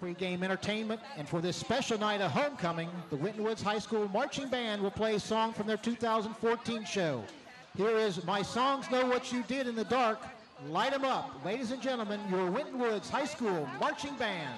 Pre-game entertainment, and for this special night of homecoming, the Winton Woods High School Marching Band will play a song from their 2014 show. Here is My Songs Know What You Did in the Dark. Light 'em up. Ladies and gentlemen, your Winton Woods High School Marching Band.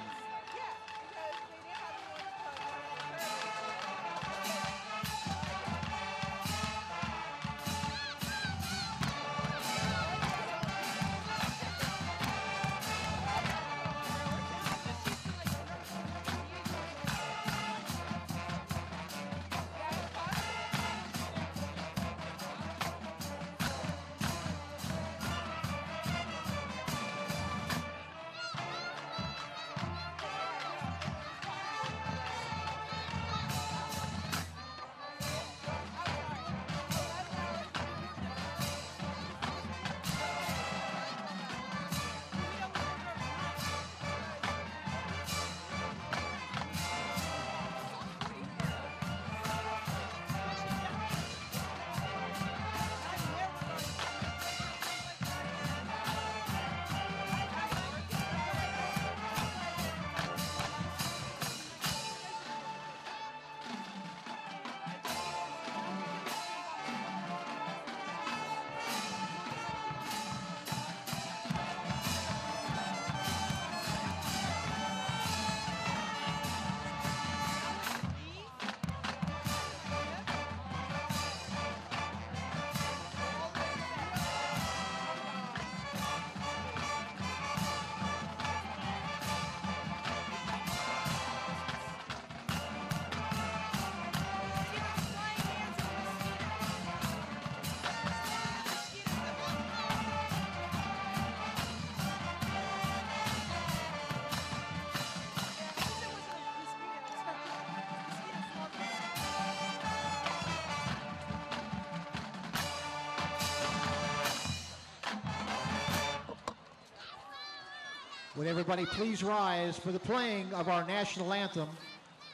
Would everybody please rise for the playing of our national anthem,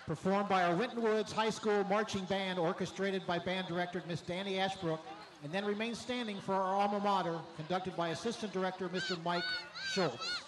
performed by our Winton Woods High School Marching Band, orchestrated by band director Miss Danny Ashbrook, and then remain standing for our alma mater, conducted by assistant director Mr. Mike Schultz.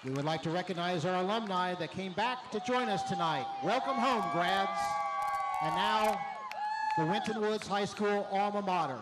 We would like to recognize our alumni that came back to join us tonight. Welcome home, grads. And now, the Winton Woods High School alma mater.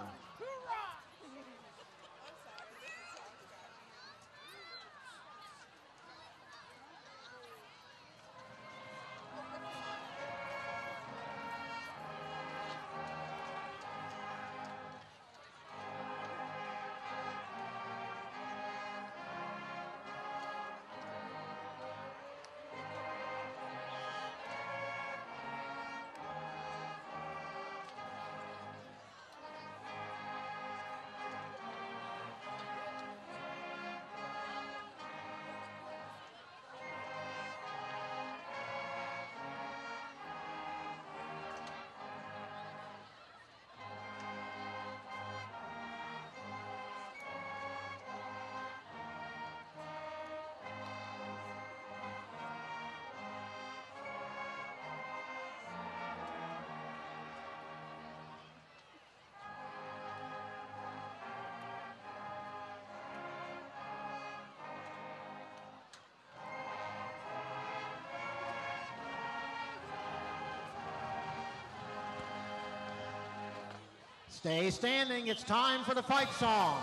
Stay standing. It's time for the fight song.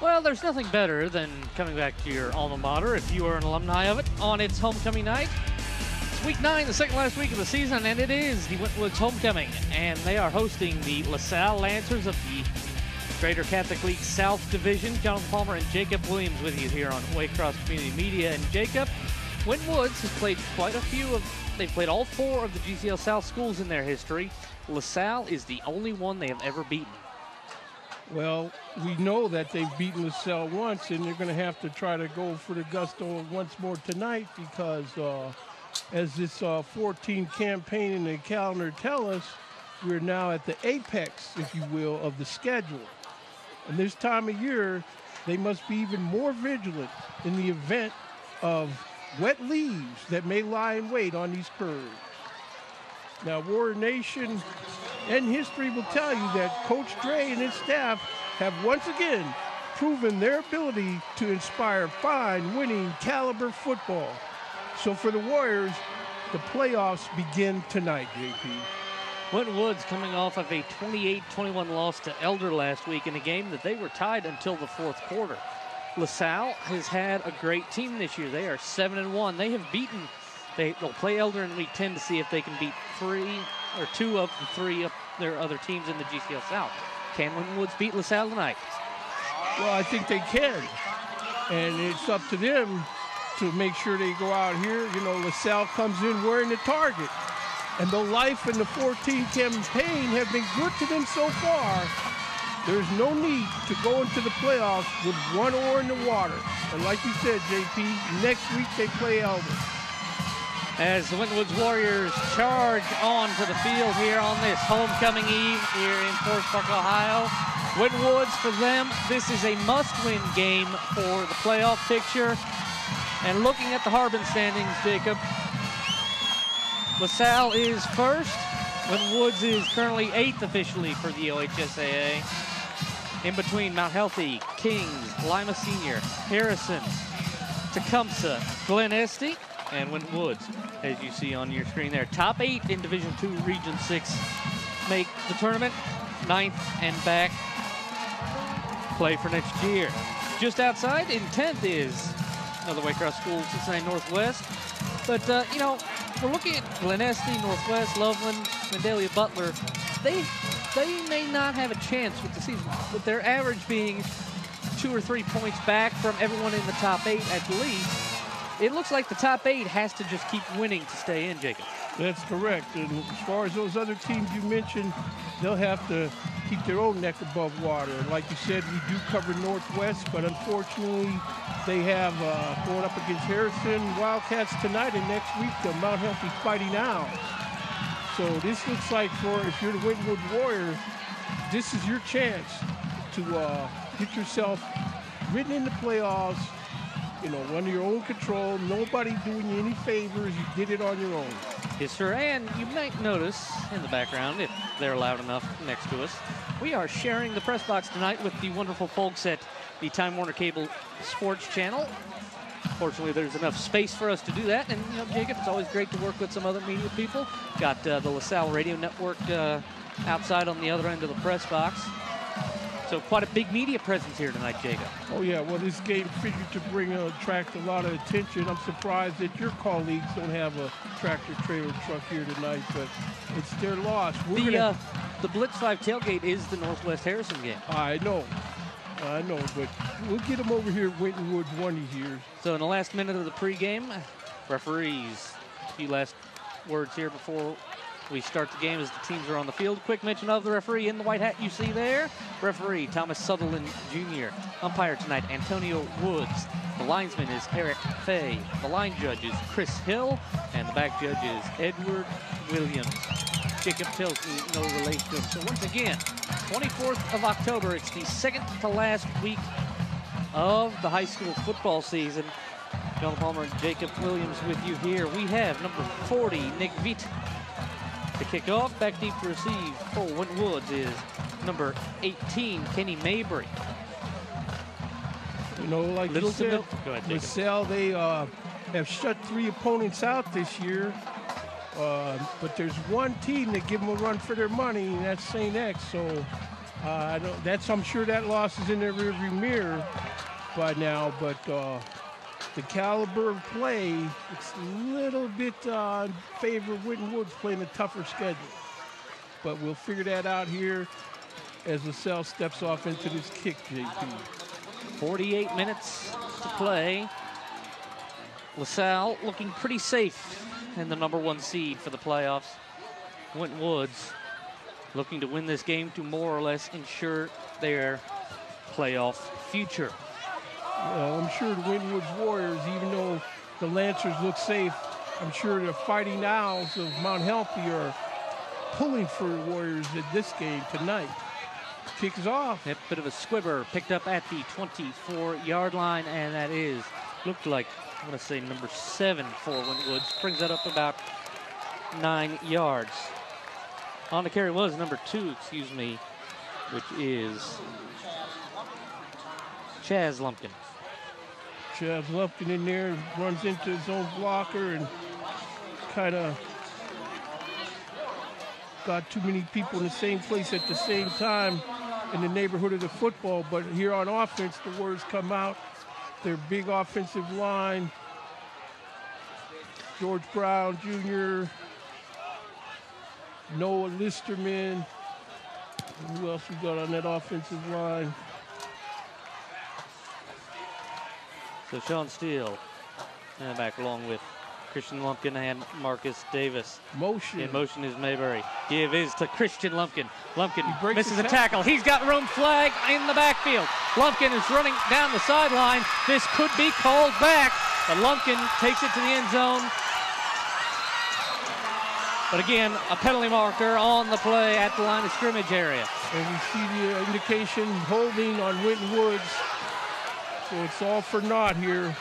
Well, there's nothing better than coming back to your alma mater if you are an alumni of it on its homecoming night. It's week 9, the second last week of the season, and it is the Winton Woods homecoming, and they are hosting the LaSalle Lancers of the Greater Catholic League South Division. Jonathan Palmer and Jacob Williams with you here on Waycross Community Media. And Jacob, Winton Woods has played quite a few they've played all 4 of the GCL South schools in their history. LaSalle is the only one they have ever beaten. Well, we know that they've beaten LaSalle once, and they're going to have to try to go for the gusto once more tonight because as this 14 campaign in the calendar tell us, we're now at the apex, if you will, of the schedule. And this time of year, they must be even more vigilant in the event of wet leaves that may lie in wait on these curves. Now, Warrior Nation and history will tell you that Coach Dre and his staff have once again proven their ability to inspire fine, winning caliber football. So for the Warriors, the playoffs begin tonight, JP. Winton Woods coming off of a 28-21 loss to Elder last week in a game that they were tied until the 4th quarter. LaSalle has had a great team this year. They are 7-1. They have beaten. They'll play Elder in week 10 to see if they can beat 2 of the 3 of their other teams in the GCL South. Can Winton Woods beat LaSalle tonight? Well, I think they can. And it's up to them to make sure they go out here. You know, LaSalle comes in wearing the target. And though life in the 14 campaign have been good to them so far, there's no need to go into the playoffs with one oar in the water. And like you said, JP, next week they play Elder. As the Winton Woods Warriors charge on to the field here on this homecoming eve here in Forest Park, Ohio. Winton Woods, for them, this is a must-win game for the playoff picture. And looking at the Harbin standings, Jacob, LaSalle is first. Winton Woods is currently 8th officially for the OHSAA. In between Mount Healthy, Kings, Lima Senior, Harrison, Tecumseh, Glen Estey, and Winton Woods, as you see on your screen there. Top 8 in Division II, Region 6 make the tournament. 9th and back play for next year. Just outside in 10th is another Waycross school, Cincinnati Northwest. But, you know, we're looking at Glen Estey, Northwest, Loveland, Vandalia, Butler. They may not have a chance with the season, but their average being 2 or 3 points back from everyone in the top 8 at least. It looks like the top 8 has to just keep winning to stay in, Jacob. That's correct. And as far as those other teams you mentioned, they'll have to keep their own neck above water. And like you said, we do cover Northwest, but unfortunately, they have going up against Harrison Wildcats tonight, and next week, the Mount Healthy Fighting Owls. So this looks like if you're the Winton Woods Warriors, this is your chance to get yourself written in the playoffs, you know, under your own control, nobody doing you any favors, you did it on your own. Yes, sir, and you might notice in the background, if they're loud enough next to us, We are sharing the press box tonight with the wonderful folks at the Time Warner Cable Sports Channel. Fortunately, there's enough space for us to do that. And, you know, Jacob, it's always great to work with some other media people. Got the LaSalle Radio Network outside on the other end of the press box. So quite a big media presence here tonight, Jacob. Oh, yeah. Well, this game figured to attract a lot of attention. I'm surprised that your colleagues don't have a tractor-trailer truck here tonight, but it's their loss. The Blitz 5 tailgate is the Northwest Harrison game. I know, but we'll get them over here at Winton Woods one of these years. So in the last minute of the pregame, referees, a few last words here before we start the game as the teams are on the field. Quick mention of the referee in the white hat you see there. Referee Thomas Sutherland Jr. Umpire tonight, Antonio Woods. The linesman is Eric Fay. The line judge is Chris Hill. And the back judge is Edward Williams. Jacob tells me no relation to him. So once again, 24th of October, it's the second to last week of the high school football season. John Palmer and Jacob Williams with you here. We have number 40, Nick Vitt, to kick off. Back deep to receive for Winton Woods is number 18, Kenny Mabry. You know, like you said, LaSalle, they have shut 3 opponents out this year. But there's one team that give them a run for their money, and that's St. X. So I'm sure that loss is in their rearview mirror by now. But the caliber of play, it's a little bit in favor of Winton Woods playing a tougher schedule. But we'll figure that out here as LaSalle steps off into this kick, JP. 48 minutes to play. LaSalle looking pretty safe in the number 1 seed for the playoffs. Winton Woods looking to win this game to more or less ensure their playoff future. Well, I'm sure the Winton Woods Warriors, even though the Lancers look safe, I'm sure the Fighting Owls of Mount Healthy are pulling for the Warriors in this game tonight. Kick is off. A bit of a squibber picked up at the 24-yard line, and that is, looked like, I'm going to say number 7 for Winton Woods. Brings that up about 9 yards. On the carry was number 2, which is Chaz Lumpkin. Chaz Lumpkin in there, runs into his own blocker and kind of got too many people in the same place at the same time in the neighborhood of the football. But here on offense, the Warriors come out. Their big offensive line, George Brown Jr., Noah Listerman. Who else we got on that offensive line? So Sean Steele back along with Christian Lumpkin and Marcus Davis. Motion. In motion is Mayberry. Give is to Christian Lumpkin. Lumpkin misses a tackle. He's got room, flag in the backfield. Lumpkin is running down the sideline. This could be called back, but Lumpkin takes it to the end zone. But again, a penalty marker on the play at the line of scrimmage area. And we see the indication holding on Winton Woods. So it's all for naught here.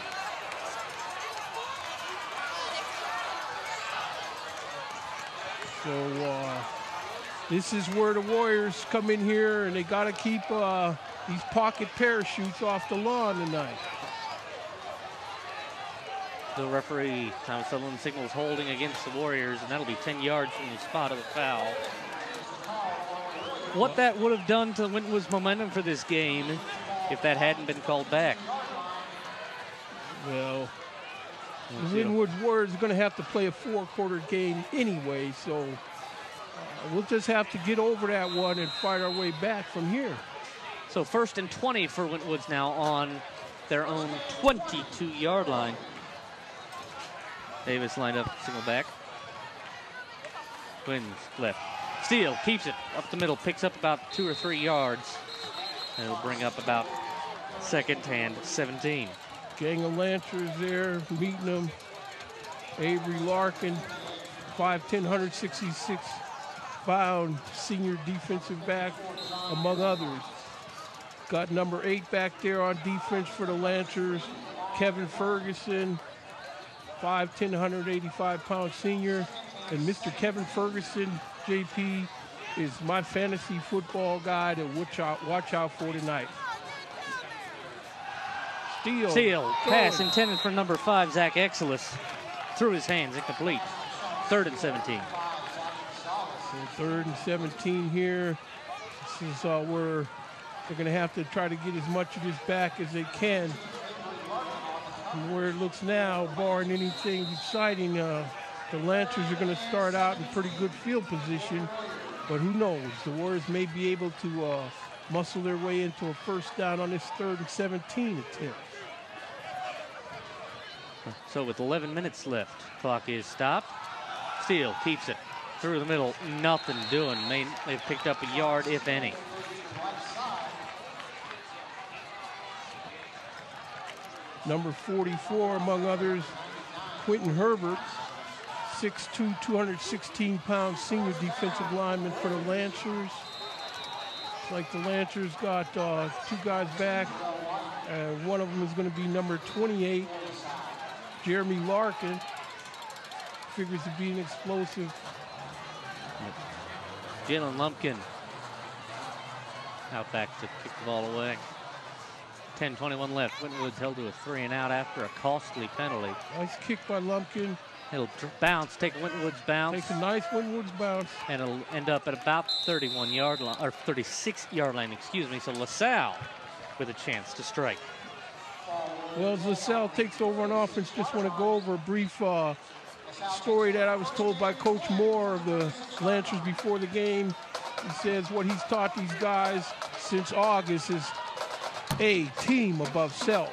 So this is where the Warriors come in here, and they got to keep these pocket parachutes off the lawn tonight. The referee, Thomas Sutherland, signals holding against the Warriors, and that'll be 10 yards from the spot of the foul. What that would have done to Winton Woods' momentum for this game if that hadn't been called back. Well, the Winton Woods Warriors are going to have to play a 4-quarter game anyway, so we'll just have to get over that one and fight our way back from here. So 1st and 20 for Winton Woods now on their own 22-yard line. Davis lined up, single back. Twins left. Steele keeps it up the middle, picks up about 2 or 3 yards. And it'll bring up about 2nd and 17. Gang of Lancers there, meeting them. Avery Larkin, 5'10", 166-pound senior defensive back, among others. Got number 8 back there on defense for the Lancers. Kevin Ferguson, 5'10", 185-pound senior. And Mr. Kevin Ferguson, JP, is my fantasy football guy to watch out for tonight. Steele, pass intended for number 5, Zach Exelis. Through his hands, incomplete. 3rd and 17. So 3rd and 17 here. This is where they're going to have to try to get as much of this back as they can. And where it looks now, barring anything exciting, the Lancers are going to start out in pretty good field position. But who knows? The Warriors may be able to muscle their way into a first down on this 3rd and 17 attempt. So with 11 minutes left, clock is stopped. Steele keeps it through the middle. Nothing doing. They've picked up a yard, if any. Number 44, among others, Quentin Herbert, 6'2", 216-pound senior defensive lineman for the Lancers. It's like the Lancers got 2 guys back. One of them is going to be number 28, Jeremy Larkin. Figures to be an explosive. Jalen Lumpkin out back to kick the ball away. 10:21 left. Winton Woods held to a 3 and out after a costly penalty. Nice kick by Lumpkin. It'll bounce, take a Winton Woods bounce. Takes a nice Winton Woods bounce. And it'll end up at about 31-yard line, or 36-yard line, excuse me. So LaSalle with a chance to strike. Well, as LaSalle takes over on offense, just want to go over a brief story that I was told by Coach Moore of the Lancers before the game. He says what he's taught these guys since August is a team above self.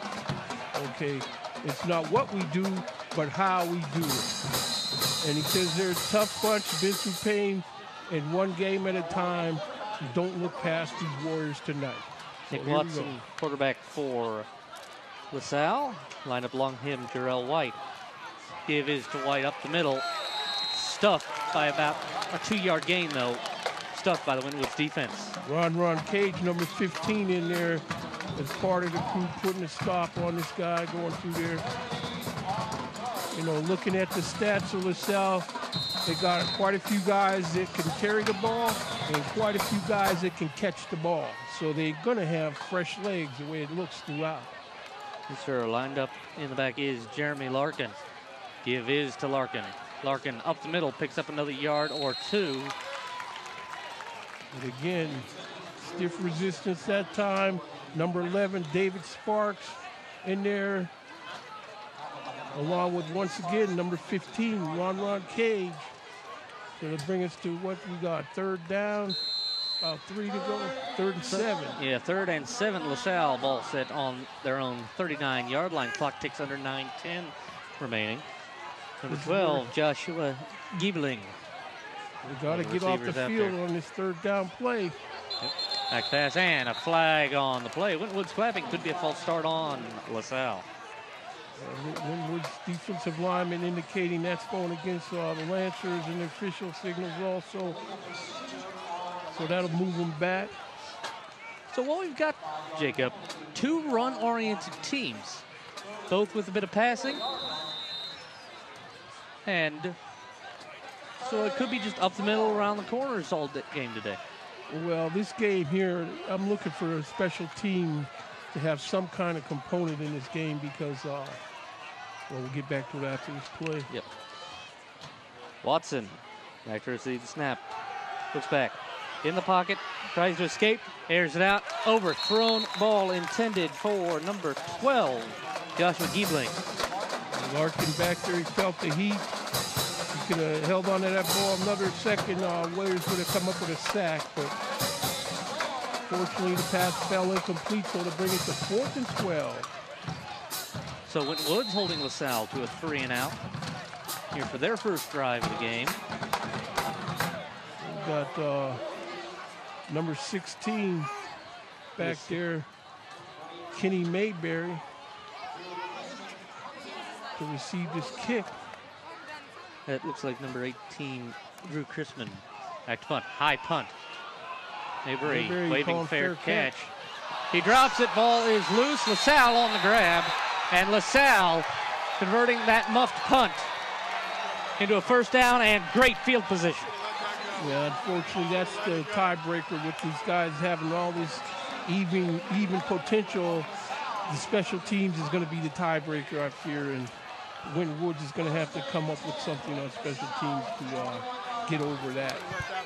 Okay, it's not what we do, but how we do it. And he says they're a tough bunch, been through pain, and one game at a time. Don't look past these Warriors tonight. So Nick Watson, quarterback for LaSalle. Line up along him, Jarrell White. Give is to White up the middle. Stuffed by about a 2-yard gain, though. Stuffed by the Winton Woods defense. Ron Cage, number 15 in there, as part of the crew putting a stop on this guy going through there. You know, looking at the stats of LaSalle, they got quite a few guys that can carry the ball and quite a few guys that can catch the ball. So they're going to have fresh legs the way it looks throughout. Yes, sir. Lined up in the back is Jeremy Larkin. Give is to Larkin. Larkin up the middle, picks up another yard or 2. And again, stiff resistance that time. Number 11, David Sparks in there, along with, once again, number 15, Ron Cage. So it'll bring us to what we got, 3rd down, about 3 to go, 3rd and 7. Yeah, 3rd and 7. LaSalle ball set on their own 39-yard line. Clock ticks under 9:10 remaining. Number 12, Joshua Giebling. We got to get off the field on this 3rd down play. Yep. Back pass and a flag on the play. Winton Woods clapping. Could be a false start on LaSalle. Winton Woods defensive lineman indicating that's going against the Lancers, and the official signals also. So that'll move them back. So what we've got, Jacob, 2 run-oriented teams, both with a bit of passing. And so it could be just up the middle, around the corners all game today. Well, this game here, I'm looking for a special team to have some kind of component in this game because, well, we'll get back to it after this play. Yep. Watson, back to receive the snap. Looks back. In the pocket, tries to escape, airs it out. Overthrown ball intended for number 12, Joshua Giebling. Larkin back there, he felt the heat. He could have held on to that ball another second. Warriors would have come up with a sack, but fortunately the pass fell incomplete, so to bring it to 4th and 12. So Winton Woods holding LaSalle to a 3 and out here for their first drive of the game. We've got number 16 back there, Kenny Mayberry, to receive this kick. That looks like number 18, Drew Chrisman. Back to punt, high punt. Mayberry waving fair catch. He drops it, ball is loose. LaSalle on the grab, and LaSalle converting that muffed punt into a first down and great field position. Yeah, unfortunately, that's the tiebreaker with these guys having all this even potential. The special teams is going to be the tiebreaker, I fear, and Winton Woods is going to have to come up with something on special teams to get over that.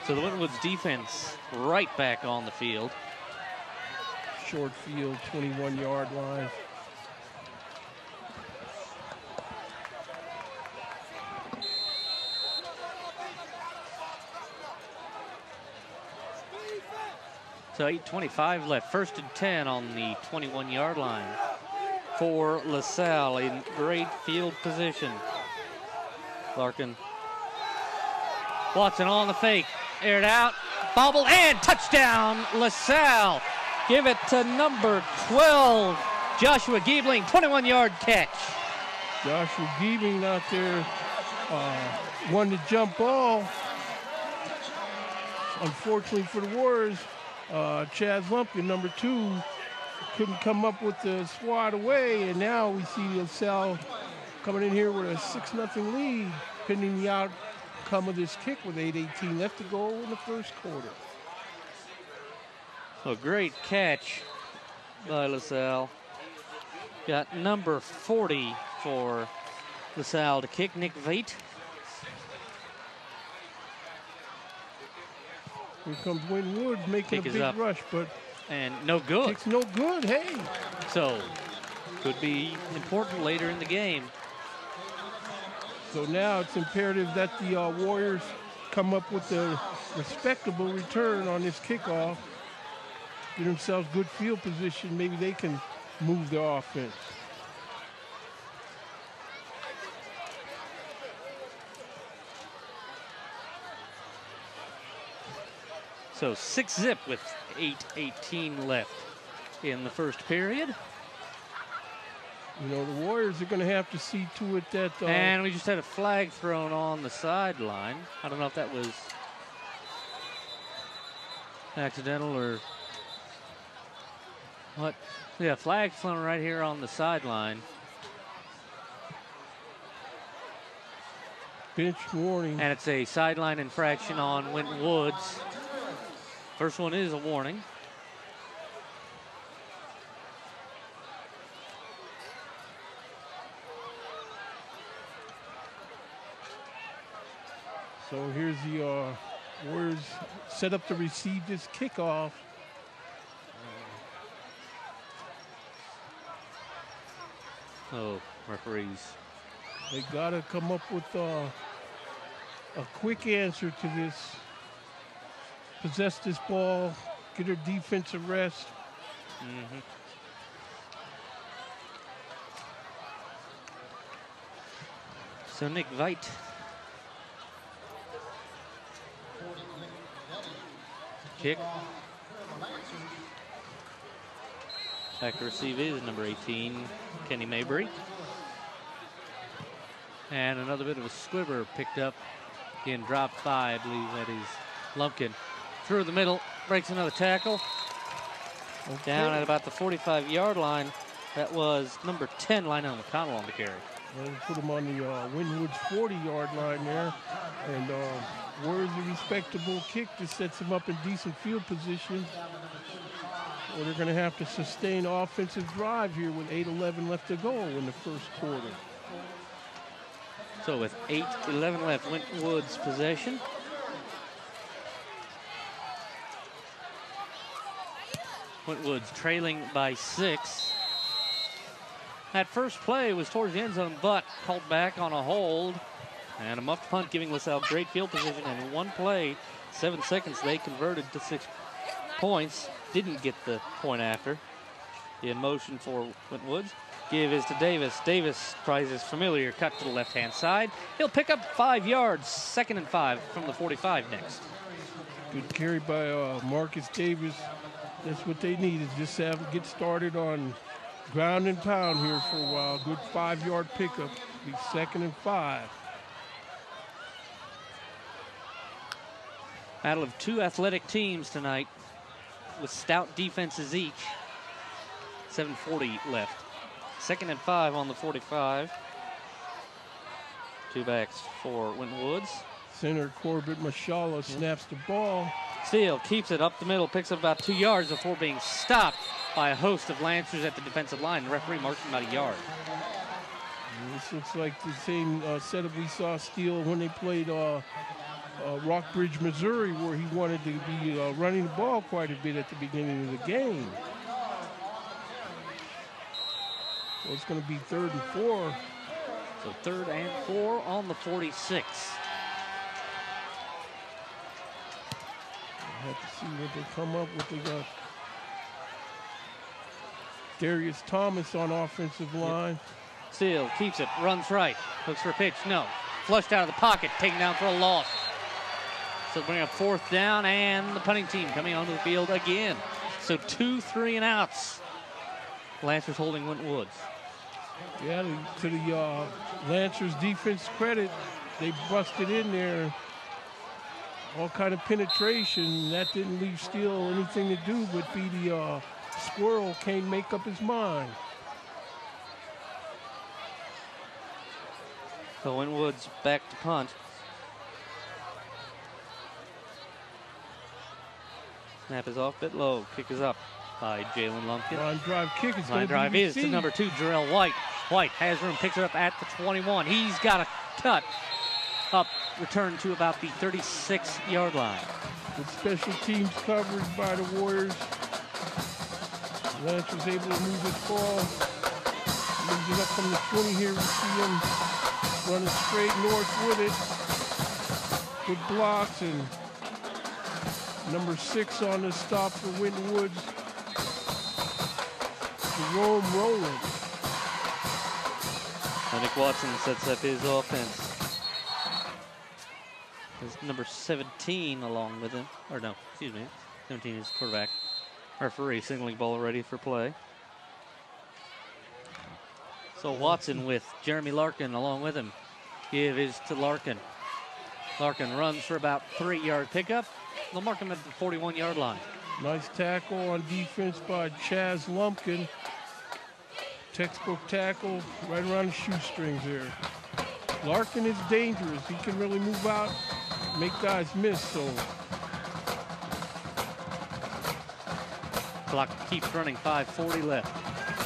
So the Winton Woods defense right back on the field. Short field, 21-yard line. So 8:25 left, 1st and 10 on the 21-yard line for LaSalle in great field position. Larkin. Watson on the fake, aired out, bobbled, and touchdown, LaSalle. Give it to number 12, Joshua Giebling, 21-yard catch. Joshua Giebling out there won the jump ball. Unfortunately for the Warriors, Chaz Lumpkin, number 2, couldn't come up with the swat away, and now we see LaSalle coming in here with a 6-0 lead, pending the outcome of this kick with 8:18 left to go in the first quarter. A great catch by LaSalle. Got number 40 for LaSalle to kick, Nick Veit. Here comes Winton Woods making Kick a is big up. rush, but And no good. kick's no good. Hey, So could be important later in the game. so now it's imperative that the Warriors come up with a respectable return on this kickoff. Get themselves good field position. Maybe they can move their offense. So 6-0 with 8:18 left in the first period. You know, the Warriors are going to have to see to it that... And we just had a flag thrown on the sideline. I don't know if that was accidental or what. Yeah, flag thrown right here on the sideline. bench warning. And it's a sideline infraction on Winton Woods. First one is a warning. So here's the Warriors set up to receive this kickoff. Oh, referees. They got to come up with a quick answer to this. Possess this ball, get her defensive rest. Mm-hmm. So Nick Veit. Kick. Back to receive is number 18, Kenny Mabry. And another bit of a squibber picked up. Again, dropped by, I believe that is Lumpkin. Through the middle, breaks another tackle. Okay. Down at about the 45-yard line. That was number 10, Lionel McConnell on the carry. Well, put him on the Winton Woods 40-yard line there. And Warriors a respectable kick that sets them up in decent field position. Or they're going to have to sustain offensive drive here with 8:11 left to go in the first quarter. So with 8:11 left, Winton Woods possession. Winton Woods trailing by 6. That first play was towards the end zone, but called back on a hold. And a muffed punt giving LaSalle great field position. And in one play, 7 seconds, they converted to 6 points. Didn't get the point after. In motion for Winton Woods. Give is to Davis. Davis tries his familiar cut to the left-hand side. He'll pick up 5 yards, 2nd and 5 from the 45 next. Good carry by Marcus Davis. That's what they need, is just have get started on ground and pound here for a while. Good 5-yard pickup. Be 2nd and 5. Battle of two athletic teams tonight with stout defenses each. 7:40 left. 2nd and 5 on the 45. Two backs for Winton Woods. Center Corbett Mashallah snaps the ball. Steele keeps it up the middle, picks up about 2 yards before being stopped by a host of Lancers at the defensive line. The referee marks him about a yard. This looks like the same setup we saw Steele when they played Rockbridge, Missouri, where he wanted to be running the ball quite a bit at the beginning of the game. So it's going to be 3rd and 4. So 3rd and 4 on the 46. We'll have to see what they come up with. They got Darius Thomas on offensive line. Yep. Steele keeps it, runs right, looks for a pitch, no. Flushed out of the pocket, taken down for a loss. So bring up 4th down, and the punting team coming onto the field again. So 2 3-and-outs. Lancers holding Winton Woods. Yeah, to the Lancers defense credit, they busted in there. All kind of penetration. That didn't leave Steele anything to do but be the squirrel can't make up his mind. So Winton Woods back to punt. Snap is off, bit low. Kick is up by Jalen Lumpkin. Line drive kick is going Line to drive be is to number 2, Jarrell White. White has room, picks it up at the 21. He's got a cut up, return to about the 36-yard line. With special teams coverage by the Warriors. Lancers able to move this ball. Moves it up from the 20 here. We see him running straight north with it. Good blocks, and number 6 on the stop for Winton Woods. Jerome Rowland. Nick Watson sets up his offense. There's number 17 along with him. Or no, excuse me. 17 is quarterback. Referee signaling ball ready for play. So Watson with Jeremy Larkin along with him. Give is to Larkin. Larkin runs for about 3-yard pickup. They'll mark him at the 41-yard line. Nice tackle on defense by Chaz Lumpkin. Textbook tackle right around the shoestrings there. Larkin is dangerous. He can really move out, make guys miss. So clock keeps running, 5:40 left.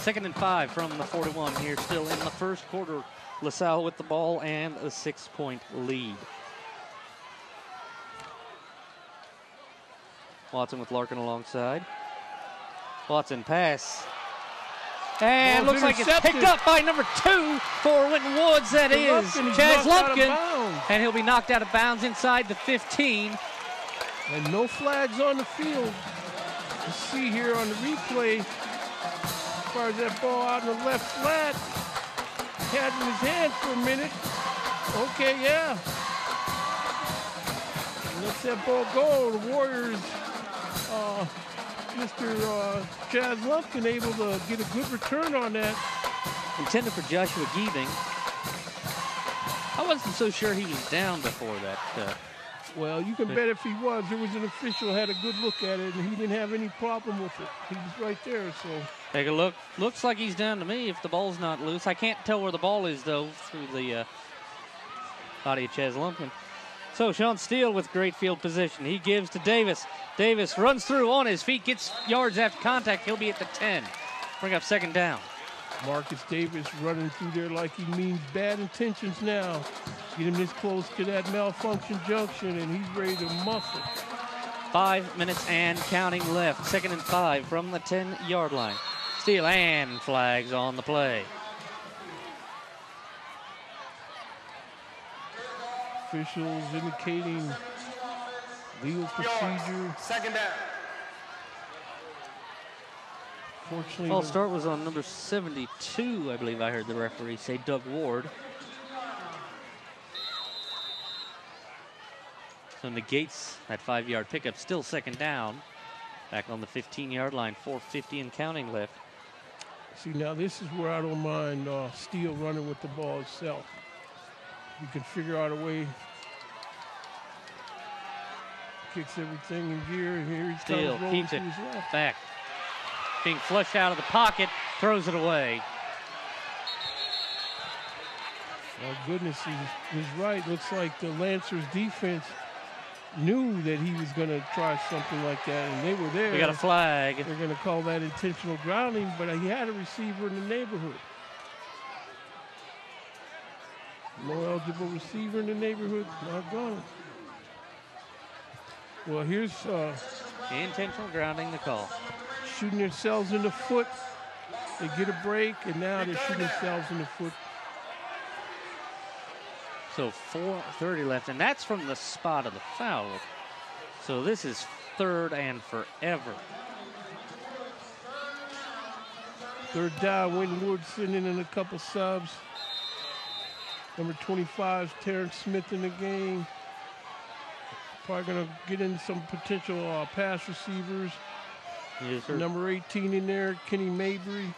2nd and 5 from the 41 here, still in the first quarter. LaSalle with the ball and a 6-point lead. Watson with Larkin alongside. Watson pass. And looks like it's picked up by number 2 for Winton Woods. That is Chaz Lumpkin. And he'll be knocked out of bounds inside the 15. And no flags on the field. You see here on the replay, as far as that ball out in the left flat, he had it in his hand for a minute. Okay, yeah. And lets that ball go. The Warriors, Mr. Chaz Lumpkin able to get a good return on that. Intended for Joshua Giebing. I wasn't so sure he was down before that. Well, you can bet if he was, there was an official had a good look at it, and he didn't have any problem with it. He was right there, so. Take a look. Looks like he's down to me if the ball's not loose. I can't tell where the ball is, though, through the body of Chaz Lumpkin. So Sean Steele with great field position. He gives to Davis. Davis runs through on his feet, gets yards after contact. He'll be at the 10. Bring up 2nd down. Marcus Davis running through there like he means bad intentions now. Get him this close to that malfunction junction, and he's ready to muff it. 5 minutes and counting left. 2nd and 5 from the 10-yard line. Steele and flags on the play. Officials indicating legal procedure. 2nd down. Fortunately, False start was on number 72, I believe I heard the referee say, Doug Ward. So negates that 5-yard pickup. Still 2nd down. Back on the 15-yard line, 4:50 and counting left. See, now this is where I don't mind Steele running with the ball itself. You can figure out a way. Kicks everything in gear. Here he Steele comes, keeps it to his left. back. Being flushed out of the pocket, throws it away. Oh, goodness, he was right. Looks like the Lancers defense knew that he was going to try something like that, and they were there. We got a flag. They're going to call that intentional grounding, but he had a receiver in the neighborhood. No eligible receiver in the neighborhood, not going. Well, here's Intentional grounding, the call. shooting themselves in the foot. They get a break, and now they're shooting themselves in the foot. So 4:30 left, and that's from the spot of the foul. So this is 3rd and forever. Third down, Winton Woods sending in a couple subs. Number 25 is Terrence Smith in the game. Probably going to get in some potential pass receivers. Yes, sir. Number 18 in there, Kenny Mabry.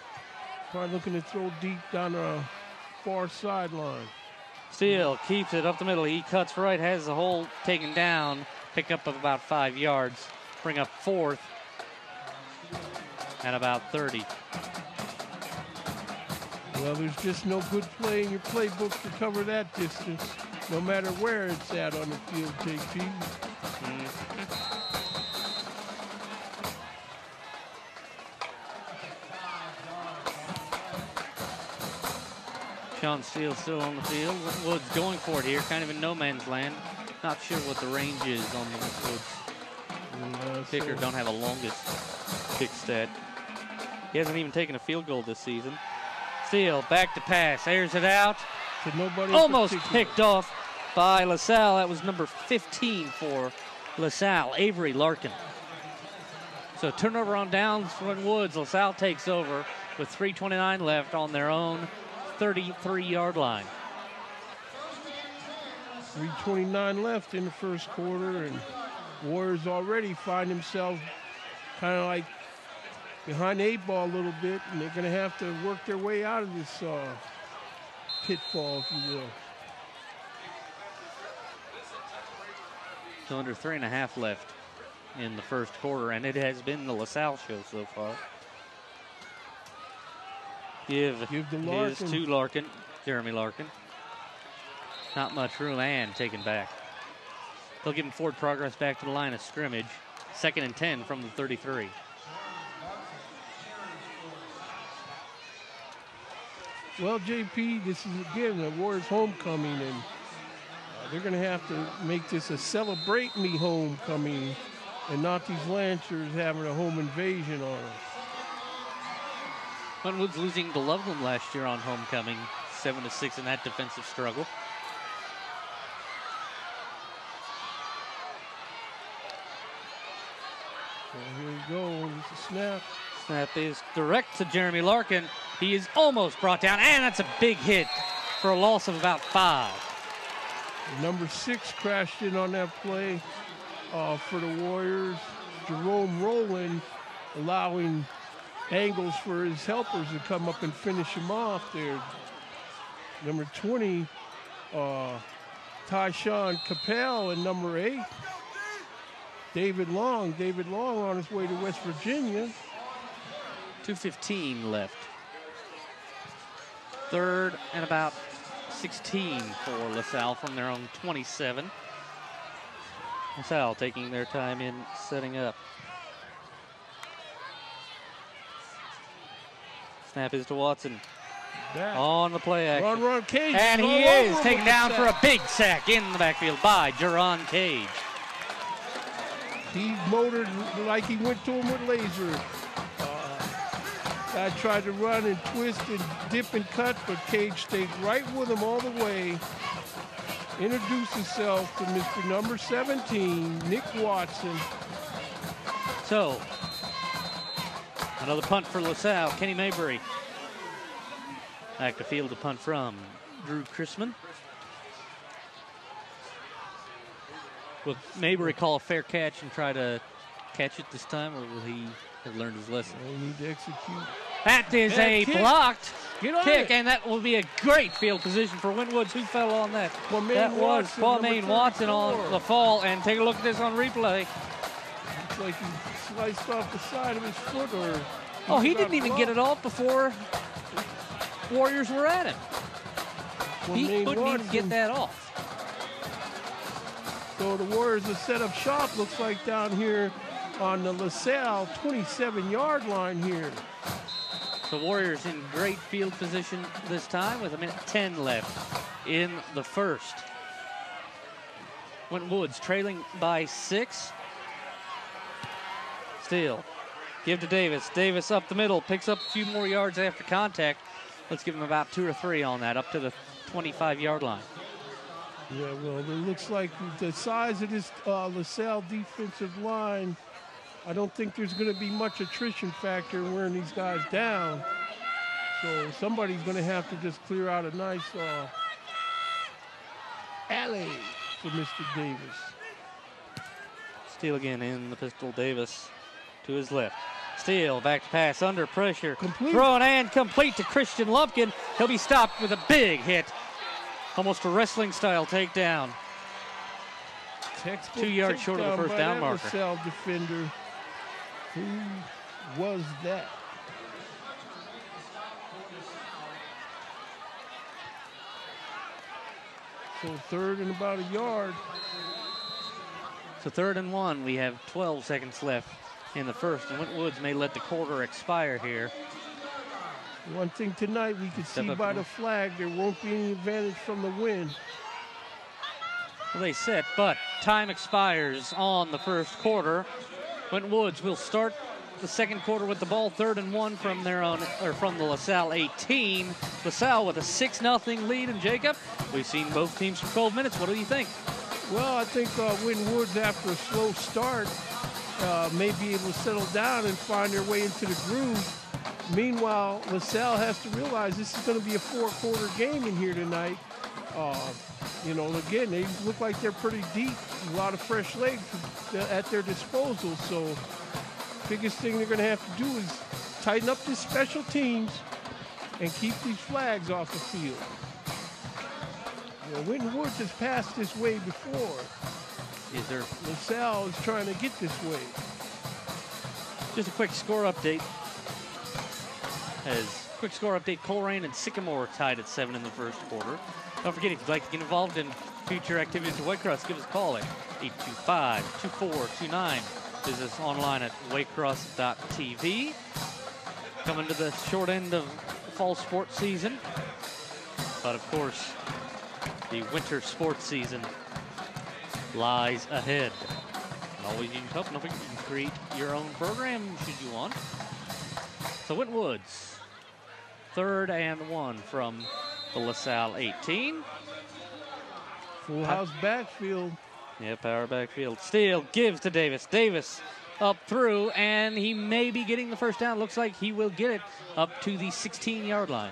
Probably looking to throw deep down the far sideline. Steele keeps it up the middle. He cuts right, has the hole taken down. Pick up of about 5 yards. Bring up 4th and about 30. Well, there's just no good play in your playbook to cover that distance, no matter where it's at on the field, JP. Sean Steele still on the field. Woods going for it here, kind of in no man's land. Not sure what the range is on the Woods. Kicker don't have a longest kick stat. He hasn't even taken a field goal this season. Steele back to pass, airs it out. Almost picked off by LaSalle. That was number 15 for LaSalle, Avery Larkin. So turnover on downs for Woods. LaSalle takes over with 3:29 left on their own 33-yard line. 3:29 left in the first quarter, and Warriors already find themselves kind of like behind the 8 ball a little bit, and they're going to have to work their way out of this pitfall, if you will. So under 3.5 left in the first quarter, and it has been the LaSalle show so far. Give to his to Larkin, Jeremy Larkin. Not much room, and taken back. They'll give him forward progress back to the line of scrimmage. 2nd and 10 from the 33. Well, JP, this is again a Warriors homecoming, and they're going to have to make this a celebrate me homecoming and not these Lancers having a home invasion on us. Winton Woods losing to Loveland last year on homecoming, 7-6 in that defensive struggle. Well, here we go. It's a snap. Snap is direct to Jeremy Larkin. He is almost brought down, and that's a big hit for a loss of about 5. Number 6 crashed in on that play for the Warriors. Jerome Rowland allowing angles for his helpers to come up and finish him off there. Number 20, Tyshawn Capel, and number 8, David Long. David Long on his way to West Virginia. 2:15 left. 3rd and about 16 for LaSalle from their own 27. LaSalle taking their time in setting up. Snap is to Watson. On the play action. Run, Cage. And he is taken down for a big sack in the backfield by Jerron Cage. He motored like he went to him with laser. I tried to run and twist and dip and cut, but Cage stayed right with him all the way. Introduced himself to Mr. number 17, Nick Watson. So, another punt for LaSalle. Kenny Mabry. Back to field to punt from Drew Chrisman. Will Mabry call a fair catch and try to catch it this time, or will he have learned his lesson? We need to execute. That is a blocked kick, it. and that will be a great field position for Winton Woods. Who fell on that? That was Kwame Watson on the fall, and take a look at this on replay. It's like he sliced off the side of his foot, or... Oh, he didn't even get it off before Warriors were at him. He couldn't even get that off. So the Warriors are set up shop, looks like, down here on the LaSalle 27-yard line here. The Warriors in great field position this time with 1:10 left in the first. Winton Woods trailing by 6. Steele, give to Davis. Davis up the middle, picks up a few more yards after contact. Let's give him about 2 or 3 on that, up to the 25-yard line. Yeah, well, it looks like the size of this LaSalle defensive line, I don't think there's going to be much attrition factor in wearing these guys down. So somebody's going to have to just clear out a nice alley for Mr. Davis. Steele again in the pistol. Davis to his left. Steele back to pass under pressure. Complete. Thrown and complete to Christian Lumpkin. He'll be stopped with a big hit. Almost a wrestling style takedown. 2 yards short of the first down marker. LaSalle defender. Who was that? So 3rd and about a yard. So 3rd and 1. We have 12 seconds left in the first. And Winton Woods may let the quarter expire here. One thing tonight we can see by the flag, there won't be any advantage from the wind. Well, they set, but time expires on the first quarter. Winton Woods will start the second quarter with the ball, 3rd and 1 from their own, or from the LaSalle 18. LaSalle with a 6-0 lead. And Jacob, we've seen both teams for 12 minutes. What do you think? Well, I think Winton Woods, after a slow start, may be able to settle down and find their way into the groove. Meanwhile, LaSalle has to realize this is going to be a 4-quarter game in here tonight. You know, again, they look like they're pretty deep. A lot of fresh legs at their disposal. So, biggest thing they're going to have to do is tighten up the special teams and keep these flags off the field. You know, Winton Woods has passed this way before. Is there? LaSalle is trying to get this way. Just a quick score update. Quick score update, Coleraine and Sycamore tied at 7 in the first quarter. Don't forget, if you'd like to get involved in future activities at Waycross, give us a call at 825-2429. Visit us online at waycross.tv. Coming to the short end of fall sports season. But of course, the winter sports season lies ahead. And always use help. Don't forget, you can create your own program should you want. So Winton Woods, 3rd and 1 from the LaSalle 18. Full house backfield. Yeah, power backfield. Steele gives to Davis. Davis up through, and he may be getting the first down. Looks like he will get it up to the 16-yard line.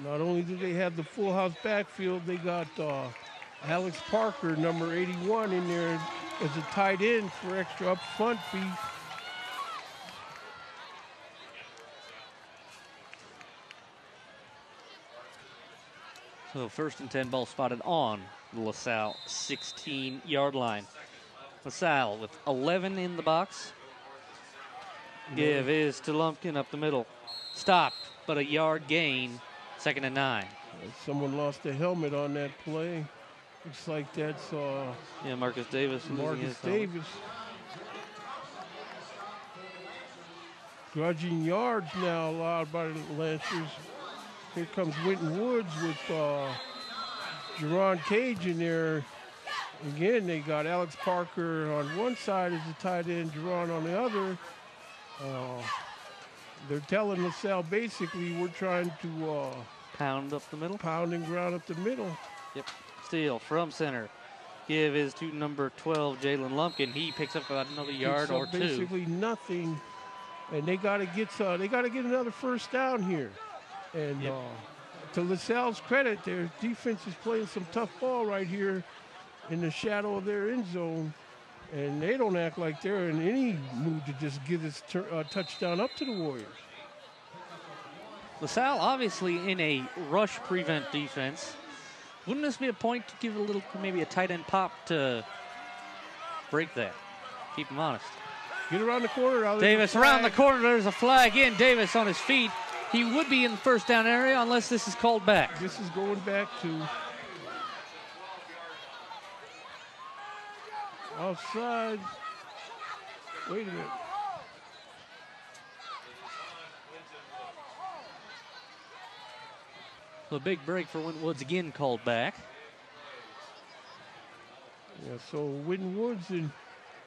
Not only do they have the full house backfield, they got Alex Parker, number 81, in there as a tight end for extra upfront fee. So 1st and 10, ball spotted on the LaSalle 16-yard line. LaSalle with 11 in the box. Give is to Lumpkin up the middle. Stopped, but a yard gain. 2nd and 9. Someone lost a helmet on that play. Looks like that's yeah, Marcus Davis. Marcus Davis. Grudging yards now allowed by the Lancers. Here comes Winton Woods with Jerron Cage in there. Again, they got Alex Parker on one side as a tight end, Jerron on the other. They're telling LaSalle basically we're trying to pound up the middle. Pound and ground up the middle. Yep. Steele from center. Give is to number 12, Jalen Lumpkin. He picks up about another yard or two. Basically nothing, and they got to get another first down here. And to LaSalle's credit, their defense is playing some tough ball right here in the shadow of their end zone, and they don't act like they're in any mood to just give this touchdown up to the Warriors. LaSalle obviously in a rush prevent defense. Wouldn't this be a point to give a little, maybe a tight end pop to break that? Keep him honest. Get around the corner. Davis around the corner. There's a flag in. Davis on his feet. He would be in the first down area unless this is called back. This is going back to outside. Wait a minute. A big break for Winton Woods again called back. Yeah, so Winton Woods, and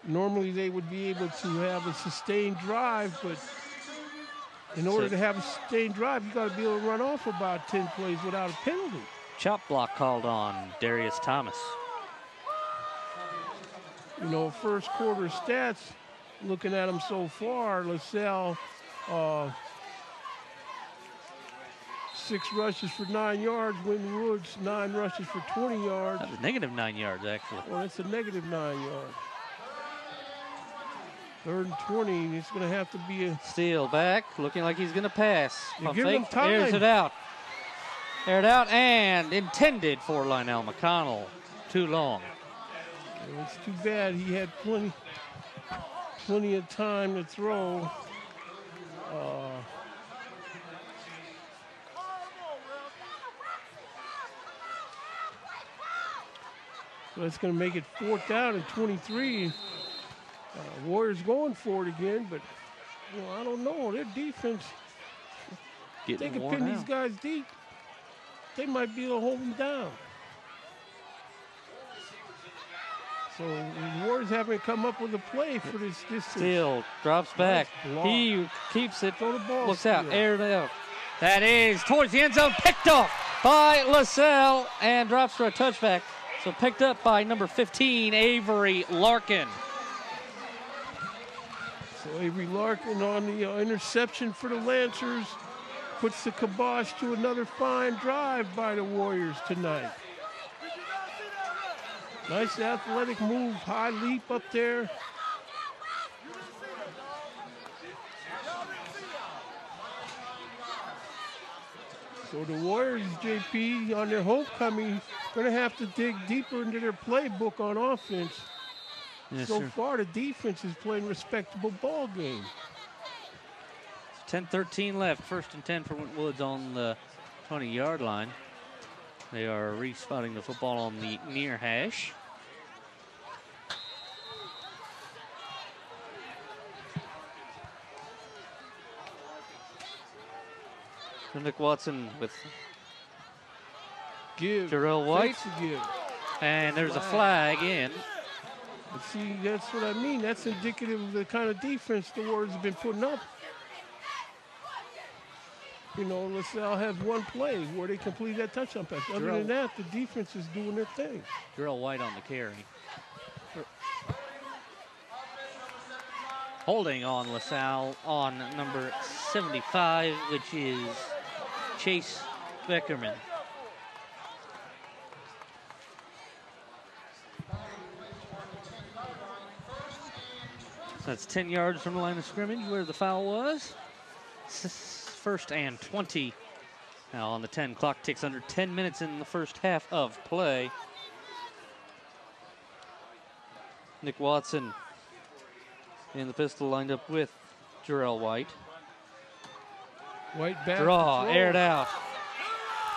normally they would be able to have a sustained drive, but in order to have a sustained drive, you got to be able to run off about 10 plays without a penalty. Chop block called on Darius Thomas. You know, first quarter stats, looking at them so far, LaSalle, 6 rushes for 9 yards. Winton Woods, 9 rushes for 20 yards. That was negative 9 yards, actually. Well, that's a negative 9 yards. 3rd and 20. It's going to have to be a Steele back, looking like he's going to pass. You give him time. Airs it out. Aired out and intended for Lionel McConnell. Too long. It's too bad. He had plenty of time to throw. So it's going to make it 4th down and 23. Warriors going for it again, but you know, I don't know. Their defense, if they can pin these guys deep, they might be able to hold them down. So the Warriors haven't come up with a play for this distance. Steele drops back. He keeps it. Throw the ball. Looks out. Aired out. That is towards the end zone. Picked off by LaSalle and drops for a touchback. So picked up by number 15, Avery Larkin. So Avery Larkin on the interception for the Lancers puts the kibosh to another fine drive by the Warriors tonight. Nice athletic move, high leap up there. So the Warriors, JP, on their homecoming, going to have to dig deeper into their playbook on offense. Yes, so sir. far, the defense is playing respectable ball game. 10-13 left. 1st and 10 for Winton Woods on the 20-yard line. They are respotting the football on the near hash. Nick Watson with Jarrell White. And there's a flag in. But see, that's what I mean. That's indicative of the kind of defense the Warriors have been putting up. You know, LaSalle has one play where they complete that touchdown pass. Other than that, the defense is doing their thing. Jarrell White on the carry. Holding on LaSalle on number 75, which is Chase Beckerman. So that's 10 yards from the line of scrimmage where the foul was. 1st and 20. Now on the 10, clock ticks under 10 minutes in the first half of play. Nick Watson in the pistol lined up with Jarrell White. White back. Draw, aired out.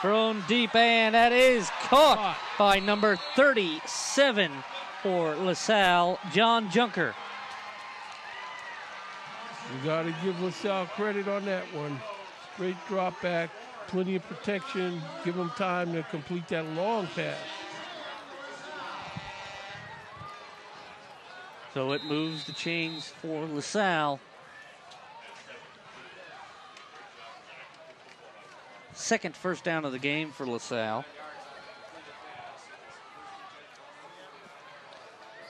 Thrown deep, and that is caught by number 37 for LaSalle, John Junker. You got to give LaSalle credit on that one. Great drop back, plenty of protection. Give them time to complete that long pass. So it moves the chains for LaSalle. Second first down of the game for LaSalle.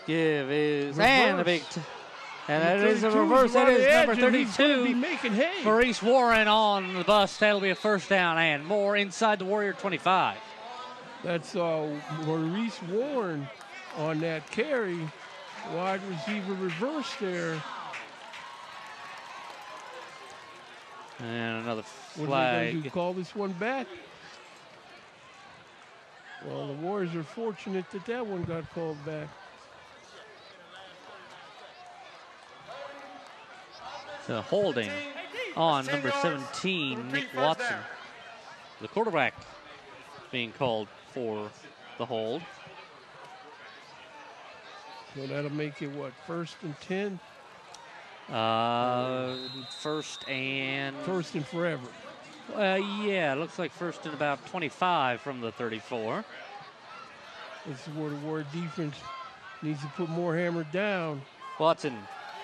Give is, reverse. And a big, and that is a reverse. That is number 32, Maurice Warren on the bus. That'll be a first down and more inside the Warrior 25. That's Maurice Warren on that carry. Wide receiver reverse there. And another What flag. are they going to do, call this one back? Well, the Warriors are fortunate that that one got called back. So holding on number 17, Nick Watson. The quarterback being called for the hold. So that'll make it, what, 1st and 10? First and forever. Yeah, it looks like first and about 25 from the 34. This is where the Warrior defense needs to put more hammer down. Watson,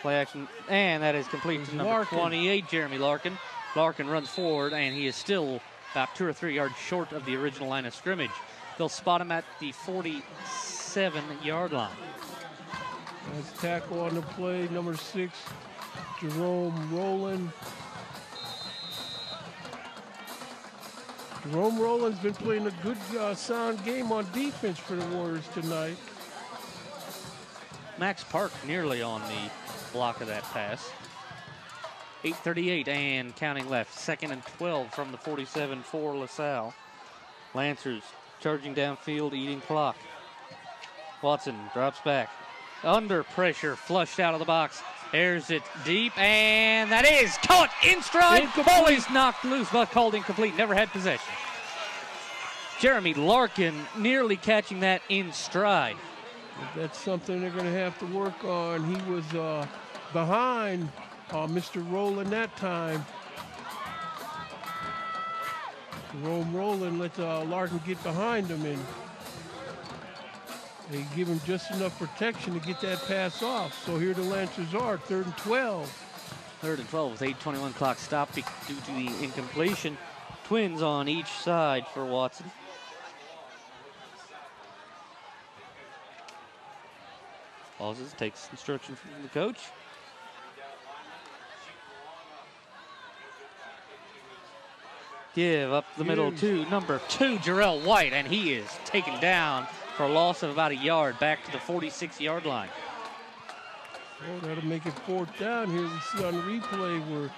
play action, and that is complete to number 28, Jeremy Larkin. Larkin runs forward, and he is still about 2 or 3 yards short of the original line of scrimmage. They'll spot him at the 47-yard line. Nice tackle on the play, number 6, Jerome Rowland. Jerome Rowland's been playing a good, sound game on defense for the Warriors tonight. Max Park nearly on the block of that pass. 8:38 and counting left. 2nd and 12 from the 47 for LaSalle. Lancers charging downfield, eating clock. Watson drops back. Under pressure, flushed out of the box. Airs it deep, and that is caught in stride. Ball is knocked loose, but called incomplete. Never had possession. Jeremy Larkin nearly catching that in stride. That's something they're going to have to work on. He was behind Mr. Rowland that time. Jerome Rowland let Larkin get behind him, and they give him just enough protection to get that pass off. So here the Lancers are, 3rd and 12. 3rd and 12 with 8:21 clock stop due to the incompletion. Twins on each side for Watson. Pauses, takes instruction from the coach. Give up the middle to number 2, Jarrell White, and he is taken down for a loss of about a yard back to the 46-yard line. Oh, that'll make it 4th down here. We see on the replay where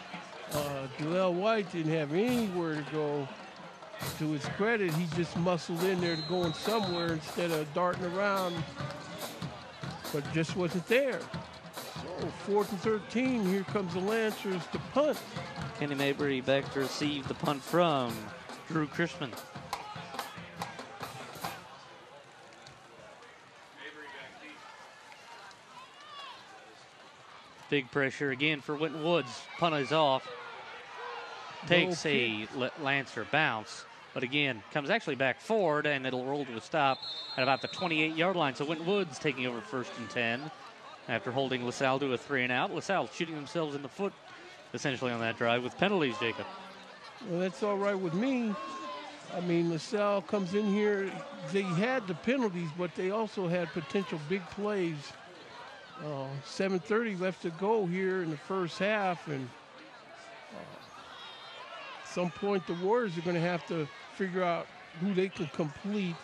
Jarrell White didn't have anywhere to go. To his credit, he just muscled in there to going somewhere instead of darting around, but just wasn't there. So 4th and 13, here comes the Lancers to punt. Kenny Mabry back to receive the punt from Drew Chrisman. Big pressure again for Winton Woods. Punt is off. Takes a Lancer bounce, but again, comes actually back forward, and it'll roll to a stop at about the 28-yard line. So Winton Woods taking over 1st and 10 after holding LaSalle to a 3-and-out. LaSalle shooting themselves in the foot essentially on that drive with penalties, Jacob. Well, that's all right with me. I mean, LaSalle comes in here. They had the penalties, but they also had potential big plays. 7:30 left to go here in the first half, and at some point the Warriors are going to have to figure out who they can complete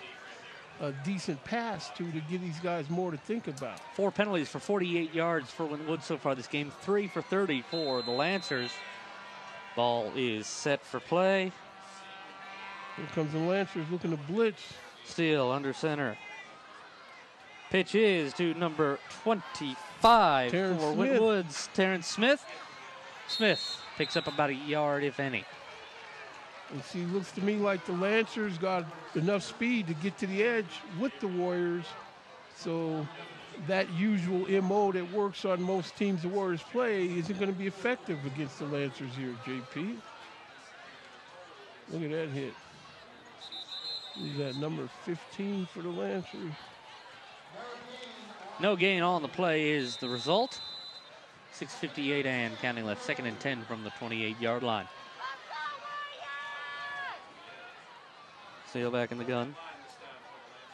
a decent pass to give these guys more to think about. 4 penalties for 48 yards for Winton Woods so far this game. 3 for 30 for the Lancers. Ball is set for play. Here comes the Lancers looking to blitz. Steele under center. Pitch is to number 25 for Winton Woods, Terrence Smith. Smith picks up about a yard, if any. And see, looks to me like the Lancers got enough speed to get to the edge with the Warriors. So that usual MO that works on most teams the Warriors play isn't going to be effective against the Lancers here, JP. Look at that hit. Is that number 15 for the Lancers? No gain on the play is the result. 6:58 and counting left. 2nd and 10 from the 28-yard line. Steele back in the gun.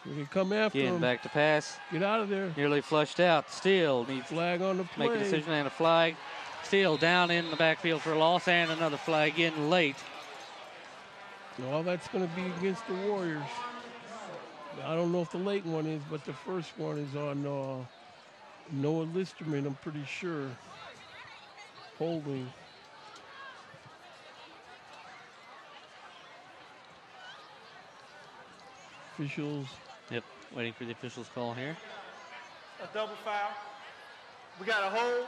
We can come after him. Back to pass. Get out of there. Nearly flushed out. Steele needs flag on the play. Make a decision and a flag. Steele down in the backfield for a loss, and another flag in late. All that's going to be against the Warriors. I don't know if the late one is, but the first one is on Noah Listerman, I'm pretty sure. Holding. Officials. Yep, waiting for the officials' call here. A double foul. We got a hold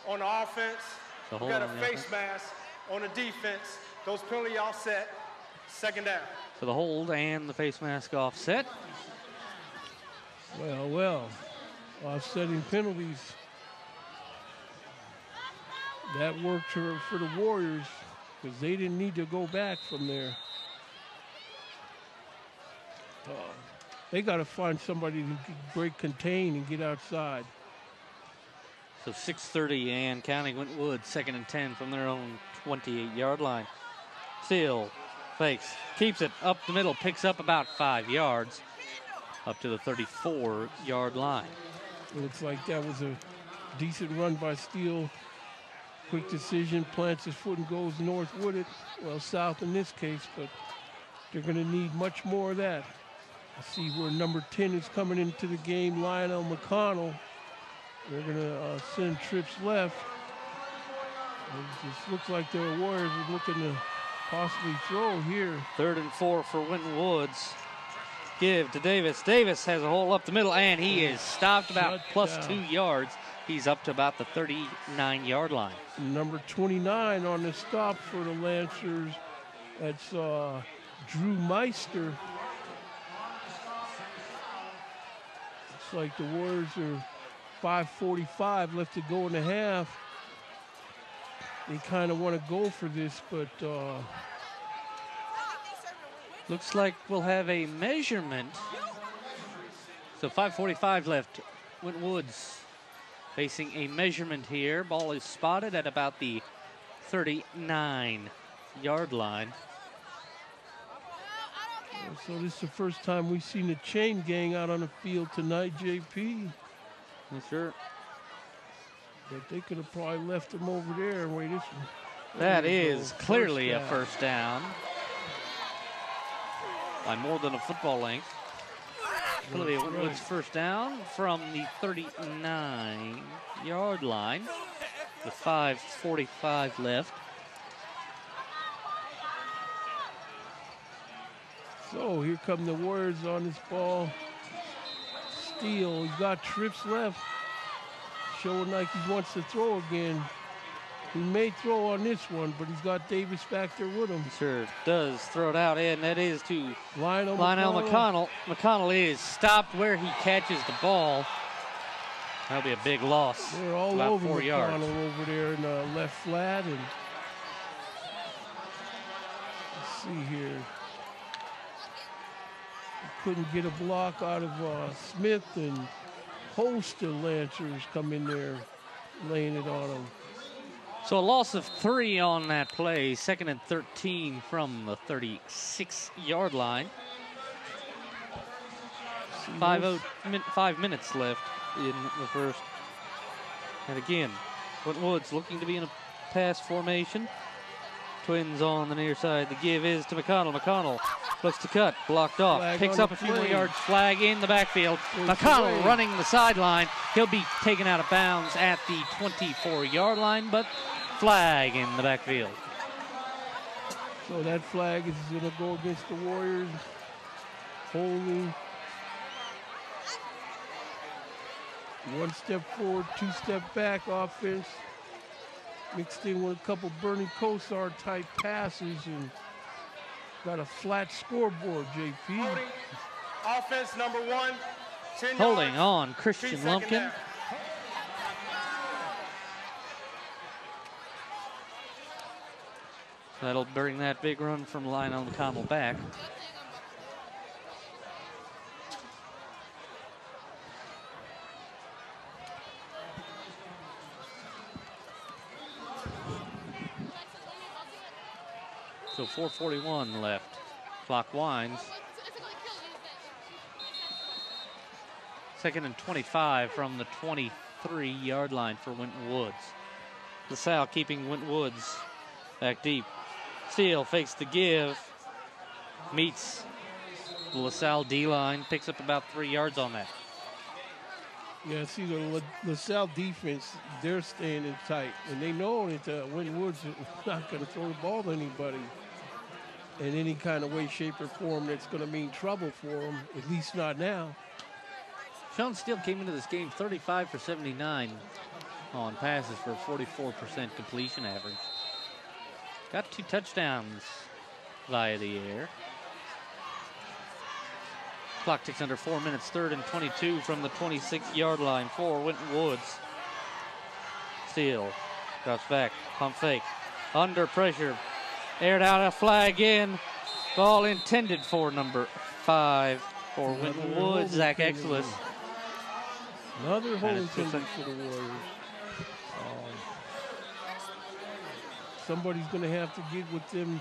on the offense. We got a face mask on the defense. Those penalty offset, second down. For the hold and the face mask offset. Well, offsetting penalties. That worked for the Warriors because they didn't need to go back from there. They got to find somebody to break contain and get outside. So 6:30 and counting. Winton Woods, 2nd and 10 from their own 28-yard line. Steele fakes, keeps it up the middle, picks up about 5 yards up to the 34-yard line. It looks like that was a decent run by Steele. Quick decision, plants his foot and goes north with it. Well, south in this case, but they're going to need much more of that. I see where number 10 is coming into the game, Lionel McConnell. They're going to send trips left. It just looks like the Warriors are looking to possibly throw here. 3rd and 4 for Winton Woods. Give to Davis. Davis has a hole up the middle, and he is stopped about plus 2 yards. He's up to about the 39-yard line. Number 29 on the stop for the Lancers. That's Drew Meister. Looks like the Warriors are 5:45 left to go in the half. They kind of want to go for this, but looks like we'll have a measurement. So 5:45 left. Winton Woods facing a measurement here. Ball is spotted at about the 39-yard line. So this is the first time we've seen the chain gang out on the field tonight, JP. Yes, sir. But they could have probably left them over there. Wait, this one. That is clearly a first down by more than a football length. Clearly Winton Woods first down from the 39-yard line with 5:45 left. So here come the Warriors on this ball. Steele, he's got trips left. Showing like he wants to throw again. He may throw on this one, but he's got Davis back there with him. Sure does throw it out, and that is to Lionel McConnell. McConnell is stopped where he catches the ball. That'll be a big loss. They're all about over 4 McConnell yards. over there in the left flat. And let's see here. Couldn't get a block out of Smith, and host of Lancers come in there laying it on him. So a loss of 3 on that play. 2nd and 13 from the 36-yard line. 5 minutes left in the first. And again, Winton Woods looking to be in a pass formation. Twins on the near side. The give is to McConnell. McConnell looks to cut, blocked off, Flag picks on up the a few more play. yards. Flag in the backfield. Goes McConnell away. running the sideline. He'll be taken out of bounds at the 24-yard line, but flag in the backfield. So that flag is going to go against the Warriors. Holding. 1 step forward, 2 step back offense. Mixed in with a couple Bernie Kosar type passes and got a flat scoreboard, JP. Holding. Offense number 1, 10 Holding yards. on Christian 3 second Lumpkin. down. That'll bring that big run from Lionel McConnell back. So 4:41 left. Clock winds. 2nd and 25 from the 23-yard line for Winton Woods. LaSalle keeping Winton Woods back deep. Steele fakes the give. Meets the LaSalle D-line. Picks up about 3 yards on that. Yeah, see, the LaSalle defense, they're staying in tight. And they know that Winton Woods is not going to throw the ball to anybody in any kind of way, shape, or form that's going to mean trouble for them, at least not now. Sean Steele came into this game 35 for 79 on passes for a 44% completion average. got 2 touchdowns via the air. Clock ticks under 4 minutes, 3rd and 22 from the 26-yard line for Winton Woods. Steele drops back, pump fake, under pressure, aired out, a flag in. Ball intended for number 5 for Winton Woods, Zach Exelis. Another holding penalty for the Warriors. Somebody's going to have to get with them,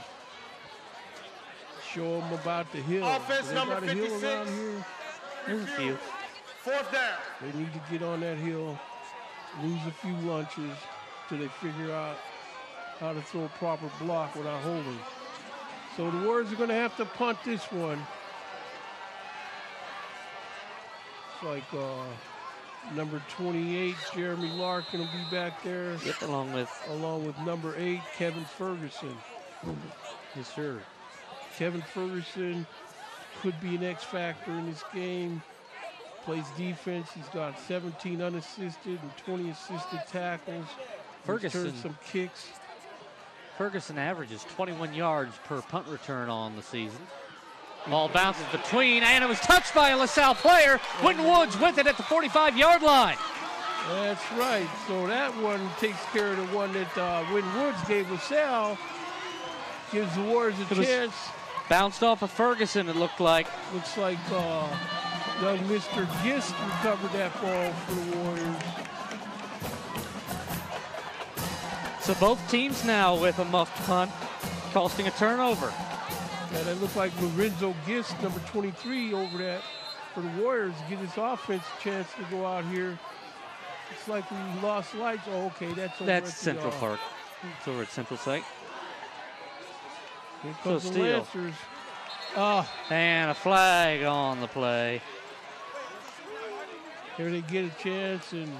show them about the hill. Offense number 56. Around here. There's a few. 4th down. They need to get on that hill, lose a few lunches till they figure out how to throw a proper block without holding. So the Warriors are going to have to punt this one. It's like number 28, Jeremy Larkin will be back there. Yep, along with number 8, Kevin Ferguson. Yes, sir. Kevin Ferguson could be an X factor in this game. Plays defense. He's got 17 unassisted and 20 assisted tackles. Ferguson returned some kicks. Ferguson averages 21 yards per punt return on the season. Ball bounces between, and it was touched by a LaSalle player. Winton Woods with it at the 45-yard line. That's right. So that one takes care of the one that Winton Woods gave LaSalle. Gives the Warriors a chance. Bounced off of Ferguson, it looked like. Looks like young Mr. Gist recovered that ball for the Warriors. So both teams now with a muffed punt, costing a turnover. Yeah, that looked like Lorenzo Gist, number 23, over that for the Warriors to give his offense a chance to go out here. It's like we lost lights. Oh, okay, that's over That's at Central Park. It's over at Central Site. Here comes the Steele. Lancers. And a flag on the play. Here they get a chance, and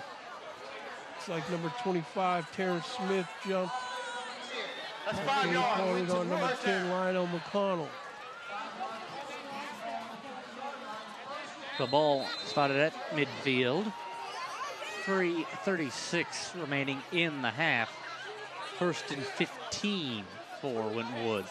it's like number 25, Terrence Smith, jumped. That's They 5 yards. called it on number 10, Lionel McConnell. The ball spotted at midfield. 3:36 remaining in the half. 1st and 15 for Winton Woods.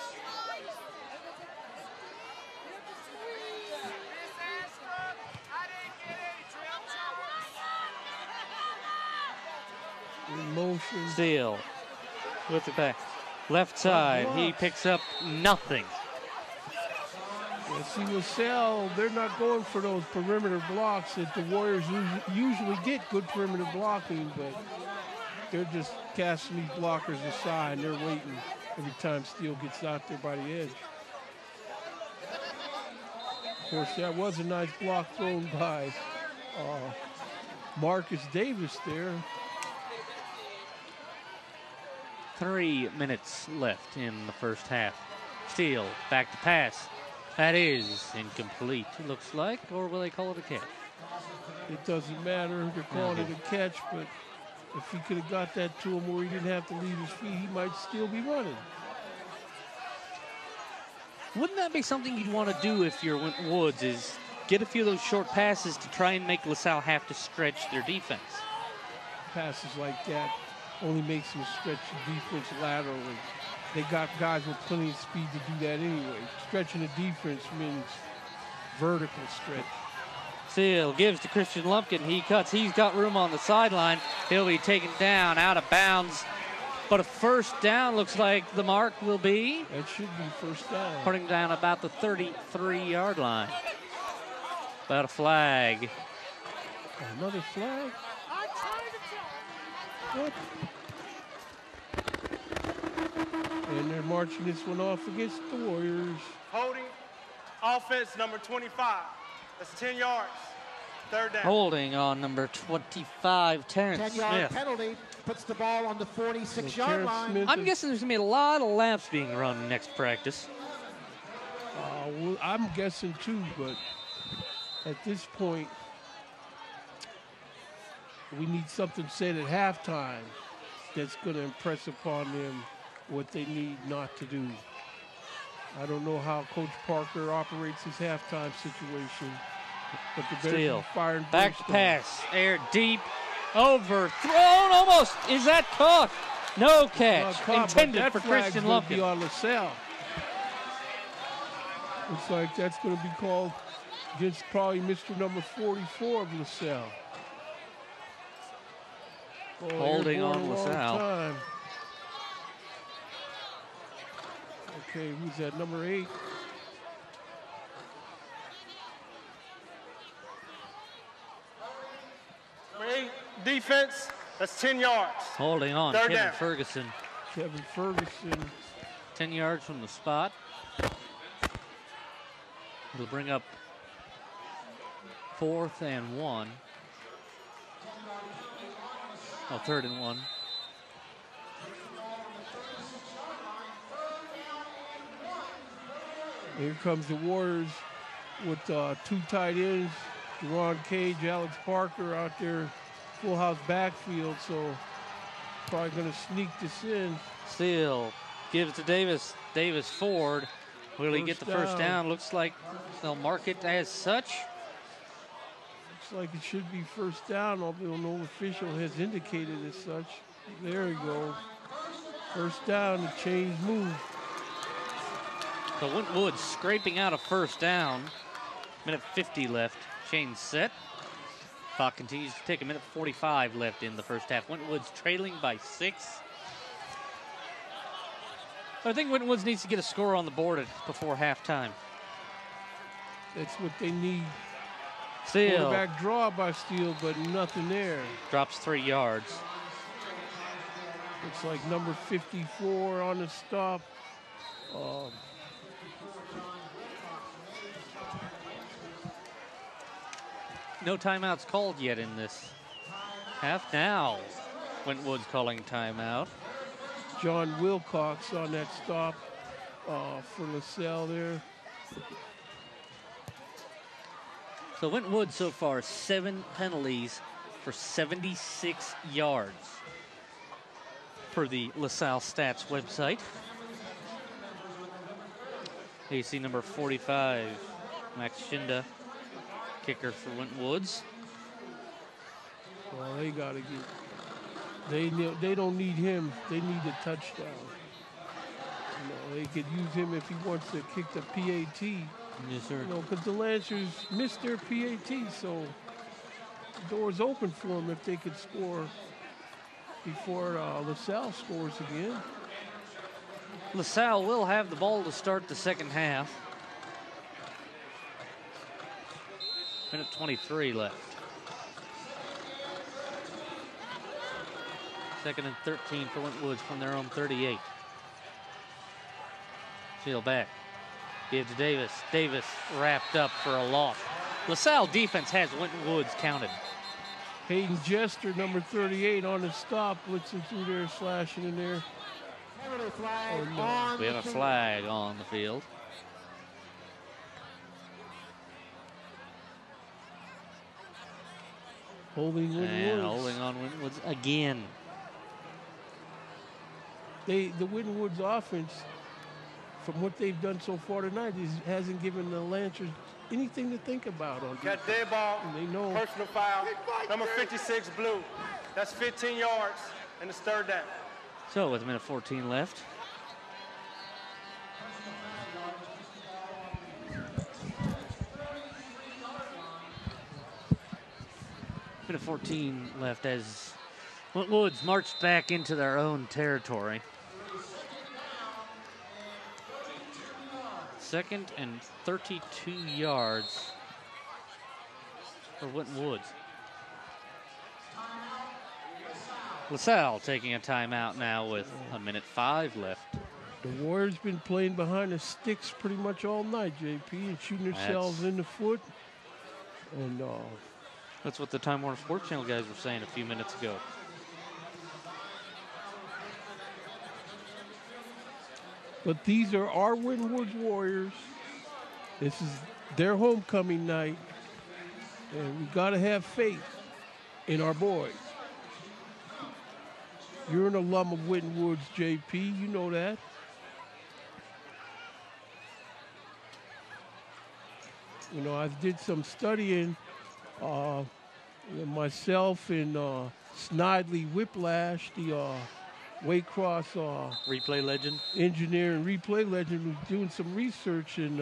In motion. Steele with it back. Left side, he picks up nothing. Yeah, see, LaSalle, they're not going for those perimeter blocks that the Warriors usually get good perimeter blocking, but they're just casting these blockers aside, and they're waiting every time Steele gets out there by the edge. Of course, that was a nice block thrown by Marcus Davis there. 3 minutes left in the first half. Steele back to pass. That is incomplete, it looks like, or will they call it a catch? It doesn't matter. They're calling it a catch, but if he could have got that to him where he didn't have to leave his feet, he might still be running. Wouldn't that be something you'd want to do if you're Winton Woods, is get a few of those short passes to try and make LaSalle have to stretch their defense? Passes like that only makes them stretch the defense laterally. They got guys with plenty of speed to do that anyway. Stretching the defense means vertical stretch. Steele gives to Christian Lumpkin. He cuts. He's got room on the sideline. He'll be taken down out of bounds. But a first down looks like the mark will be. That should be first down. Putting down about the 33-yard line. About a flag. Another flag? What? And they're marching this one off against the Warriors. Holding. Offense number 25. That's 10 yards. 3rd down. Holding on number 25, Terrence 10-yard Smith. penalty puts the ball on the 46-yard line. I'm guessing there's going to be a lot of laps being run next practice. Well, I'm guessing too, but at this point, we need something said at halftime that's going to impress upon them what they need not to do. I don't know how Coach Parker operates his halftime situation, but the better Steele. fire and Back to brimstone. pass. Air deep. Overthrown almost. Is that caught? No catch. Caught, Intended for Christian Lumpkin. On LaSalle. Looks like that's going to be called against probably Mr. number 44 of LaSalle. Holding on LaSalle. Time. Okay, who's that? Number 8. Number 8, defense. That's 10 yards. Holding on, Third Kevin down. Ferguson. Kevin Ferguson. 10 yards from the spot. It'll bring up 4th and 1. Oh, 3rd and 1. Here comes the Warriors with 2 tight ends, Deron Cage, Alex Parker out there, full house backfield, so probably going to sneak this in. Steele gives to Davis. Davis forward. Will he get the first down? Looks like they'll mark it as such. Looks like it should be first down, although no official has indicated as such. There we go. First down, the chains move. So Winton Woods scraping out a first down. Minute 50 left. Chains set. Clock continues to tick. A minute 45 left in the first half. Winton Woods trailing by 6. I think Winton Woods needs to get a score on the board before halftime. That's what they need. Steele Quarterback draw by Steele, but nothing there. drops 3 yards. Looks like number 54 on the stop. No timeouts called yet in this half. Now, Winton Woods calling timeout. John Wilcox on that stop for LaSalle there. So Winton Woods so far 7 penalties for 76 yards per the LaSalle Stats website. AC number 45, Max Shinda, kicker for Winton Woods. Well, they got to get. They don't need him. They need a touchdown. You know, they could use him if he wants to kick the PAT. Yes, sir. You know, because the Lancers missed their PAT, so the door's open for them if they could score before LaSalle scores again. LaSalle will have the ball to start the second half. Minute 23 left. 2nd and 13 for Winton Woods from their own 38. Steele back. Give to Davis. Davis wrapped up for a loss. LaSalle defense has Winton Woods counted. Hayden Jester, number 38, on the stop, blitzing through there, slashing in there. We have a flag on the field. Holding Winton Woods. Holding on Winton Woods again. The Winton Woods offense, from what they've done so far tonight, hasn't given the Lancers anything to think about. Got dead ball, they know. personal foul, number 56, blue. That's 15 yards, and it's 3rd down. So with a minute 14 left. Minute 14 left as Winton Woods marched back into their own territory. 2nd and 32 yards for Winton Woods. LaSalle taking a timeout now with a minute 5 left. The Warriors been playing behind the sticks pretty much all night, JP, and shooting themselves in the foot. And that's what the Time Warner Sports Channel guys were saying a few minutes ago. But these are our Winton Woods Warriors. This is their homecoming night. And we got to have faith in our boys. You're an alum of Winton Woods, JP. You know that. You know, I did some studying. Myself and Snidely Whiplash, the Waycross replay legend, engineer and replay legend, was doing some research, and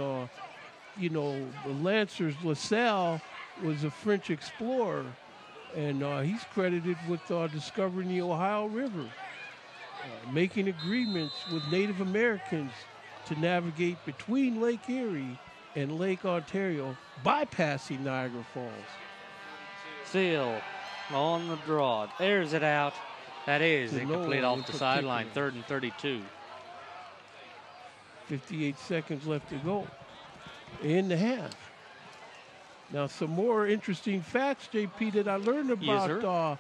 you know, the Lancers, LaSalle was a French explorer, and he's credited with discovering the Ohio River, making agreements with Native Americans to navigate between Lake Erie and Lake Ontario, bypassing Niagara Falls. Seal on the draw, airs it out. That is incomplete off the sideline, 3rd and 32. 58 seconds left to go in the half. Now, some more interesting facts, JP, that I learned about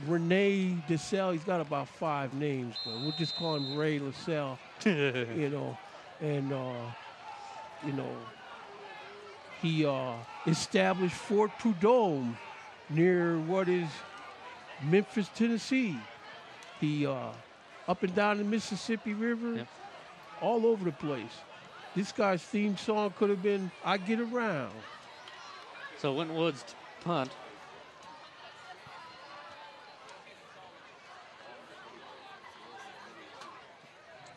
Rene DeSalle. He's got about 5 names, but we'll just call him Ray LaSalle. You know, and you know, he established Fort Prudhomme near what is Memphis, Tennessee. He up and down the Mississippi River, yep, all over the place. This guy's theme song could have been "I Get Around." So Winton Woods punt.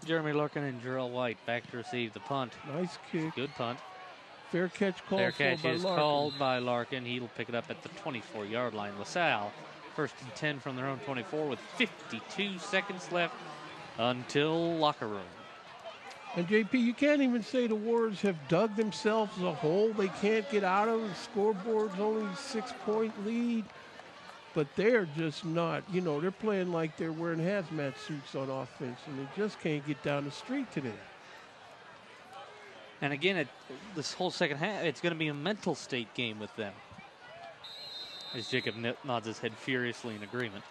Jeremy Larkin and Jarrell White back to receive the punt. Nice kick. Good punt. Fair catch called Fair catch is Larkin. called by Larkin. He'll pick it up at the 24-yard line. LaSalle, 1st and 10 from their own 24 with 52 seconds left until locker room. And JP, you can't even say the Warriors have dug themselves a hole they can't get out of. The scoreboard's only 6-point lead. But they're just not, you know, they're playing like they're wearing hazmat suits on offense, and they just can't get down the street today. And again, this whole second half, it's going to be a mental state game with them. As Jacob nods his head furiously in agreement.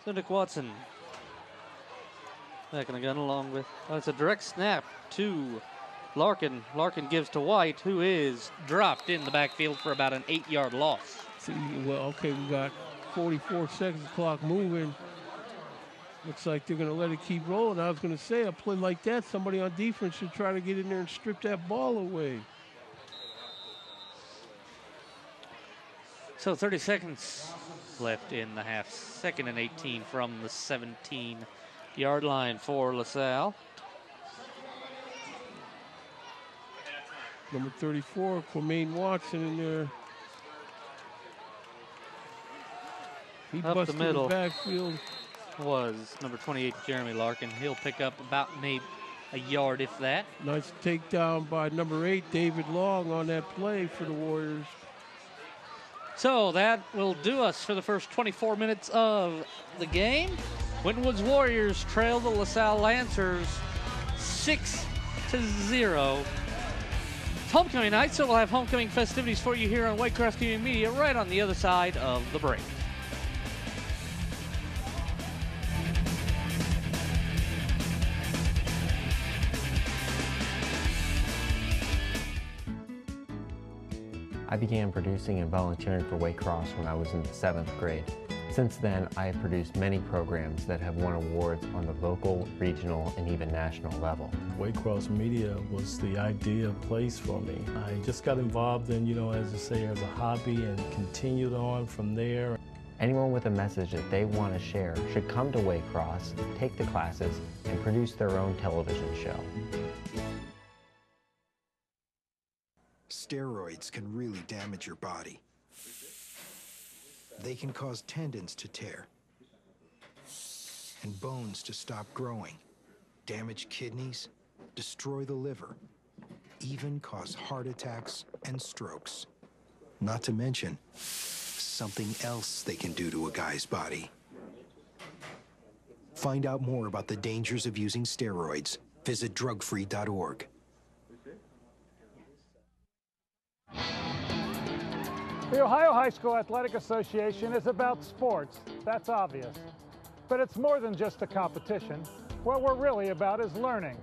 So Nick Watson back in the gun along with, it's a direct snap to Larkin. Larkin gives to White, who is dropped in the backfield for about an 8-yard loss. See, well, okay, we got 44 seconds, the clock moving. Looks like they're going to let it keep rolling. I was going to say, a play like that, somebody on defense should try to get in there and strip that ball away. So 30 seconds left in the half. 2nd and 18 from the 17-yard line for LaSalle. Number 34, Quamaine Watson in there. He Up busted the middle the backfield. Was number 28, Jeremy Larkin. He'll pick up about maybe a yard, if that. Nice takedown by number 8, David Long, on that play for the Warriors. So that will do us for the first 24 minutes of the game. Winton Woods Warriors trail the LaSalle Lancers 6-0. It's homecoming night, so we'll have homecoming festivities for you here on Waycross Community Media right on the other side of the break. I began producing and volunteering for Waycross when I was in the 7th grade. Since then, I have produced many programs that have won awards on the local, regional, and even national level. Waycross Media was the ideal place for me. I just got involved in, as I say, as a hobby and continued on from there. Anyone with a message that they want to share should come to Waycross, take the classes, and produce their own television show. Steroids can really damage your body. They can cause tendons to tear and bones to stop growing, damage kidneys, destroy the liver, even cause heart attacks and strokes. Not to mention something else they can do to a guy's body. Find out more about the dangers of using steroids. Visit drugfree.org. The Ohio High School Athletic Association is about sports, that's obvious. But it's more than just a competition. What we're really about is learning.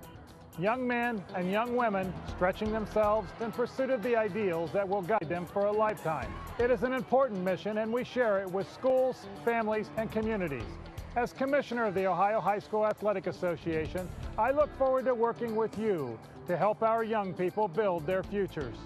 Young men and young women stretching themselves in pursuit of the ideals that will guide them for a lifetime. It is an important mission, and we share it with schools, families, and communities. As Commissioner of the Ohio High School Athletic Association, I look forward to working with you to help our young people build their futures.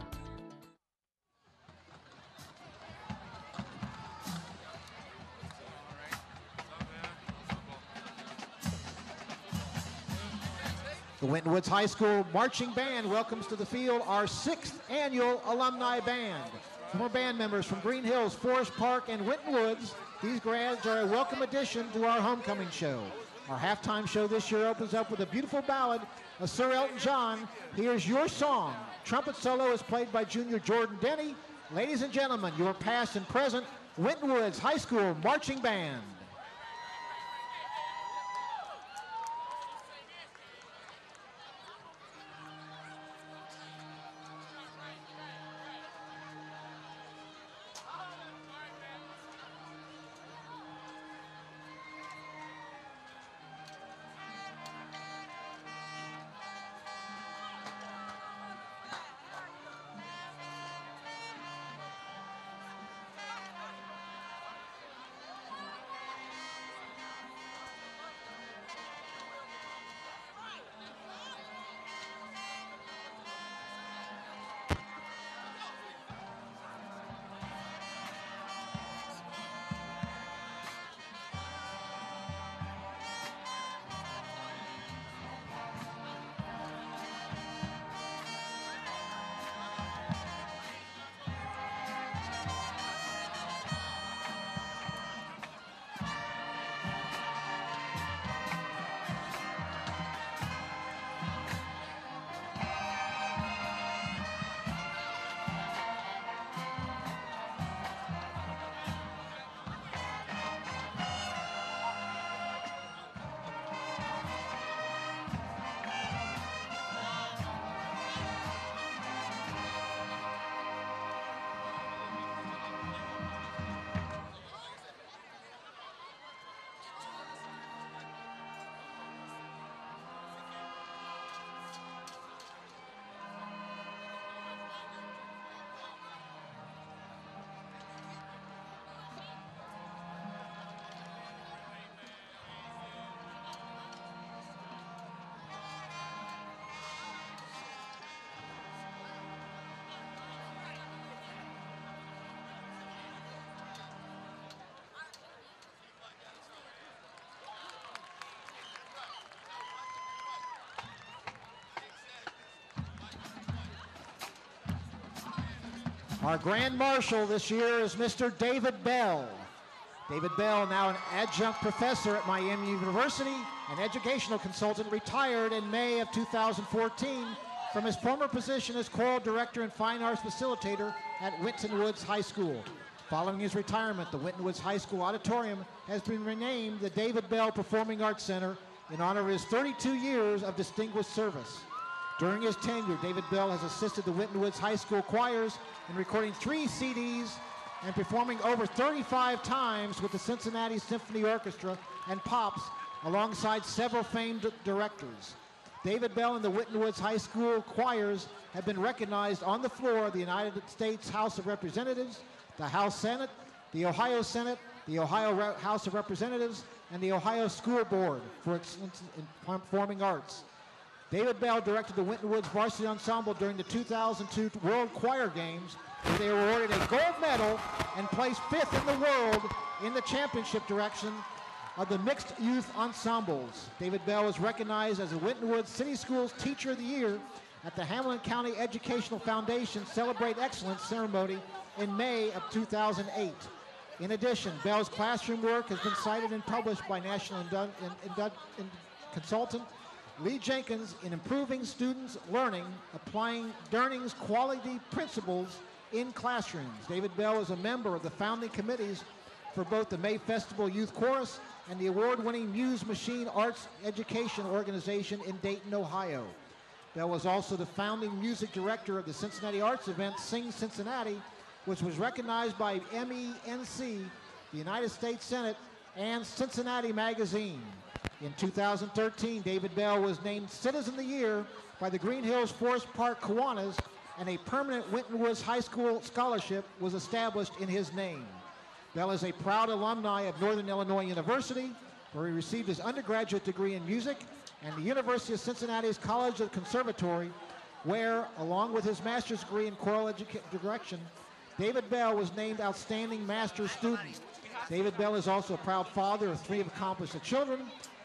The Winton Woods High School Marching Band welcomes to the field our 6th annual alumni band. Former band members from Green Hills, Forest Park, and Winton Woods, these grads are a welcome addition to our homecoming show. Our halftime show this year opens up with a beautiful ballad of Sir Elton John, Here's Your Song. Trumpet solo is played by junior Jordan Denny. Ladies and gentlemen, your past and present Winton Woods High School Marching Band. Our Grand Marshal this year is Mr. David Bell. David Bell, now an adjunct professor at Miami University, an educational consultant, retired in May of 2014 from his former position as choral director and fine arts facilitator at Winton Woods High School. Following his retirement, the Winton Woods High School Auditorium has been renamed the David Bell Performing Arts Center in honor of his 32 years of distinguished service. During his tenure, David Bell has assisted the Winton Woods High School choirs in recording 3 CDs and performing over 35 times with the Cincinnati Symphony Orchestra and Pops, alongside several famed directors. David Bell and the Winton Woods High School choirs have been recognized on the floor of the United States House of Representatives, the House Senate, the Ohio Senate, the Ohio House of Representatives, and the Ohio School Board for excellence in performing arts. David Bell directed the Winton Woods Varsity Ensemble during the 2002 World Choir Games, where they were awarded a gold medal and placed 5th in the world in the championship direction of the mixed youth ensembles. David Bell was recognized as the Winton Woods City Schools Teacher of the Year at the Hamilton County Educational Foundation Celebrate Excellence ceremony in May of 2008. In addition, Bell's classroom work has been cited and published by national consultant Lee Jenkins in improving students' learning, applying Durning's quality principles in classrooms. David Bell is a member of the founding committees for both the May Festival Youth Chorus and the award-winning Muse Machine Arts Education Organization in Dayton, Ohio. Bell was also the founding music director of the Cincinnati arts event Sing Cincinnati, which was recognized by MENC, the United States Senate, and Cincinnati Magazine. In 2013, David Bell was named Citizen of the Year by the Green Hills Forest Park Kiwanis, and a permanent Winton Woods High School scholarship was established in his name. Bell is a proud alumni of Northern Illinois University, where he received his undergraduate degree in music, and the University of Cincinnati's College of Conservatory, where, along with his master's degree in choral direction, David Bell was named Outstanding Master's Student. David Bell is also a proud father of 3 accomplished children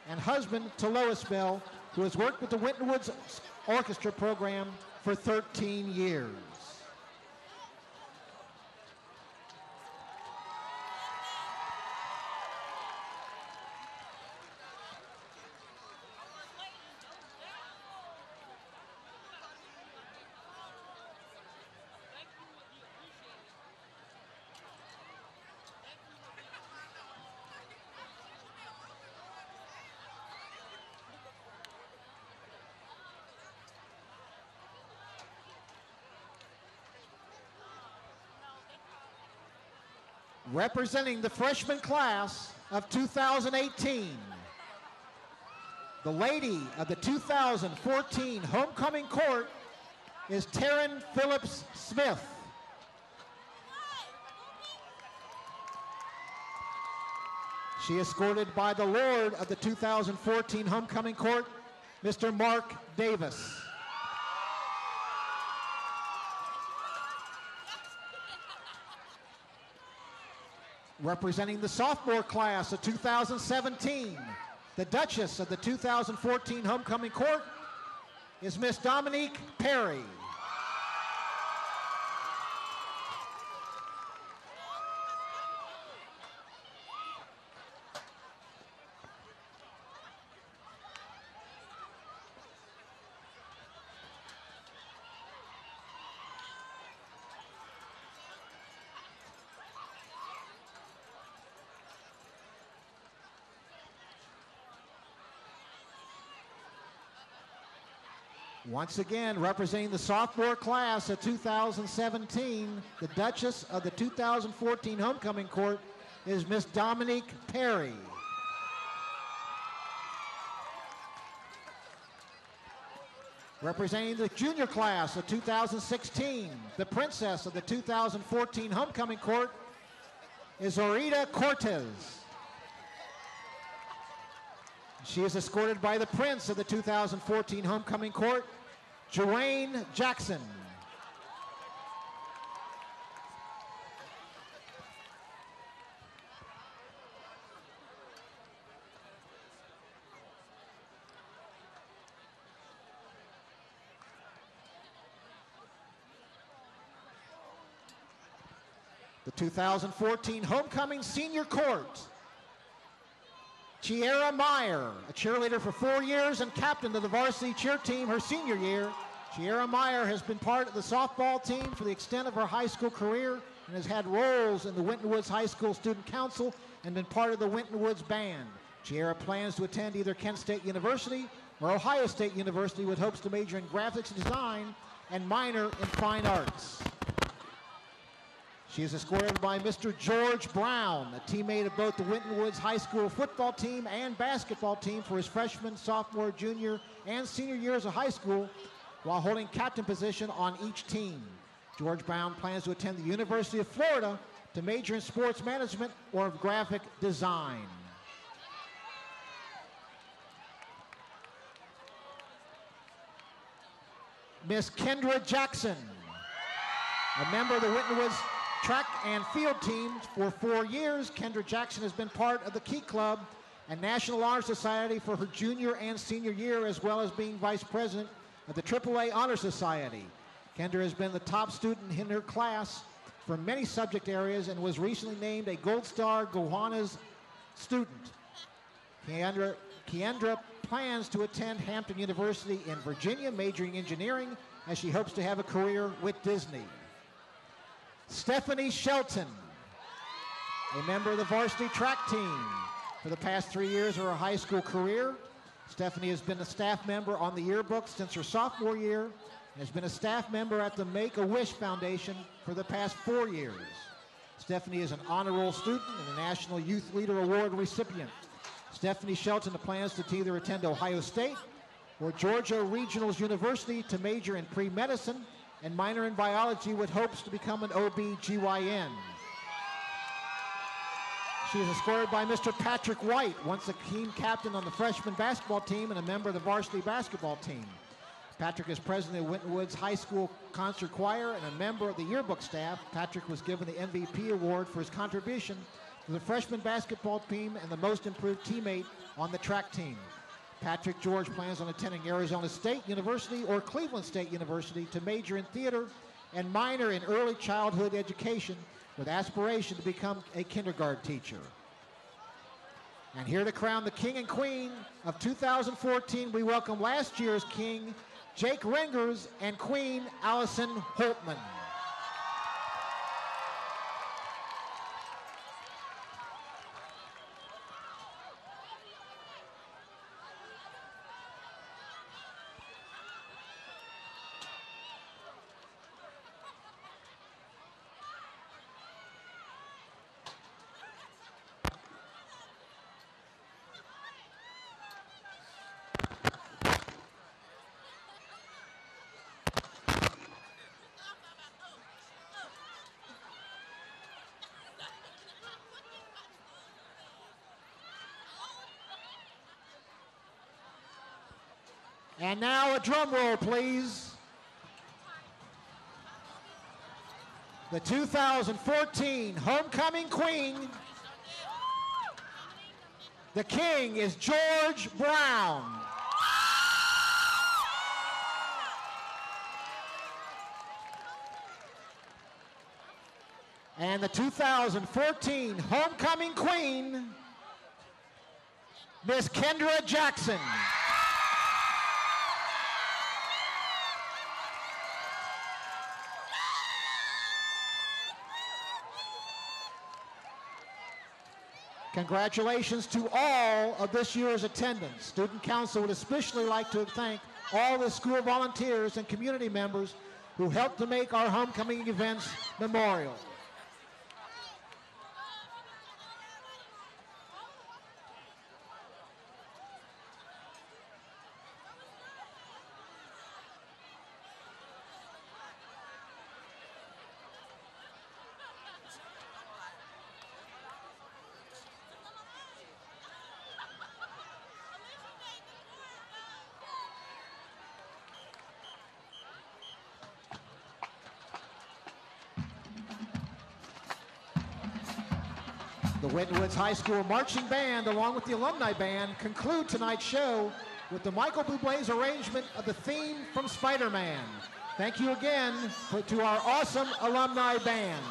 and husband to Lois Bell, who has worked with the Winton Woods Orchestra program for 13 years. Representing the freshman class of 2018, the lady of the 2014 homecoming court is Taryn Phillips Smith. She is escorted by the lord of the 2014 homecoming court, Mr. Mark Davis. Representing the sophomore class of 2017, the Duchess of the 2014 homecoming court is Miss Dominique Perry. Once again, representing the sophomore class of 2017, the Duchess of the 2014 homecoming court is Miss Dominique Perry. Representing the junior class of 2016, the princess of the 2014 homecoming court is Orita Cortez. She is escorted by the prince of the 2014 homecoming court, Joanne Jackson. The 2014 homecoming senior court, Chiara Meyer, a cheerleader for 4 years and captain of the varsity cheer team her senior year. Chiara Meyer has been part of the softball team for the extent of her high school career and has had roles in the Winton Woods High School Student Council and been part of the Winton Woods Band. Chiara plans to attend either Kent State University or Ohio State University with hopes to major in graphics design and minor in fine arts. She is escorted by Mr. George Brown, a teammate of both the Winton Woods High School football team and basketball team for his freshman, sophomore, junior, and senior years of high school, while holding captain position on each team. George Brown plans to attend the University of Florida to major in sports management or graphic design. Miss Kendra Jackson, a member of the Winton Woods track and field teams for 4 years. Kendra Jackson has been part of the Key Club and National Honor Society for her junior and senior year, as well as being vice president of the AAA Honor Society. Kendra has been the top student in her class for many subject areas and was recently named a Gold Star Gowanus student. Kendra plans to attend Hampton University in Virginia, majoring in engineering, as she hopes to have a career with Disney. Stephanie Shelton, a member of the varsity track team for the past 3 years of her high school career. Stephanie has been a staff member on the yearbook since her sophomore year and has been a staff member at the Make-A-Wish Foundation for the past 4 years. Stephanie is an honor roll student and a National Youth Leader Award recipient. Stephanie Shelton plans to either attend Ohio State or Georgia Regionals University to major in pre-medicine and minor in biology with hopes to become an OB-GYN. She is escorted by Mr. Patrick White, once a team captain on the freshman basketball team and a member of the varsity basketball team. Patrick is president of Winton Woods High School Concert Choir and a member of the yearbook staff. Patrick was given the MVP award for his contribution to the freshman basketball team and the most improved teammate on the track team. Patrick George plans on attending Arizona State University or Cleveland State University to major in theater and minor in early childhood education with aspiration to become a kindergarten teacher. And here to crown the king and queen of 2014, we welcome last year's king, Jake Rengers, and queen, Allison Holtman. And now a drum roll, please. The 2014 homecoming queen, the king is George Brown. And the 2014 homecoming queen, Miss Kendra Jackson. Congratulations to all of this year's attendance. Student Council would especially like to thank all the school volunteers and community members who helped to make our homecoming events memorial. The Winton Woods High School Marching Band, along with the Alumni Band, conclude tonight's show with the Michael Bublé's arrangement of the theme from Spider-Man. Thank you again to our awesome Alumni Band.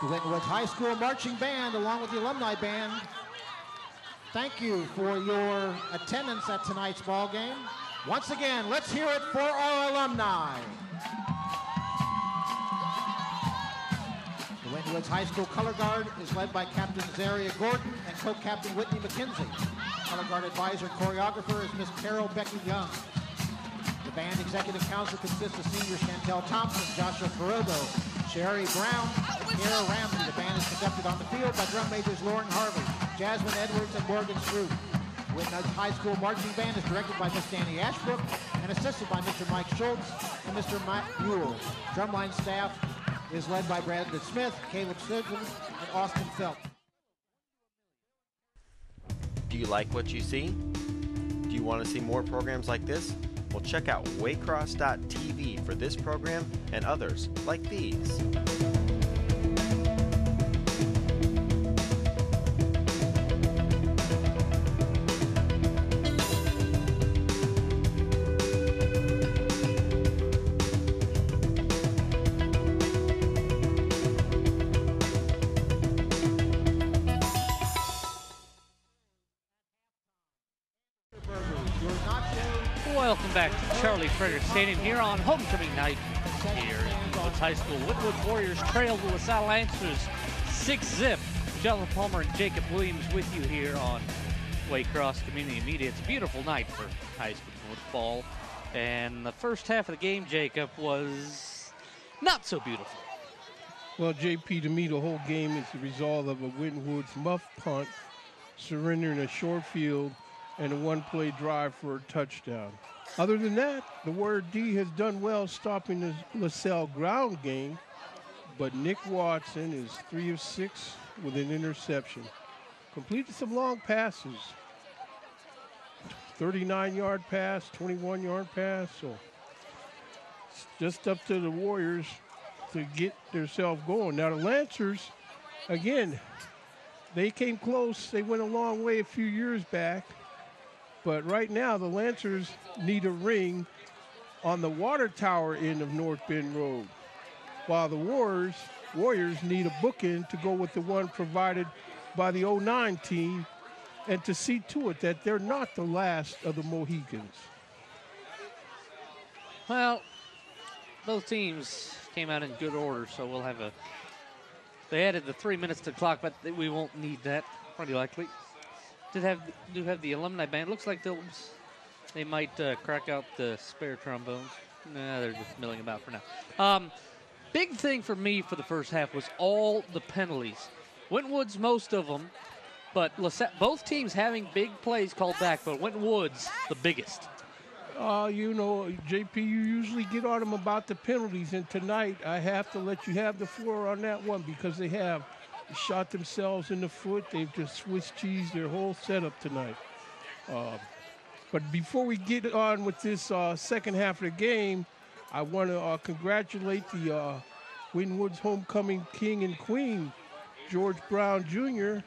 The Winton Woods High School Marching Band, along with the Alumni Band, thank you for your attendance at tonight's ball game. Once again, let's hear it for our alumni. The Winton Woods High School Color Guard is led by Captain Zaria Gordon and Co-Captain Whitney McKenzie. Color Guard advisor and choreographer is Miss Carol Becky Young. The band executive council consists of seniors Chantel Thompson, Joshua Carrillo, Sherry Brown, and Kara Ramsey. The band is conducted on the field by drum majors Lauren Harvey, Jasmine Edwards, and Morgan Stroop. Winton Woods High School Marching Band is directed by Miss Danny Ashbrook and assisted by Mr. Mike Schultz and Mr. Matt Buell. Drumline staff is led by Brandon Smith, Caleb Sidman, and Austin Phelps. Do you like what you see? Do you want to see more programs like this? Well, check out Waycross.tv for this program and others like these. Welcome back to Charlie Frederick Stadium here on homecoming night here in Woods High School. Winton Woods Warriors trail the LaSalle Lancers 6-zip. Jonathan Palmer and Jacob Williams with you here on Waycross Community Media. It's a beautiful night for high school football. And the first half of the game, Jacob, was not so beautiful. Well, JP, to me, the whole game is the result of a Winton Woods muff punt, surrendering a short field, and a one-play drive for a touchdown. Other than that, the Warrior D has done well stopping the LaSalle ground game, but Nick Watson is 3 of 6 with an interception. Completed some long passes. 39-yard pass, 21-yard pass, so it's just up to the Warriors to get themselves going. Now, the Lancers, again, they came close. They went a long way a few years back. But right now, the Lancers need a ring on the water tower end of North Bend Road, while the Warriors need a bookend to go with the one provided by the 09 team and to see to it that they're not the last of the Mohicans. Well, both teams came out in good order, so we'll have they added the 3 minutes to the clock, but we won't need that, pretty likely. Do have the alumni band. Looks like they might crack out the spare trombones. Nah, they're just milling about for now. Big thing for me for the first half was all the penalties. Winton Woods, most of them, but both teams having big plays called back, but Winton Woods, the biggest. You know, JP, you usually get on them about the penalties, and tonight I have to let you have the floor on that one because they have shot themselves in the foot. They've just Swiss cheesed their whole setup tonight. But before we get on with this second half of the game, I want to congratulate the Winton Woods homecoming king and queen, George Brown Jr.,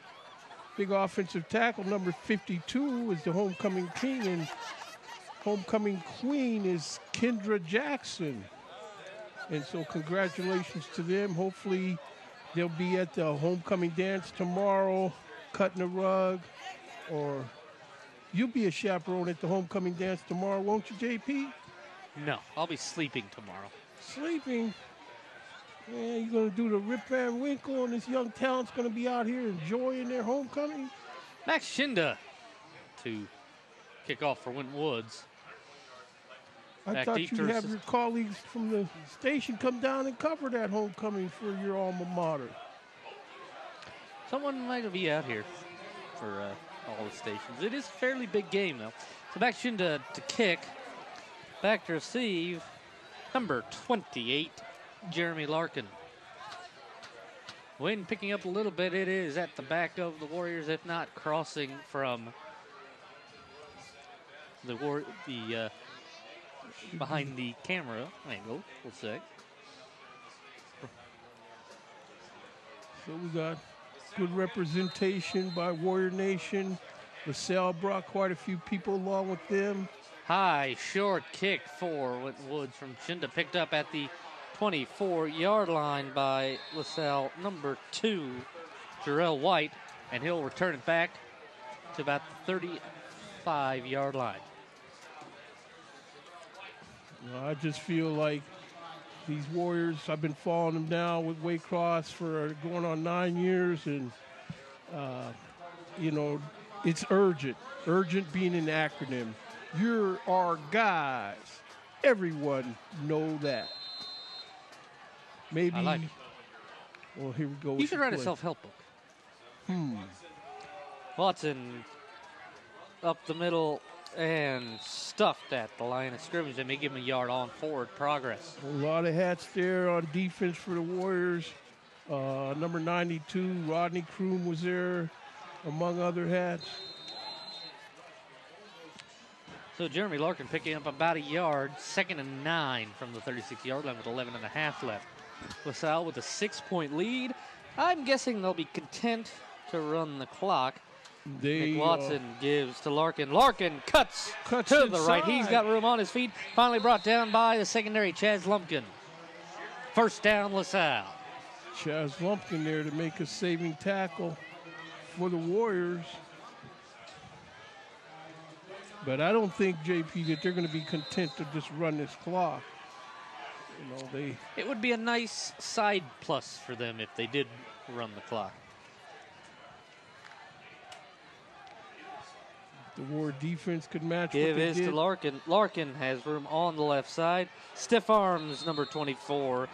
big offensive tackle. Number 52 is the homecoming king, and homecoming queen is Kendra Jackson. And so congratulations to them. Hopefully they'll be at the homecoming dance tomorrow, cutting the rug, or you'll be a chaperone at the homecoming dance tomorrow, won't you, JP? No, I'll be sleeping tomorrow. Sleeping? Yeah, you're going to do the Rip Van Winkle, and this young talent's going to be out here enjoying their homecoming? Max Shinda to kick off for Winton Woods. I thought you'd have your colleagues from the station come down and cover that homecoming for your alma mater. Someone might be out here for all the stations. It is a fairly big game, though. So back Shinda to kick. Back to receive, number 28, Jeremy Larkin. Wind picking up a little bit. It is at the back of the Warriors, if not crossing from the behind the camera angle, we'll say. So we got good representation by Warrior Nation. LaSalle brought quite a few people along with them. High, short kick for Winton Woods from Shinda, picked up at the 24-yard line by LaSalle, number 2, Jarrell White, and he'll return it back to about the 35-yard line. I just feel like these Warriors, I've been following them now with Waycross for going on 9 years, and, you know, it's urgent. Urgent being an acronym. You're our guys. Everyone know that. Maybe. I like it. Well, here we go. You should write a self-help book. Watson up the middle and stuffed at the line of scrimmage. They may give him a yard on forward progress. A lot of hats there on defense for the Warriors. Number 92, Rodney Kroom was there, among other hats. So Jeremy Larkin picking up about a yard, 2nd and 9 from the 36-yard line with 11.5 left. LaSalle with a 6-point lead. I'm guessing they'll be content to run the clock. Nick Watson gives to Larkin. Larkin cuts to inside. The right. He's got room on his feet. Finally brought down by the secondary, Chaz Lumpkin. First down, LaSalle. Chaz Lumpkin there to make a saving tackle for the Warriors. But I don't think, JP, that they're going to be content to just run this clock. You know, it would be a nice side plus for them if they did run the clock. The War defense could match Give what they is did. to Larkin. Larkin has room on the left side. Stiff arms, number 24.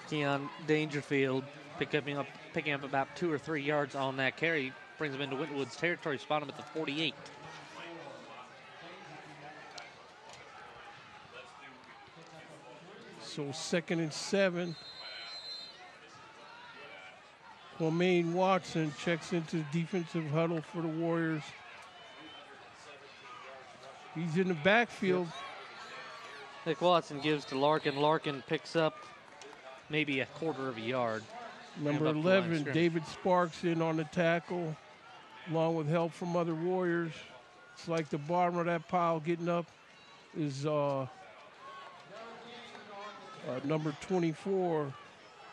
Keon Dangerfield picking up about 2 or 3 yards on that carry. Brings him into Winton Woods territory, spot him at the 48. So 2nd and 7. Kwame Watson checks into the defensive huddle for the Warriors. He's in the backfield. Nick Watson gives to Larkin. Larkin picks up maybe a quarter of a yard. Number 11, David Sparks in on the tackle, along with help from other Warriors. It's like the bottom of that pile getting up is number 24,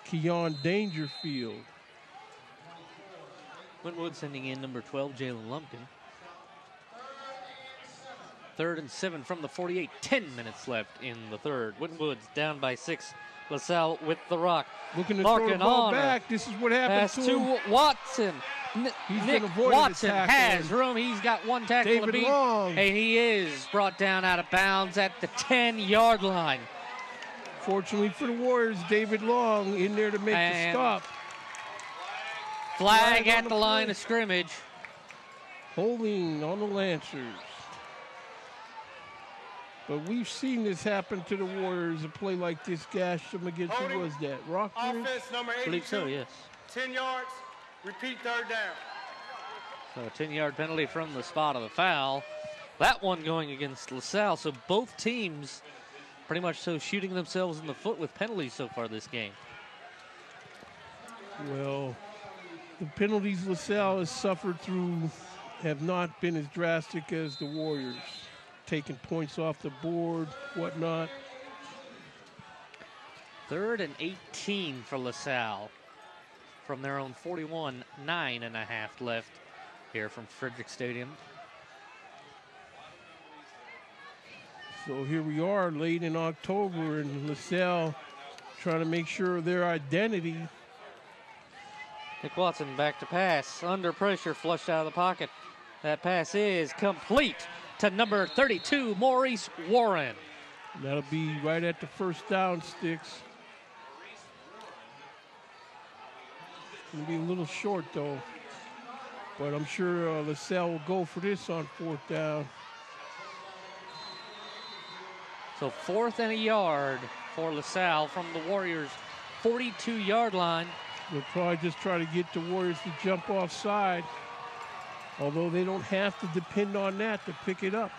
Keon Dangerfield. Winton sending in number 12, Jalen Lumpkin. 3rd and 7 from the 48. 10 minutes left in the third. Winton Woods down by 6. LaSalle with the rock. Looking to throw the ball back. This is what happened to him. Watson. Nick Watson has room. He's got one tackle to beat. And he is brought down out of bounds at the 10-yard line. Fortunately for the Warriors, David Long in there to make the stop. Flag at the line of scrimmage. Holding on the Lancers. But we've seen this happen to the Warriors. A play like this gashed them against, who was that? Rockbridge? Offense number 82. I believe so, yes. 10 yards, repeat 3rd down. So a 10-yard penalty from the spot of the foul. That one going against LaSalle. So both teams pretty much so shooting themselves in the foot with penalties so far this game. Well, the penalties LaSalle has suffered through have not been as drastic as the Warriors. Taking points off the board, whatnot. 3rd and 18 for LaSalle from their own 41, 9.5 left here from Frederick Stadium. So here we are late in October, and LaSalle trying to make sure of their identity. Nick Watson back to pass, under pressure, flushed out of the pocket. That pass is complete to number 32, Maurice Warren. That'll be right at the first down sticks. It'll be a little short though, but I'm sure LaSalle will go for this on 4th down. So 4th and a yard for LaSalle from the Warriors' 42-yard line. They'll probably just try to get the Warriors to jump offside, although they don't have to depend on that to pick it up.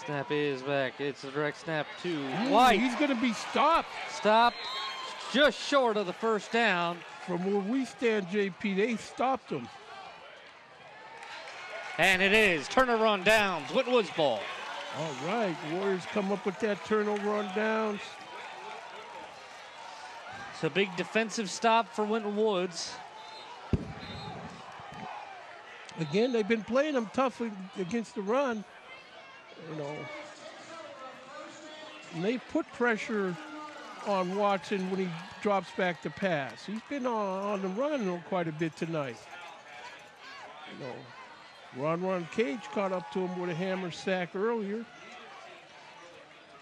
Snap is back. It's a direct snap to White. He's going to be stopped. Stopped just short of the first down. From where we stand, JP, they stopped him. And it is. Turnover on downs. Winton Woods ball. All right. Warriors come up with that turnover on downs. It's a big defensive stop for Winton Woods. Again, they've been playing them tough against the run. You know, and they put pressure on Watson when he drops back to pass. He's been on the run quite a bit tonight. You know, Ron Cage caught up to him with a hammer sack earlier.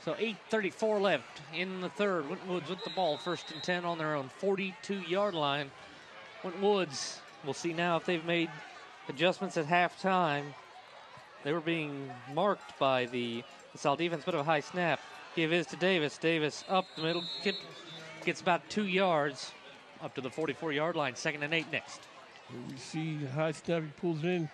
So 8:34 left in the third. Winton Woods with the ball, 1st and 10 on their own 42-yard line. Winton Woods, we'll see now if they've made adjustments at halftime. They were being marked by the LaSalle defense. Bit of a high snap. Give is to Davis. Davis up the middle. Gets about 2 yards up to the 44-yard line. 2nd and 8 next. We see the high snap. He pulls it in,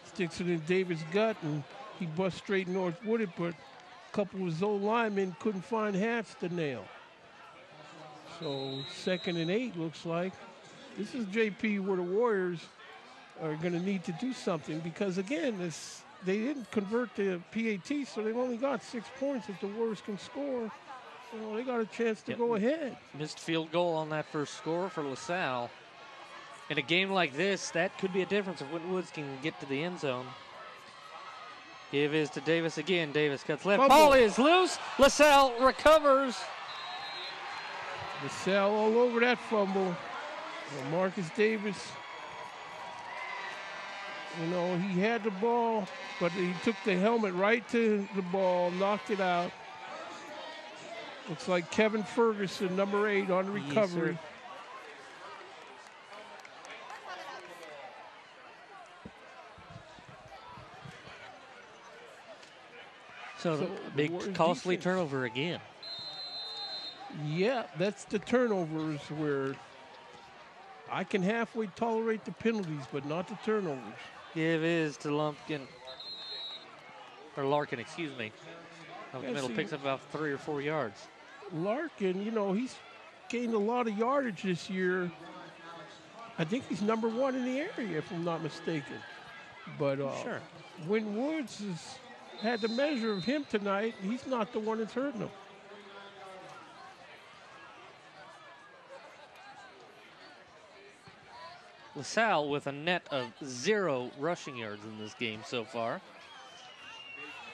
sticks it in Davis' gut, and he busts straight north with it, but a couple of his old linemen couldn't find hats to nail. So 2nd and 8 looks like. This is JP where the Warriors are going to need to do something because, again, they didn't convert the PAT, so they've only got 6 points. If the Warriors can score, well, they got a chance to go ahead. Missed field goal on that first score for LaSalle. In a game like this, that could be a difference if Winton Woods can get to the end zone. Give is to Davis again. Davis cuts left. Fumble. Ball is loose. LaSalle recovers. LaSalle all over that fumble. Well, Marcus Davis, you know, he had the ball, but he took the helmet right to the ball, knocked it out. Looks like Kevin Ferguson, number 8, on recovery. Yes, so big costly defense. turnover again. Yeah, that's the turnovers where I can halfway tolerate the penalties, but not the turnovers. Give is to Larkin, excuse me. Up the middle, picks up about 3 or 4 yards. Larkin, you know, he's gained a lot of yardage this year. I think he's number 1 in the area, if I'm not mistaken. But sure. Winton Woods has had the measure of him tonight. He's not the one that's hurting him. LaSalle with a net of 0 rushing yards in this game so far.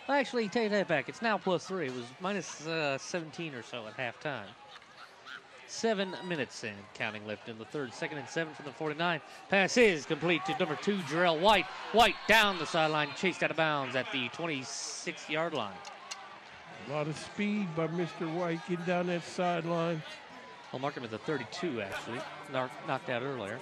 Actually, take that back. It's now +3. It was minus 17 or so at halftime. 7 minutes and counting left in the third. 2nd and 7 from the 49. Pass is complete to number 2, Jarrell White. White down the sideline, chased out of bounds at the 26-yard line. A lot of speed by Mr. White getting down that sideline. I'll mark him at the 32, actually. Knocked out earlier.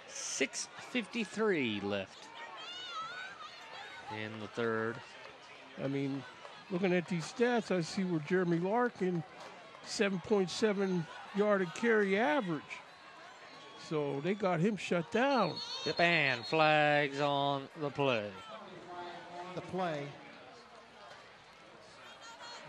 .6:53 left in the third. I mean, looking at these stats, I see where Jeremy Larkin, 7.7 yard a carry average. So they got him shut down. Yep, and flags on the play. The play.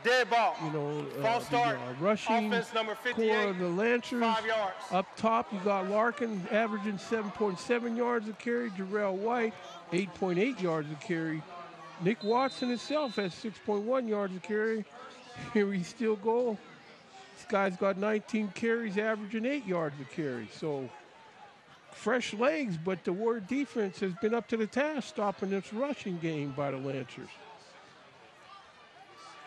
Dead ball. You know, False start. Rushing Offense number core 58. of the Lancers. 5 yards. Up top, you got Larkin averaging 7.7 yards a carry. Jarrell White, 8.8 yards a carry. Nick Watson himself has 6.1 yards a carry. Here we still go. This guy's got 19 carries, averaging 8 yards a carry. So fresh legs, but the Warrior defense has been up to the task, stopping this rushing game by the Lancers.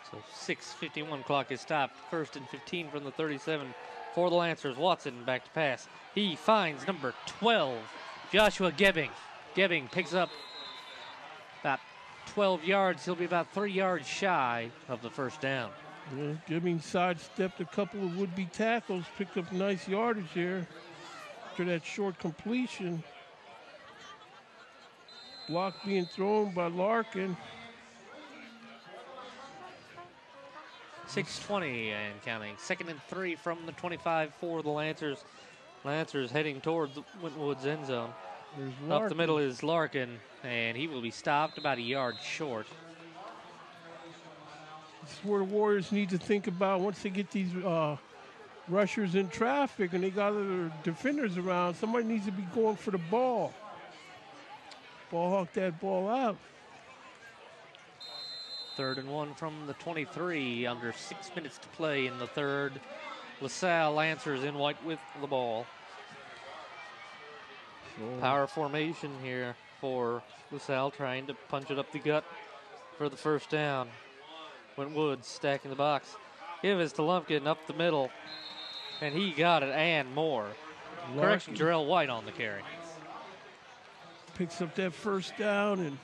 So 6:51 clock is stopped. 1st and 15 from the 37 for the Lancers. Watson back to pass. He finds number 12, Joshua Gebbing. Gebbing picks up about 12 yards. He'll be about 3 yards shy of the first down. Yeah, Gebbing sidestepped a couple of would-be tackles, picked up nice yardage there after that short completion. Block being thrown by Larkin. 6:20 and counting. 2nd and 3 from the 25 for the Lancers. Lancers heading towards the Winton Woods end zone. Up the middle is Larkin, and he will be stopped about a yard short. This is where the Warriors need to think about once they get these rushers in traffic and they got other defenders around. Somebody needs to be going for the ball. Ball hawk that ball out. 3rd and 1 from the 23, under 6 minutes to play in the third. LaSalle Lancers in white with the ball. Power formation here for LaSalle, trying to punch it up the gut for the first down. Winton Woods stacking the box. Give us to Lumpkin up the middle. And he got it and more. Correction, Jarrell White on the carry. Picks up that first down, and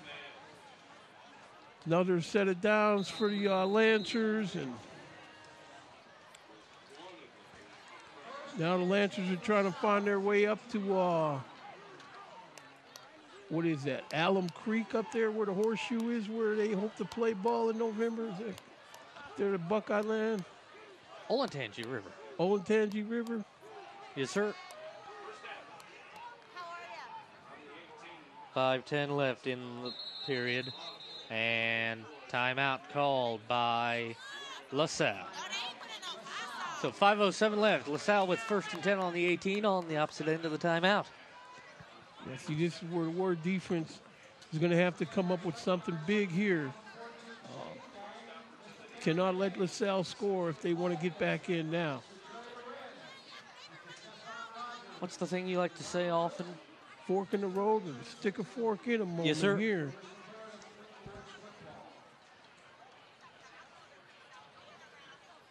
another set of downs for the Lancers. And now the Lancers are trying to find their way up to, what is that, Alum Creek up there where the horseshoe is, where they hope to play ball in November. Is that there the Buckeye Land? Olentangy River. Olentangy River? Yes, sir. 5:10 left in the period. And timeout called by LaSalle. So 5:07 left. LaSalle with 1st and 10 on the 18 on the opposite end of the timeout. Yeah, see, this is where the Warrior defense is going to have to come up with something big here. Cannot let LaSalle score if they want to get back in now. What's the thing you like to say often? Fork in the road and stick a fork in a moment. Yes, sir. Here.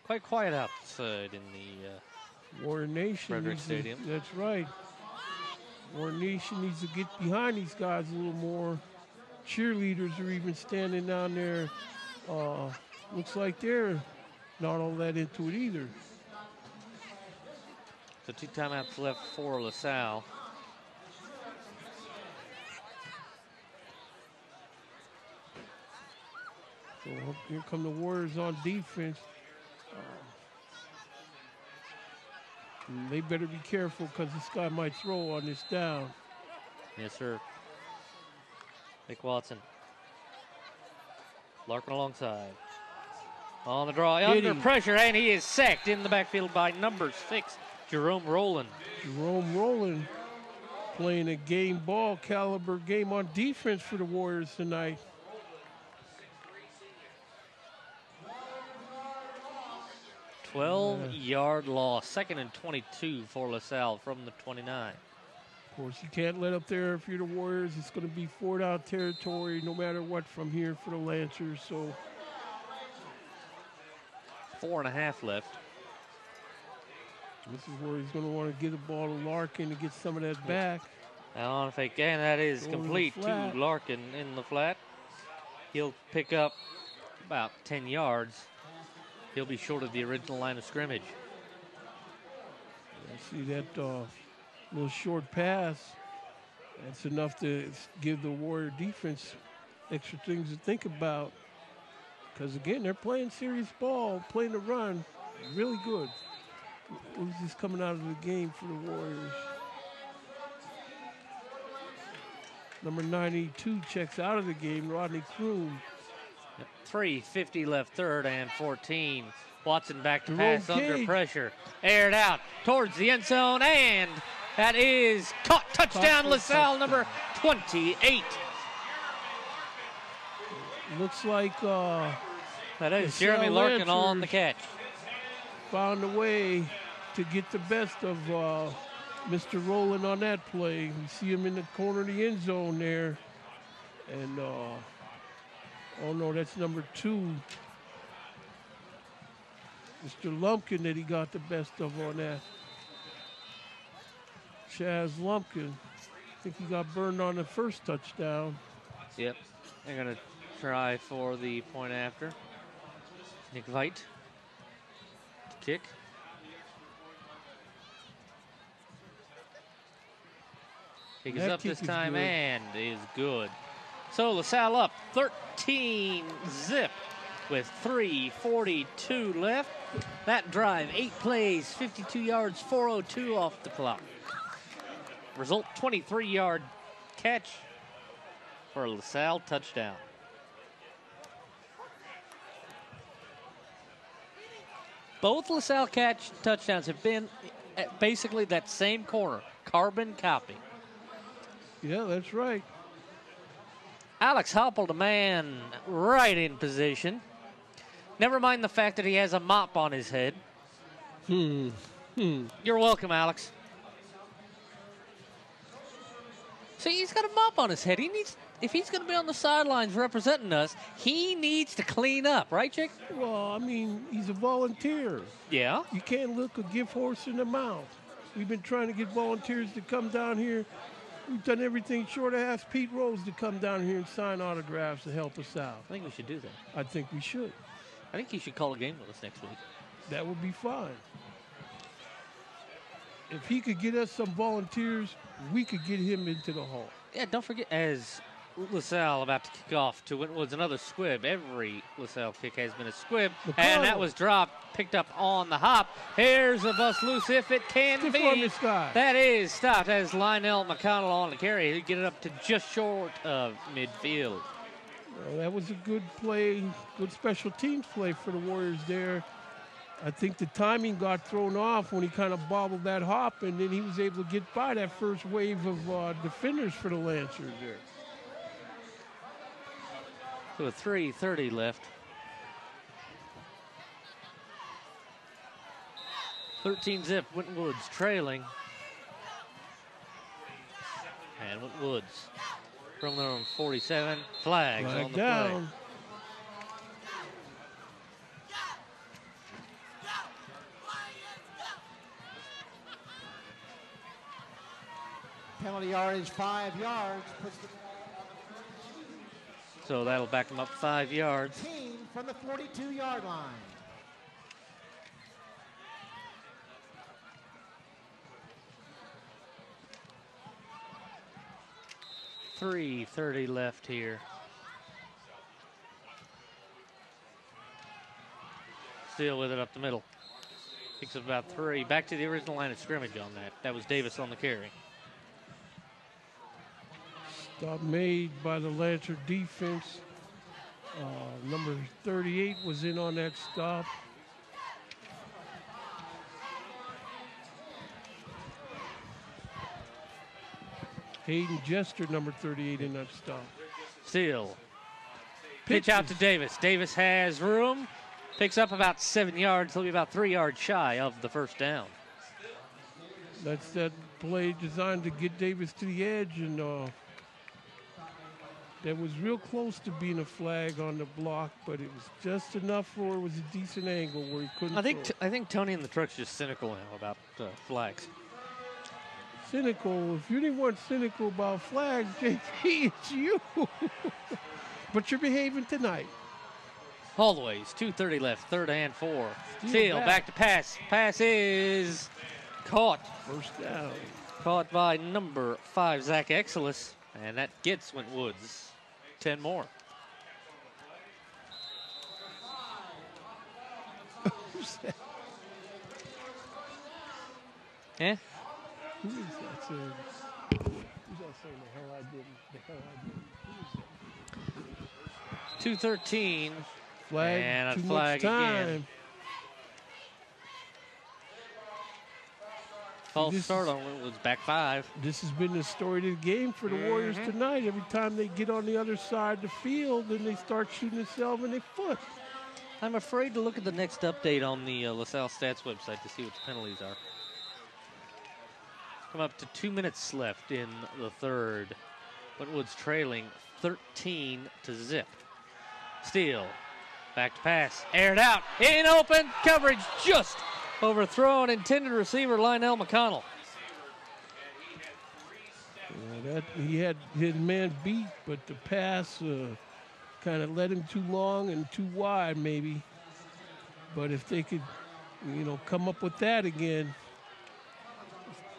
Quite quiet outside in the Warrior Nation Frederick Stadium. That's right. Warrior Nation needs to get behind these guys a little more. Cheerleaders are even standing down there. Looks like they're not all that into it either. So 2 timeouts left for LaSalle. So here come the Warriors on defense. They better be careful because this guy might throw on this down. Yes, sir. Nick Watson. Larkin alongside. On the draw, under pressure, and he is sacked in the backfield by number 6, Jerome Rowland. Jerome Rowland playing a game ball caliber game on defense for the Warriors tonight. – 12-yard loss, 2nd and 22 for LaSalle from the 29. Of course, you can't let up there if you're the Warriors. It's going to be 4-down territory no matter what from here for the Lancers. So 4.5 left. This is where he's going to want to get the ball to Larkin to get some of that back. Now on a fake, and that is complete to Larkin in the flat. He'll pick up about 10 yards. He'll be short of the original line of scrimmage. I see that little short pass. That's enough to give the Warrior defense extra things to think about. Because, again, they're playing serious ball, playing the run. Really good. Who's this coming out of the game for the Warriors? Number 92 checks out of the game, Rodney Kroon. 3:50 left, 3rd and 14. Watson back to pass under pressure. Aired out towards the end zone, and that is caught. Touchdown, LaSalle, number 28. Looks like that is Jeremy Larkin on the catch. Found a way to get the best of Mr. Rowland on that play. We see him in the corner of the end zone there. And, oh no, that's number 2. Mr. Lumpkin that he got the best of on that. Chaz Lumpkin. I think he got burned on the first touchdown. Yep. They're going to try for the point after. Nick Veit to kick. He goes up this time and is good. So LaSalle up 13-zip with 3:42 left. That drive, 8 plays, 52 yards, 4:02 off the clock. Result, 23-yard catch for a LaSalle touchdown. Both LaSalle touchdowns have been at basically that same corner, carbon copy. Yeah, that's right. Alex Hoppel, the man right in position. Never mind the fact that he has a mop on his head. You're welcome, Alex. See, he's got a mop on his head. If he's going to be on the sidelines representing us, he needs to clean up, right, Chick? Well, I mean, he's a volunteer. Yeah. You can't look a gift horse in the mouth. We've been trying to get volunteers to come down here. We've done everything short of ask Pete Rose to come down here and sign autographs to help us out. I think we should do that. I think we should. I think he should call a game with us next week. That would be fine. If he could get us some volunteers, we could get him into the hall. Yeah, don't forget, as LaSalle about to kick off to Winton Woods, another squib. Every LaSalle kick has been a squib. And that was dropped, picked up on the hop. Here's a bust loose if it can be. That is stopped as Lionel McConnell on the carry. He'll get it up to just short of midfield. Well, that was a good play, good special teams play for the Warriors there. I think the timing got thrown off when he kind of bobbled that hop, and then he was able to get by that first wave of defenders for the Lancers there. So with 3:30 left. 13-zip, Winton Woods trailing. And Winton Woods from there on 47. Flags Flag on the down. play. Penalty yardage 5 yards. So that'll back him up 5 yards. Team from the 42-yard line. .330 left here. Still with it up the middle. Picks up about 3. Back to the original line of scrimmage on that. That was Davis on the carry. Stop made by the Lancer defense. Number 38 was in on that stop. Hayden Jester, number 38, in that stop. Still. Pitch out to Davis. Davis has room. Picks up about 7 yards. He'll be about 3 yards shy of the first down. That's that play designed to get Davis to the edge, and that was real close to being a flag on the block, but it was just enough where it was a decent angle where he couldn't. I think Tony and the truck's just cynical now about flags. Cynical? If you didn't want cynical about flags, JP, it's you. But you're behaving tonight. Always. 2:30 left. 3rd and 4. Steele back to pass. Pass is caught. First down. Caught by number 5, Zach Exelis. And that gets Winton Woods 10 more. Who's that? Yeah? Who is that saying? Who's that saying the hell I didn't? The hell I didn't? Who is that? 2:13. Flag. And a too flag much time. again. False start on Winton Woods, back 5. This has been the story of the game for the Warriors tonight. Every time they get on the other side of the field, then they start shooting themselves in their foot. I'm afraid to look at the next update on the LaSalle Stats website to see what the penalties are. Come up to 2 minutes left in the 3rd. Winton Woods trailing 13-0. Steele, back to pass, aired out, in open, coverage just overthrown, intended receiver Lionel McConnell. Yeah, he had his man beat, but the pass kind of led him too long and too wide maybe. But if they could, come up with that again,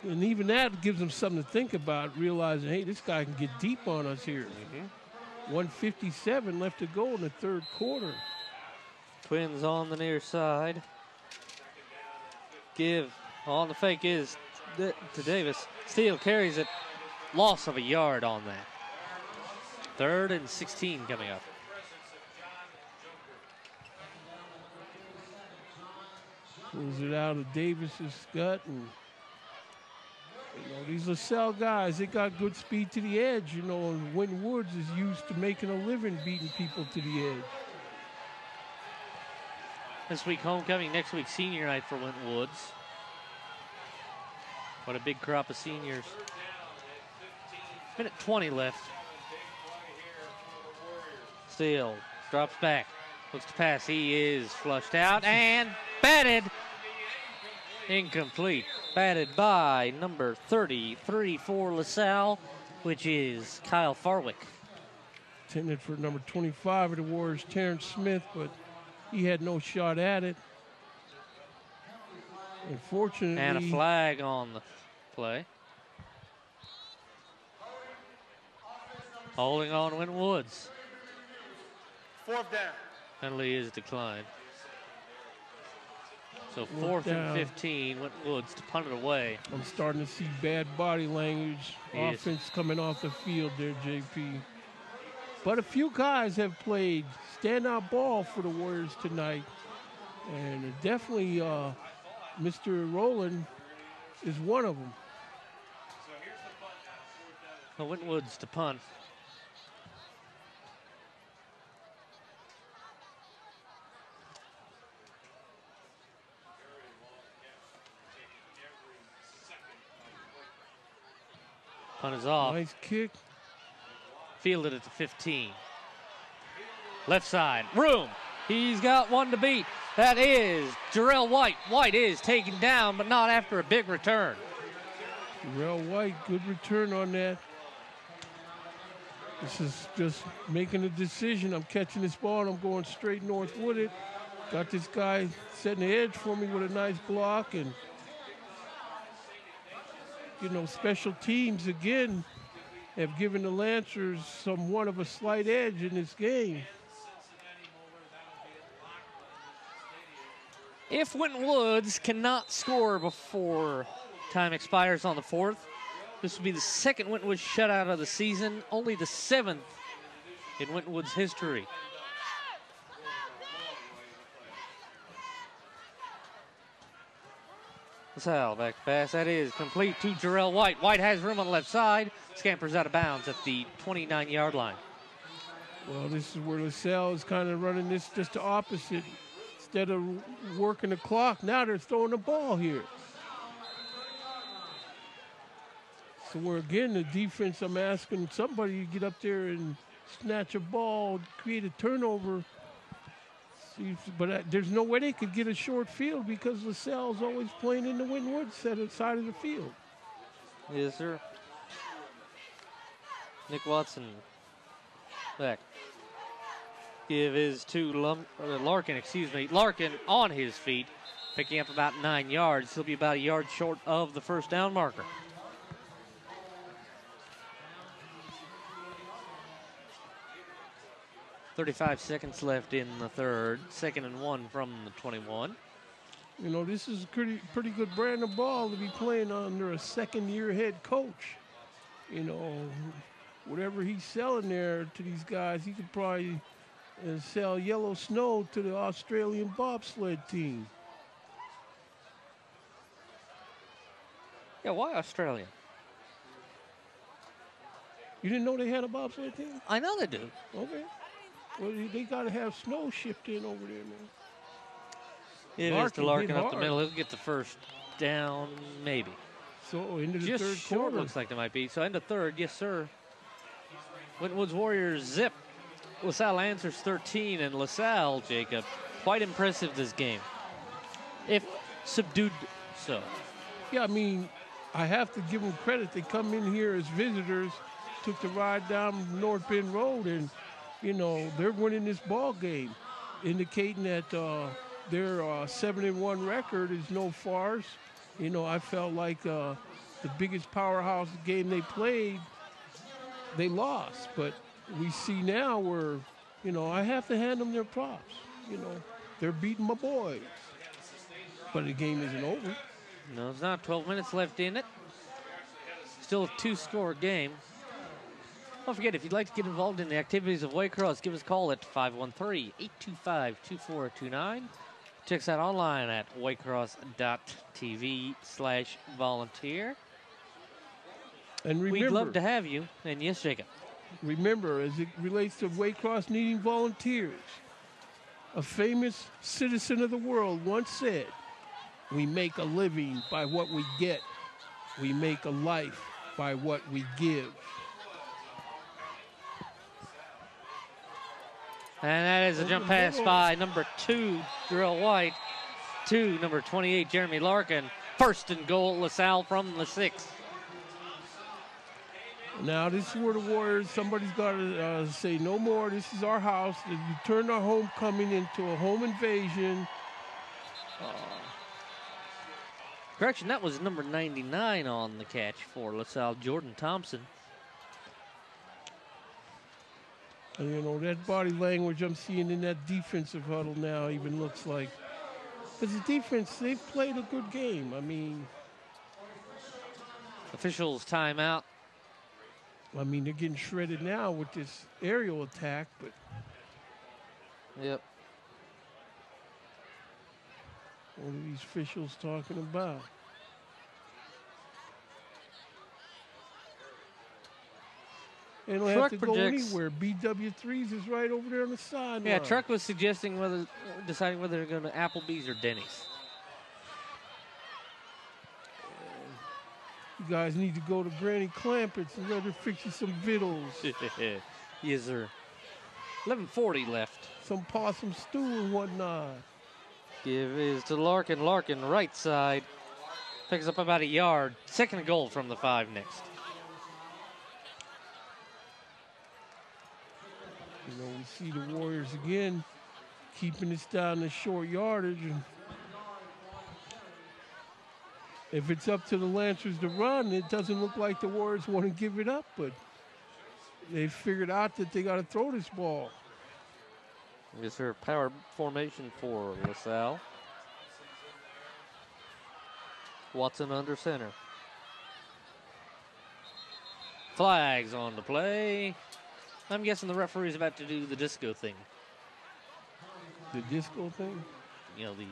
and even that gives them something to think about, realizing, hey, this guy can get deep on us here. 1:57 left to go in the 3rd quarter. Twins on the near side. Give on the fake is to Davis. Steele carries it. Loss of a yard on that. 3rd and 16 coming up. Pulls it out of Davis's gut. And, these LaSalle guys, they got good speed to the edge, and Winton Woods is used to making a living beating people to the edge. This week homecoming, next week senior night for Winton Woods. What a big crop of seniors. Minute 20 left. Still drops back, looks to pass. He is flushed out and batted. Incomplete. Batted by number 33 for LaSalle, which is Kyle Farwick. Intended for number 25 of the Warriors, Terrence Smith, but he had no shot at it. Unfortunately. And a flag on the play. Holding on Winton Woods. 4th down. Penalty is declined. So 4th and 15, Winton Woods to punt it away. I'm starting to see bad body language, offense coming off the field there, JP. But a few guys have played standout ball for the Warriors tonight. And definitely Mr. Rowland is one of them. So Winton Woods to punt. Punt is off. Nice kick. Fielded at the 15. Left side, room. He's got one to beat. That is Jarrell White. White is taken down, but not after a big return. Jarrell White, good return on that. This is just making a decision. I'm catching this ball and I'm going straight north with it. Got this guy setting the edge for me with a nice block, and special teams again have given the Lancers somewhat of a slight edge in this game. If Winton Woods cannot score before time expires on the 4th, this will be the second Winton Woods shutout of the season, only the 7th in Winton Woods history. LaSalle back to pass. That is complete to Jarrell White. White has room on the left side. Scampers out of bounds at the 29-yard line. Well, this is where LaSalle is kind of running this just the opposite. Instead of working the clock, now they're throwing the ball here. So where, again, the defense, I'm asking somebody to get up there and snatch a ball, create a turnover. But there's no way they could get a short field because LaSalle's always playing in the Winton Woods side of the field. Yes, sir. Nick Watson back. Give is to Larkin, Larkin on his feet, picking up about 9 yards. He'll be about a yard short of the first down marker. .35 seconds left in the third. 2nd and 1 from the 21. This is a pretty good brand of ball to be playing under a second-year head coach. Whatever he's selling there to these guys, he could probably sell yellow snow to the Australian bobsled team. Yeah, why Australia? You didn't know they had a bobsled team? I know they do. Okay. Well, they got to have snow shipped in over there, man. It is to Larkin up the middle. He'll get the first down, maybe. So into the just third short quarter. Looks like they might be. So into third, yes, sir. Winton Woods Warriors zip. LaSalle answers 13, and LaSalle, Jacob, quite impressive this game. If subdued so. Yeah, I have to give them credit. They come in here as visitors, took the ride down North Bend Road, and they're winning this ball game, indicating that their 7-1 record is no farce. I felt like the biggest powerhouse game they played, they lost. But we see now where, I have to hand them their props. They're beating my boys. But the game isn't over. No, it's not. 12 minutes left in it. Still a 2-score game. Don't forget, if you'd like to get involved in the activities of Waycross, give us a call at 513-825-2429. Check us out online at waycross.tv/volunteer. And remember, we'd love to have you. And yes, Jacob. Remember, as it relates to Waycross needing volunteers, a famous citizen of the world once said, "We make a living by what we get. We make a life by what we give." And that is a jump pass by number 2, Darrell White, to number 28, Jeremy Larkin. First and goal, LaSalle from the 6. Now, this is where the Warriors, somebody's got to say, no more, this is our house. You turned our homecoming into a home invasion. Correction, that was number 99 on the catch for LaSalle, Jordan Thompson. And, you know, that body language I'm seeing in that defensive huddle now even looks like, because the defense, they've played a good game. I mean, officials timeout. I mean, they're getting shredded now with this aerial attack, but. Yep. What are these officials talking about? They don't have to go anywhere. BW3s is right over there on the sideline. Yeah, Truck was suggesting deciding whether they're going to Applebee's or Denny's. You guys need to go to Granny Clampett's and let her fix you some vittles. Yes, sir. 11:40 left. Some possum stew and whatnot. Give is to Larkin. Larkin, right side. Picks up about a yard. Second and goal from the 5 next. You know, we see the Warriors again keeping this down to short yardage. And if it's up to the Lancers to run, it doesn't look like the Warriors want to give it up, but they figured out that they got to throw this ball. Is there power formation for LaSalle? Watson under center. Flags on the play. I'm guessing the referee's about to do the disco thing. The disco thing? You know, the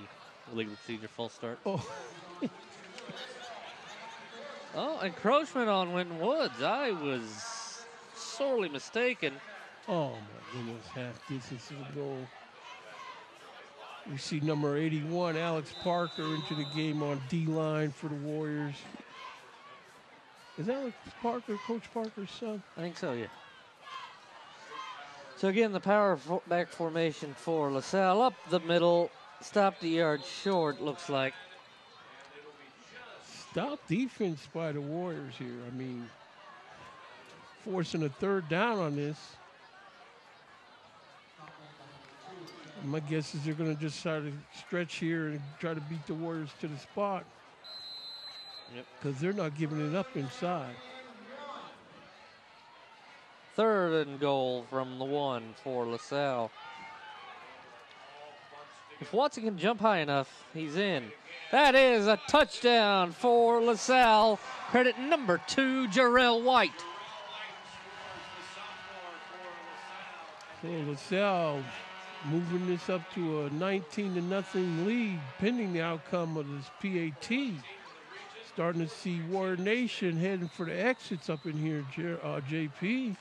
illegal procedure false start. Oh. Oh, encroachment on Winton Woods. I was sorely mistaken. Oh, my goodness. Half distance to the goal. We see number 81, Alex Parker, into the game on D-line for the Warriors. Is Alex Parker Coach Parker's son? I think so, yeah. So again, the power back formation for LaSalle. Up the middle, stopped the yard short, looks like. Stout defense by the Warriors here. I mean, forcing a third down on this. My guess is they're going to just try to stretch here and try to beat the Warriors to the spot. Yep. Because they're not giving it up inside. Third and goal from the 1 for LaSalle. If Watson can jump high enough, he's in. That is a touchdown for LaSalle. Credit number 2, Jarrell White. So LaSalle moving this up to a 19-0 lead, pending the outcome of this PAT. Starting to see Warrior Nation heading for the exits up in here, JP.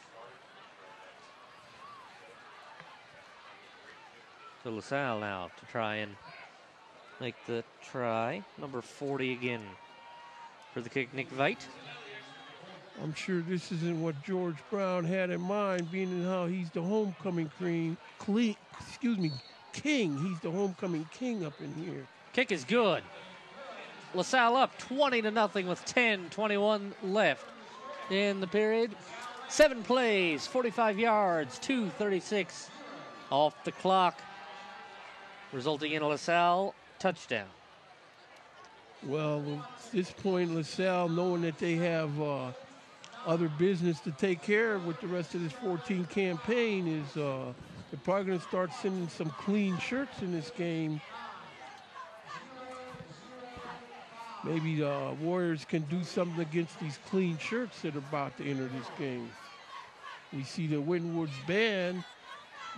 So LaSalle now to try and make the try. Number 40 again for the kick, Nick Veit. I'm sure this isn't what George Brown had in mind, being in how he's the homecoming king. He's the homecoming king up in here. Kick is good. LaSalle up 20-0 with 10:21 left in the period. 7 plays, 45 yards, 2:36 off the clock, resulting in a LaSalle touchdown. Well, at this point, LaSalle, knowing that they have other business to take care of with the rest of this 14 campaign, is they're probably going to start sending some clean shirts in this game. Maybe the Warriors can do something against these clean shirts that are about to enter this game. We see the Winton Woods band.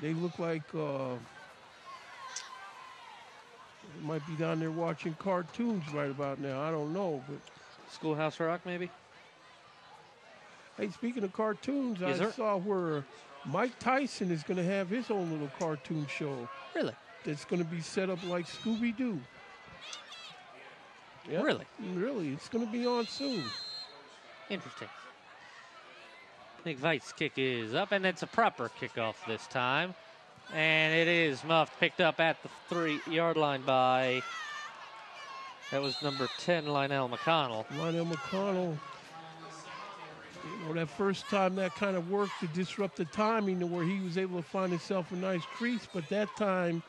They look like Might be down there watching cartoons right about now. I don't know, but Schoolhouse Rock, maybe? hey, speaking of cartoons, Yes, I sir. saw where Mike Tyson is going to have his own little cartoon show. Really? That's going to be set up like Scooby-Doo. Yep. Really? Really. It's going to be on soon. Interesting. Nick Veit's kick is up, and it's a proper kickoff this time. And it is muffed, picked up at the 3-yard line by, that was number 10, Lionel McConnell. Lionel McConnell, you know, that first time that kind of worked to disrupt the timing to where he was able to find himself a nice crease, but that time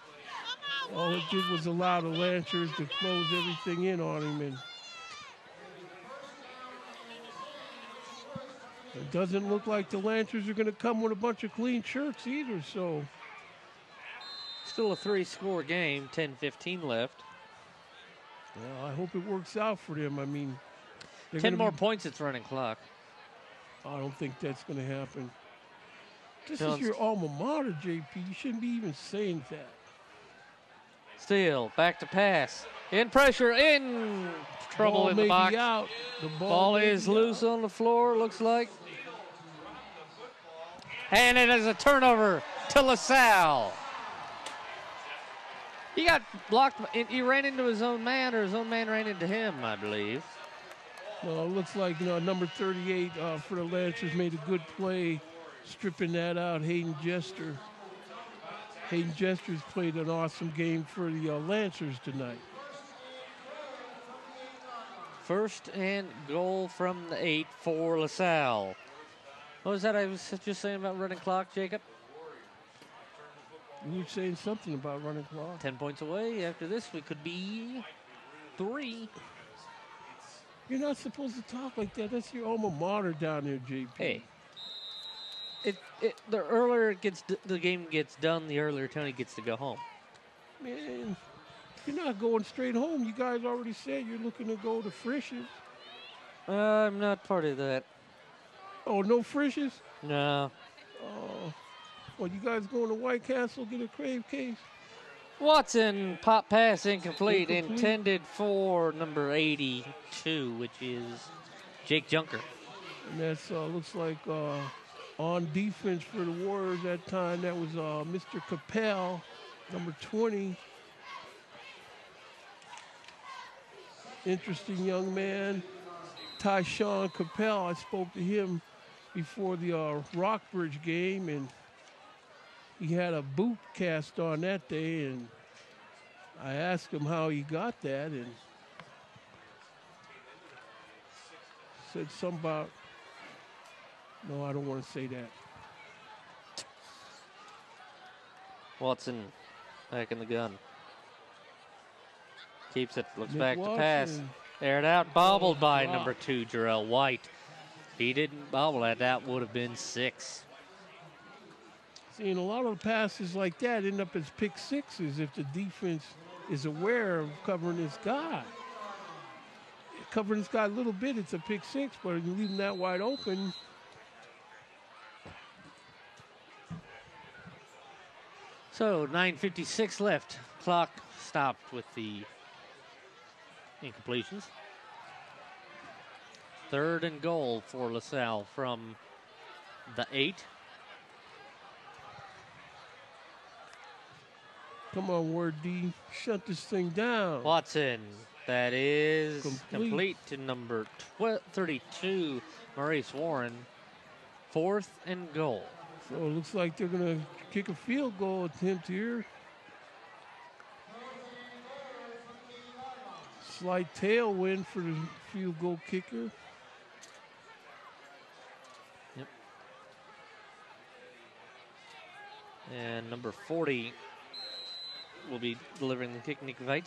all it did was allow the Lancers to close everything in on him. And it doesn't look like the Lancers are going to come with a bunch of clean shirts either, so. Still a 3-score game, 10-15 left. Well, I hope it works out for them. I mean, 10 more points, it's running clock. I don't think that's going to happen. This Jones. is your alma mater, JP. You shouldn't be even saying that. Steele, back to pass. In pressure, in trouble Ball in may the be box. out. The Ball may is be loose out. on the floor, looks like. And it is a turnover to LaSalle. He got blocked. He ran into his own man, or his own man ran into him, I believe. Well, it looks like, you know, number 38 for the Lancers made a good play, stripping that out. Hayden Jester. Hayden Jester's played an awesome game for the Lancers tonight. First and goal from the 8 for LaSalle. What was that I was just saying about running clock, Jacob? You were saying something about running clock. 10 points away. After this, we could be 3. You're not supposed to talk like that. That's your alma mater down there, JP. Hey, the earlier it gets the game gets done, the earlier Tony gets to go home. Man, you're not going straight home. You guys already said you're looking to go to Frisch's. I'm not part of that. Oh, no Frisch's? No. Oh, well, you guys going to White Castle, get a crave case? Watson, pop pass incomplete, intended for number 82, which is Jake Junker. And that's looks like on defense for the Warriors that time. That was Mr. Capel, number 20. Interesting young man, Tyshawn Capel. I spoke to him before the Rockbridge game, and he had a boot cast on that day, and I asked him how he got that, and said something about, no, I don't want to say that. Watson back in the gun. Keeps it, looks Nick back Watson. to pass. Aired out, bobbled by number 2, Jarrell White. If he didn't bobble that would have been 6. Seeing a lot of the passes like that end up as pick sixes if the defense is aware of covering this guy. Covering this guy a little bit, it's a pick six, but if you leave him that wide open. So 9:56 left. Clock stopped with the incompletions. 3rd and goal for LaSalle from the 8. Come on, Word D. Shut this thing down. Watson. That is complete to number 32, Maurice Warren. 4th and goal. So it looks like they're going to kick a field goal attempt here. Slight tailwind for the field goal kicker. Yep. And number 40 will be delivering the kick, Nick Veit.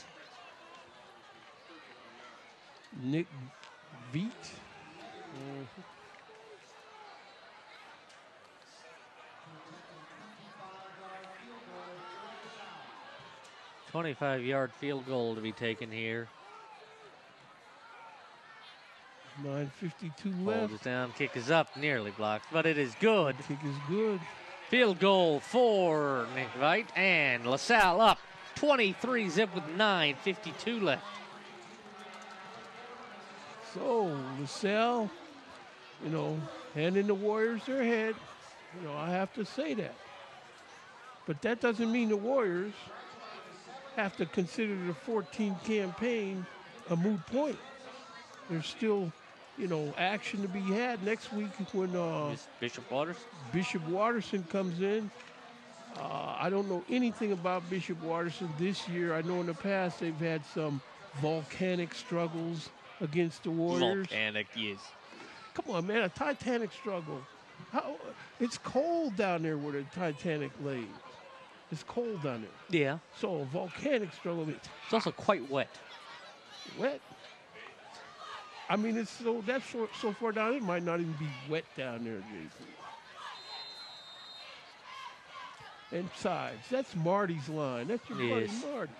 Nick Veit. Mm-hmm. 25-yard field goal to be taken here. 9:52 Ball left. is down, kick is up, nearly blocked, but it is good. Kick is good. Field goal for Nick Veit, and LaSalle up 23 zip with 9:52 left. So, LaSalle, handing the Warriors their head. I have to say that. But that doesn't mean the Warriors have to consider the 14 campaign a moot point. There's still, action to be had next week when Bishop Watterson comes in. I don't know anything about Bishop Watterson this year. I know in the past they've had some volcanic struggles against the Warriors. Volcanic, yes. Come on, man, a Titanic struggle. It's cold down there where the Titanic lays. It's cold down there. Yeah. So a volcanic struggle. It's also quite wet. Wet? I mean, that's so far down, it might not even be wet down there, JP. And besides, that's Marty's line. That's your buddy Marty.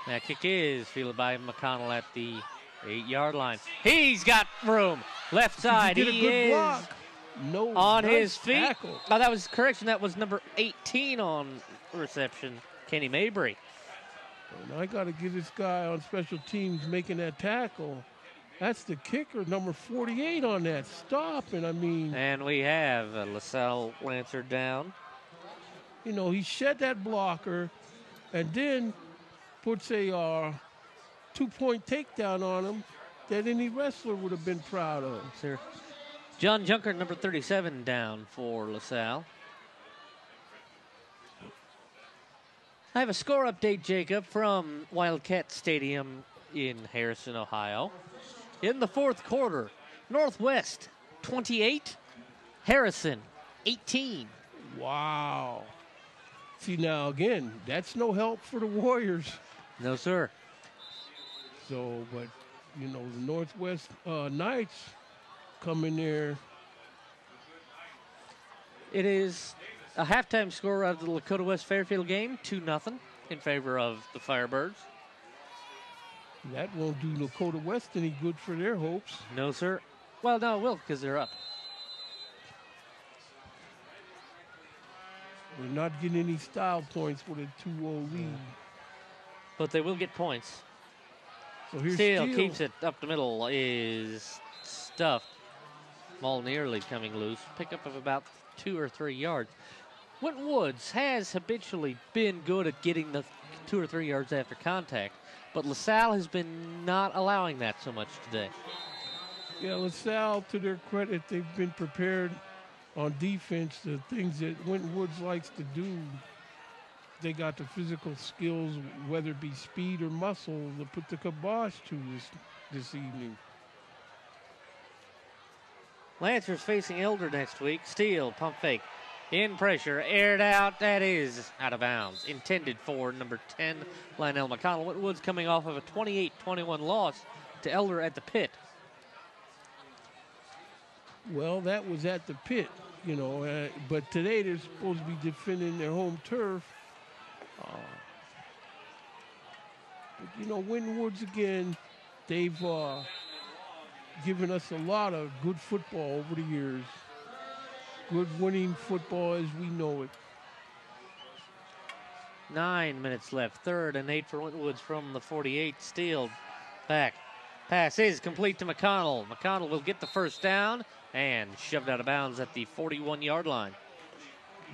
That kick is fielded by McConnell at the 8-yard line. He's got room. Left side. He did a good block. On his feet. Tackle. Oh, that was correction. That was number 18 on reception, Kenny Mabry. And I got to give this guy on special teams making that tackle. That's the kicker, number 48 on that stop. And I mean. And we have LaSalle Lancer down. He shed that blocker and then puts a 2-point takedown on him that any wrestler would have been proud of. Sir. John Junker, number 37, down for LaSalle. I have a score update, Jacob, from Wildcat Stadium in Harrison, Ohio. In the fourth quarter, Northwest 28, Harrison 18. Wow. See, now, again, that's no help for the Warriors. No, sir. So, but, the Northwest Knights come in there. It is a halftime score of the Lakota West Fairfield game, 2-0 in favor of the Firebirds. That won't do Lakota West any good for their hopes. No, sir. Well, no, it will, because they're up. They're not getting any style points with a 2-0 lead. But they will get points. So here's Steele keeps it up the middle, is stuffed. Ball nearly coming loose. Pickup of about 2 or 3 yards. Winton Woods has habitually been good at getting the 2 or 3 yards after contact, but LaSalle has been not allowing that so much today. Yeah, LaSalle, to their credit, they've been prepared on defense. The things that Winton Woods likes to do, they got the physical skills, whether it be speed or muscle, to put the kibosh to this evening. Lancers facing Elder next week. Steele, pump fake. In pressure, aired out. That is out of bounds. Intended for number 10, Lionel McConnell. Winton Woods coming off of a 28-21 loss to Elder at the pit. Well, that was at the pit, but today they're supposed to be defending their home turf. But, Winton Woods, again, they've given us a lot of good football over the years. Good winning football as we know it. 9 minutes left. 3rd and 8 for Winton Woods from the 48. Steele back. Pass is complete to McConnell. McConnell will get the first down and shoved out of bounds at the 41-yard line.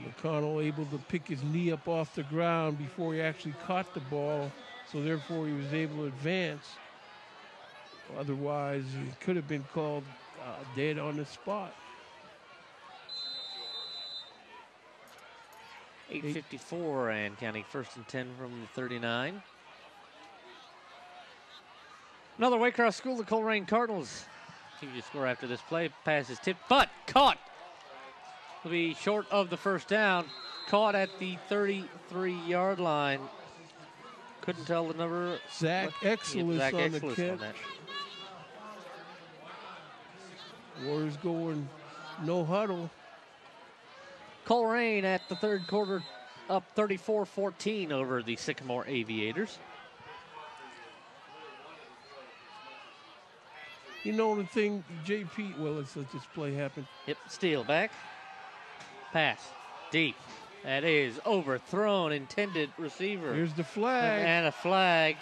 McConnell able to pick his knee up off the ground before he actually caught the ball, so therefore he was able to advance. Otherwise, he could have been called dead on the spot. 8:54 and counting 1st and 10 from the 39. Another Waycross School, the Coleraine Cardinals. Continue to score after this play. Pass is tipped, but caught. Will be short of the first down. Caught at the 33-yard line. Couldn't tell the number. Zach Exelis on the catch. Warriors going no huddle. Coleraine at the third quarter up 34-14 over the Sycamore Aviators. The thing, JP, well, let's let this play happen. Yep, Steele back. Pass, deep. That is overthrown, intended receiver. Here's the flag. And a flag.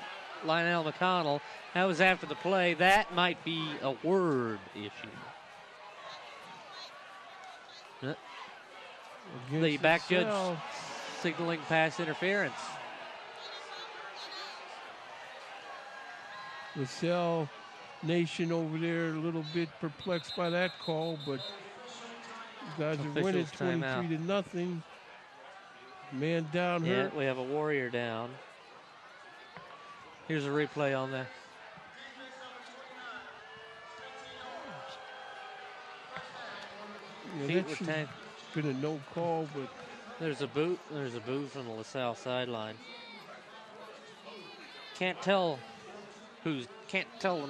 Lionel McConnell. That was after the play. That might be a word issue. The back judge signaling pass interference. LaSalle Nation over there a little bit perplexed by that call, but you guys are winning 23-0. Man down hurt. Yeah, we have a Warrior down. Here's a replay on that. Yeah, that should have been a no call, but there's a boot. There's a boot from the LaSalle sideline. Can't tell the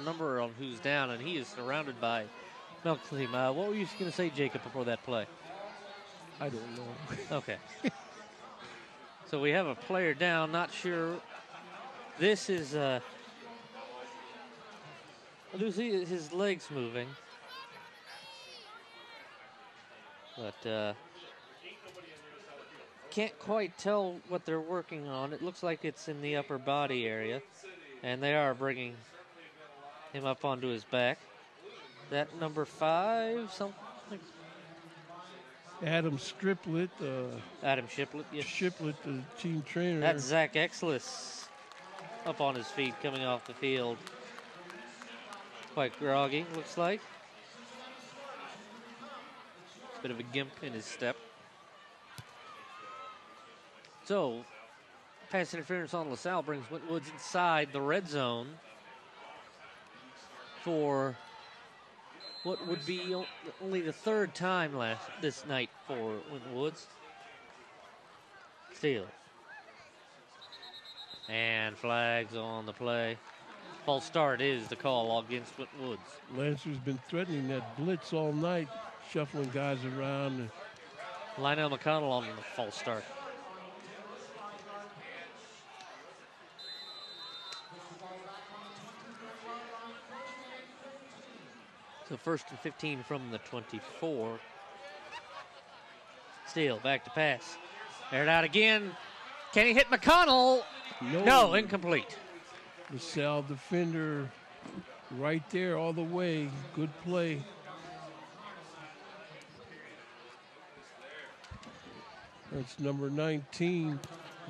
number on who's down, and he is surrounded by milk team. What were you going to say, Jacob, before that play? I don't know. Okay. So we have a player down. Not sure. This is. I do see his legs moving. But can't quite tell what they're working on. It looks like it's in the upper body area, and they are bringing him up onto his back. That number 5, something. Adam Striplett. Adam Shiplett, yes. Shiplett, the team trainer. That's Zach Exlis up on his feet coming off the field. Quite groggy, looks like. Bit of a gimp in his step. So, pass interference on LaSalle brings Winton Woods inside the red zone for what would be only the 3rd time this night for Winton Woods. Steal. And flags on the play. False start is the call against Winton Woods. Lancer's been threatening that blitz all night, shuffling guys around. Lionel McConnell on the false start. So 1st and 15 from the 24. Steele back to pass. Aired out again. Can he hit McConnell? No, incomplete. LaSalle defender right there all the way. Good play. That's number 19,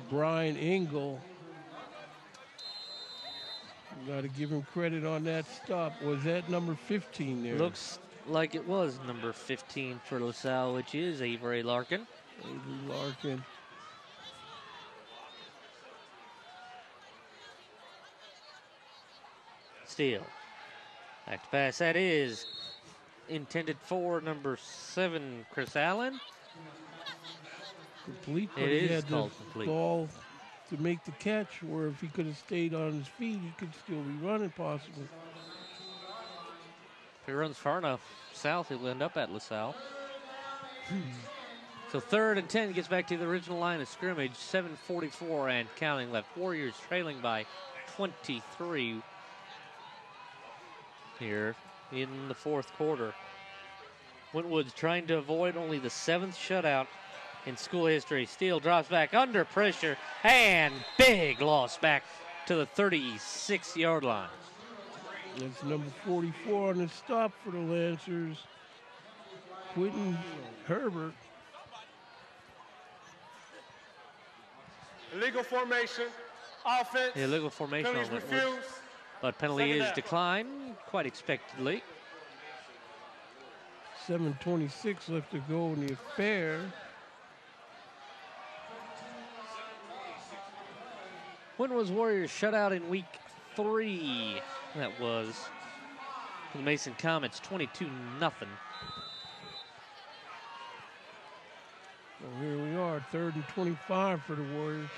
Brian Engel. Got to give him credit on that stop. Was that number 15 there? Looks like it was number 15 for LaSalle, which is Avery Larkin. Avery Larkin. Steele. Back to pass. That is intended for number 7, Chris Allen. Complete, but it he is had to complete. Fall to make the catch, where if he could have stayed on his feet, he could still be running possibly. If he runs far enough south, he'll end up at LaSalle. So 3rd and 10, gets back to the original line of scrimmage. 7:44 and counting left. Warriors trailing by 23 here in the 4th quarter. Winton Woods trying to avoid only the 7th shutout in school history. Steele drops back under pressure, and big loss back to the 36-yard line. That's number 44 on the stop for the Lancers, Quentin Herbert. Illegal formation, offense. Illegal formation on Penalties Winton Woods. refused. But penalty is declined, quite expectedly. 7:26 left to go in the affair. Winton Woods Warriors shut out in week 3. That was for the Mason Comets, 22-0. Well, here we are, 3rd and 25 for the Warriors.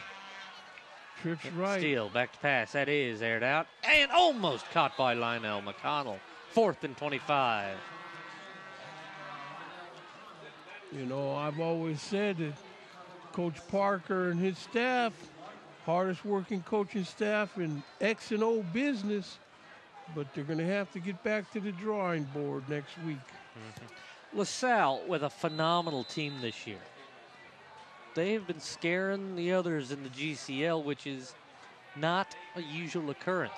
Trips right. Steele back to pass. That is aired out and almost caught by Lionel McConnell. 4th and 25. You know, I've always said that Coach Parker and his staff, hardest working coaching staff in X and O business, but they're going to have to get back to the drawing board next week. LaSalle with a phenomenal team this year. they have been scaring the others in the GCL, which is not a usual occurrence.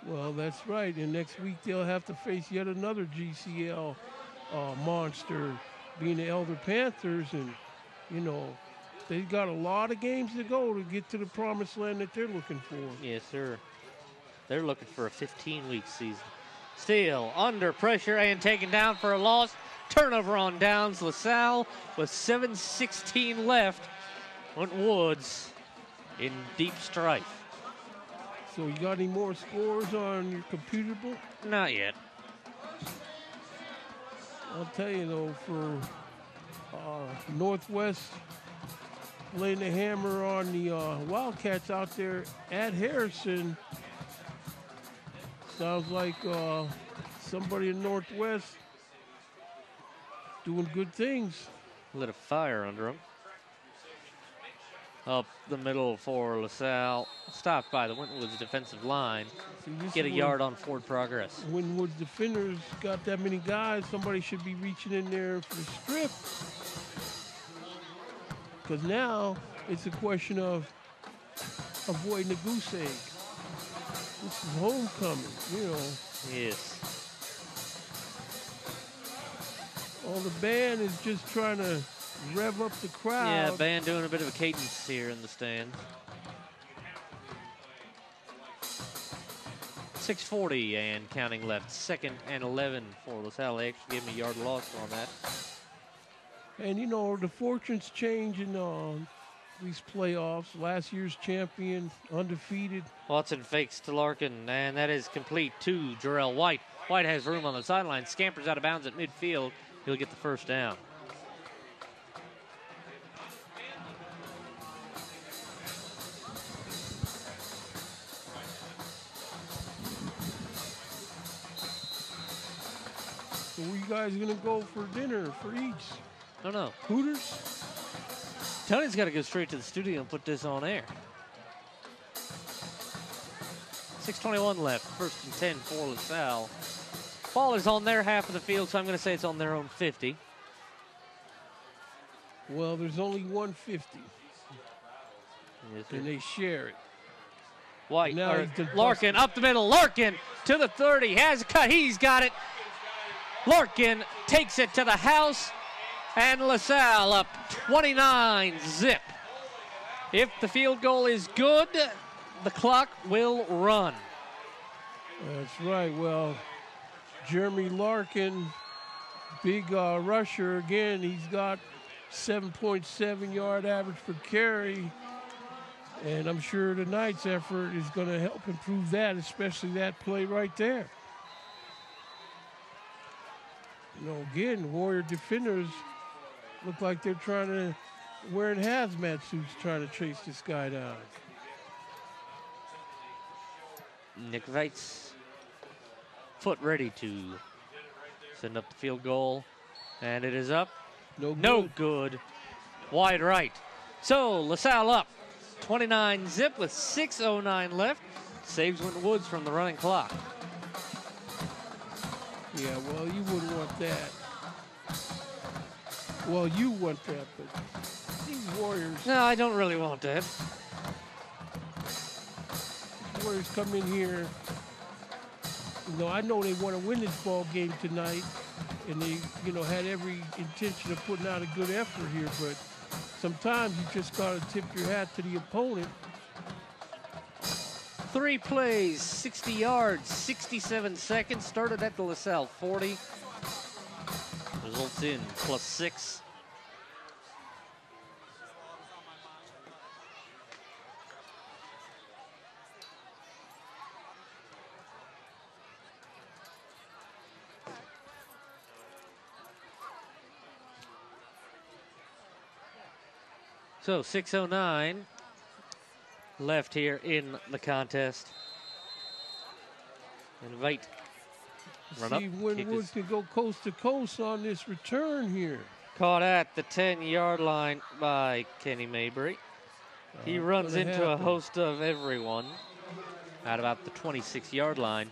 Well, that's right. And next week they'll have to face yet another GCL monster, being the Elder Panthers. And, you know, they've got a lot of games to go to get to the promised land that they're looking for. Yes, sir. They're looking for a 15-week season. Still under pressure and taken down for a loss. Turnover on downs. LaSalle with 7:16 left. Winton Woods in deep strife. So you got any more scores on your computer book? Not yet. I'll tell you, though, for Northwest laying the hammer on the Wildcats out there at Harrison. Sounds like somebody in Northwest doing good things. Lit a fire under him. Up the middle for LaSalle. Stopped by the Winton Woods defensive line. Get a yard on forward progress. Winton Woods defenders got that many guys. Somebody should be reaching in there for the strip. Because now it's a question of avoiding the goose egg. This is homecoming, you know. Yes. Well, the band is just trying to rev up the crowd. Yeah, band doing a bit of a cadence here in the stand. 6:40 and counting left. 2nd and 11 for LaSalle. They actually gave me a yard loss on that. And, you know, the fortunes change in these playoffs. Last year's champion, undefeated. Watson fakes to Larkin, and that is complete to Jarrell White. White has room on the sideline, scampers out of bounds at midfield. He'll get the first down. So where you guys going to go for dinner for each? No, no. Hooters? Tony's got to go straight to the studio and put this on air. 6:21 left, 1st and 10 for LaSalle. Ball is on their half of the field, so I'm going to say it's on their own 50. Well, there's only 150. Yes, and they share it. White, Larkin up the middle. Larkin to the 30, has a cut, he's got it. Larkin takes it to the house, and LaSalle up 29-zip. If the field goal is good, the clock will run. That's right. Well, Jeremy Larkin, big rusher again. He's got 7.7 yard average per carry. And I'm sure tonight's effort is going to help improve that, especially that play right there. You know, again, Warrior defenders look like they're trying to, wearing hazmat suits trying to chase this guy down. Nick Weitz, foot ready to send up the field goal. And it is up. No good. Wide right. So LaSalle up 29-zip with 6:09 left. Saves Winton Woods from the running clock. Yeah, well, you wouldn't want that. Well, you want that, but these Warriors. No, I don't really want that. These Warriors come in here. You know, I know they want to win this ball game tonight, and they, you know, had every intention of putting out a good effort here, but sometimes you just got to tip your hat to the opponent. 3 plays, 60 yards, 67 seconds. Started at the LaSalle 40. Results in +6. So 6:09 left here in the contest. Invite. Run up. See, Winton Woods can go coast to coast on this return here. Caught at the 10-yard line by Kenny Mabry. He runs into a host of everyone at about the 26-yard line.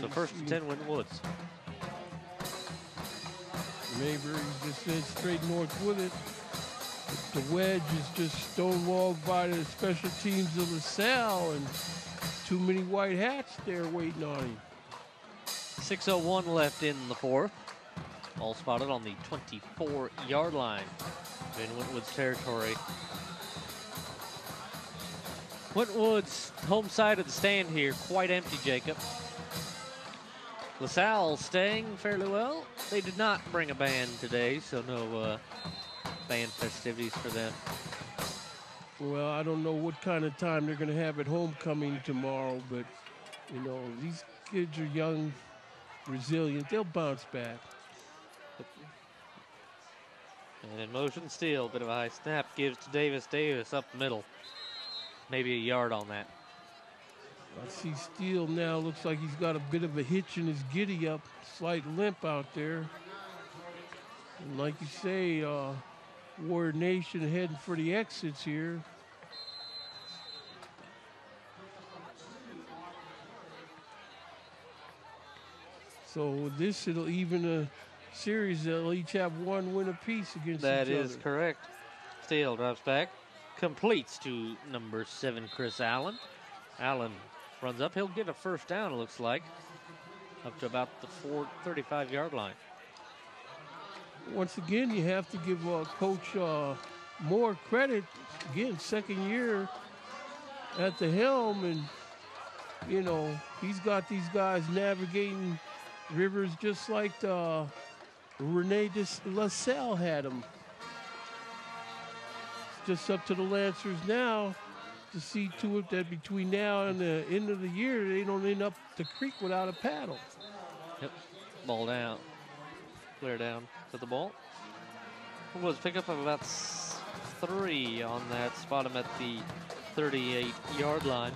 So 1st and 10, Winton Woods. Maybe he just went straight north with it. The wedge is just stonewalled by the special teams of LaSalle, and too many white hats there waiting on him. 6:01 left in the fourth. All spotted on the 24-yard line in Winton Woods territory. Winton Woods, home side of the stand here, quite empty, Jacob. LaSalle staying fairly well. They did not bring a band today, so no band festivities for them. Well, I don't know what kind of time they're going to have at homecoming tomorrow, but, you know, these kids are young, resilient. They'll bounce back. And in motion, Steele, bit of a high snap, gives to Davis. Davis up the middle. Maybe a yard on that. I see Steele now. Looks like he's got a bit of a hitch in his giddy up. Slight limp out there. And like you say, Warrior Nation heading for the exits here. So with this, it'll even a series. They'll each have one win apiece against each other. That is correct. Steele drops back. Completes to number 7, Chris Allen. Allen runs up. He'll get a first down, it looks like, up to about the 35-yard line. Once again, you have to give Coach more credit. Again, second year at the helm, and, you know, he's got these guys navigating rivers just like Rene LaSalle had them. It's just up to the Lancers now to see to it that between now and the end of the year, they don't end up the creek without a paddle. Yep, ball down. Clear down to the ball. Was pick up of about 3 on that. Spot him at the 38-yard line.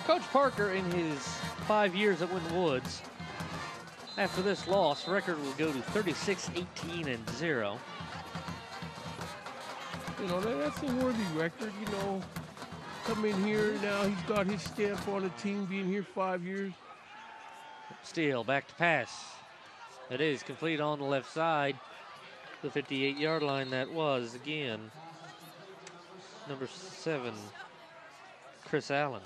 Coach Parker, in his 5 years at Winton Woods, after this loss, record will go to 36-18-0. You know, that's a worthy record, you know. Come in here now, he's got his stamp on the team, being here 5 years. Steele back to pass. It is complete on the left side. The 58-yard line that was, again, number 7, Chris Allen.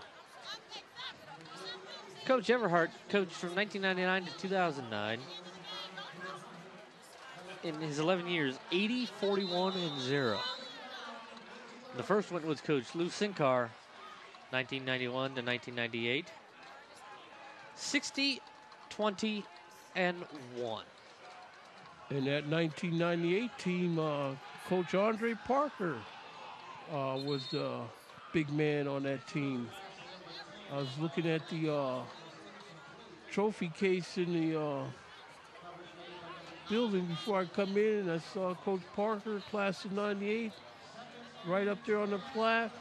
Coach Everhart coached from 1999 to 2009. In his 11 years, 80-41-0. The first one was Coach Lou Sinkar, 1991 to 1998. 60-20-1. In that 1998 team, Coach Andre Parker was the big man on that team. I was looking at the trophy case in the building before I come in, and I saw Coach Parker, class of 98, right up there on the plaque.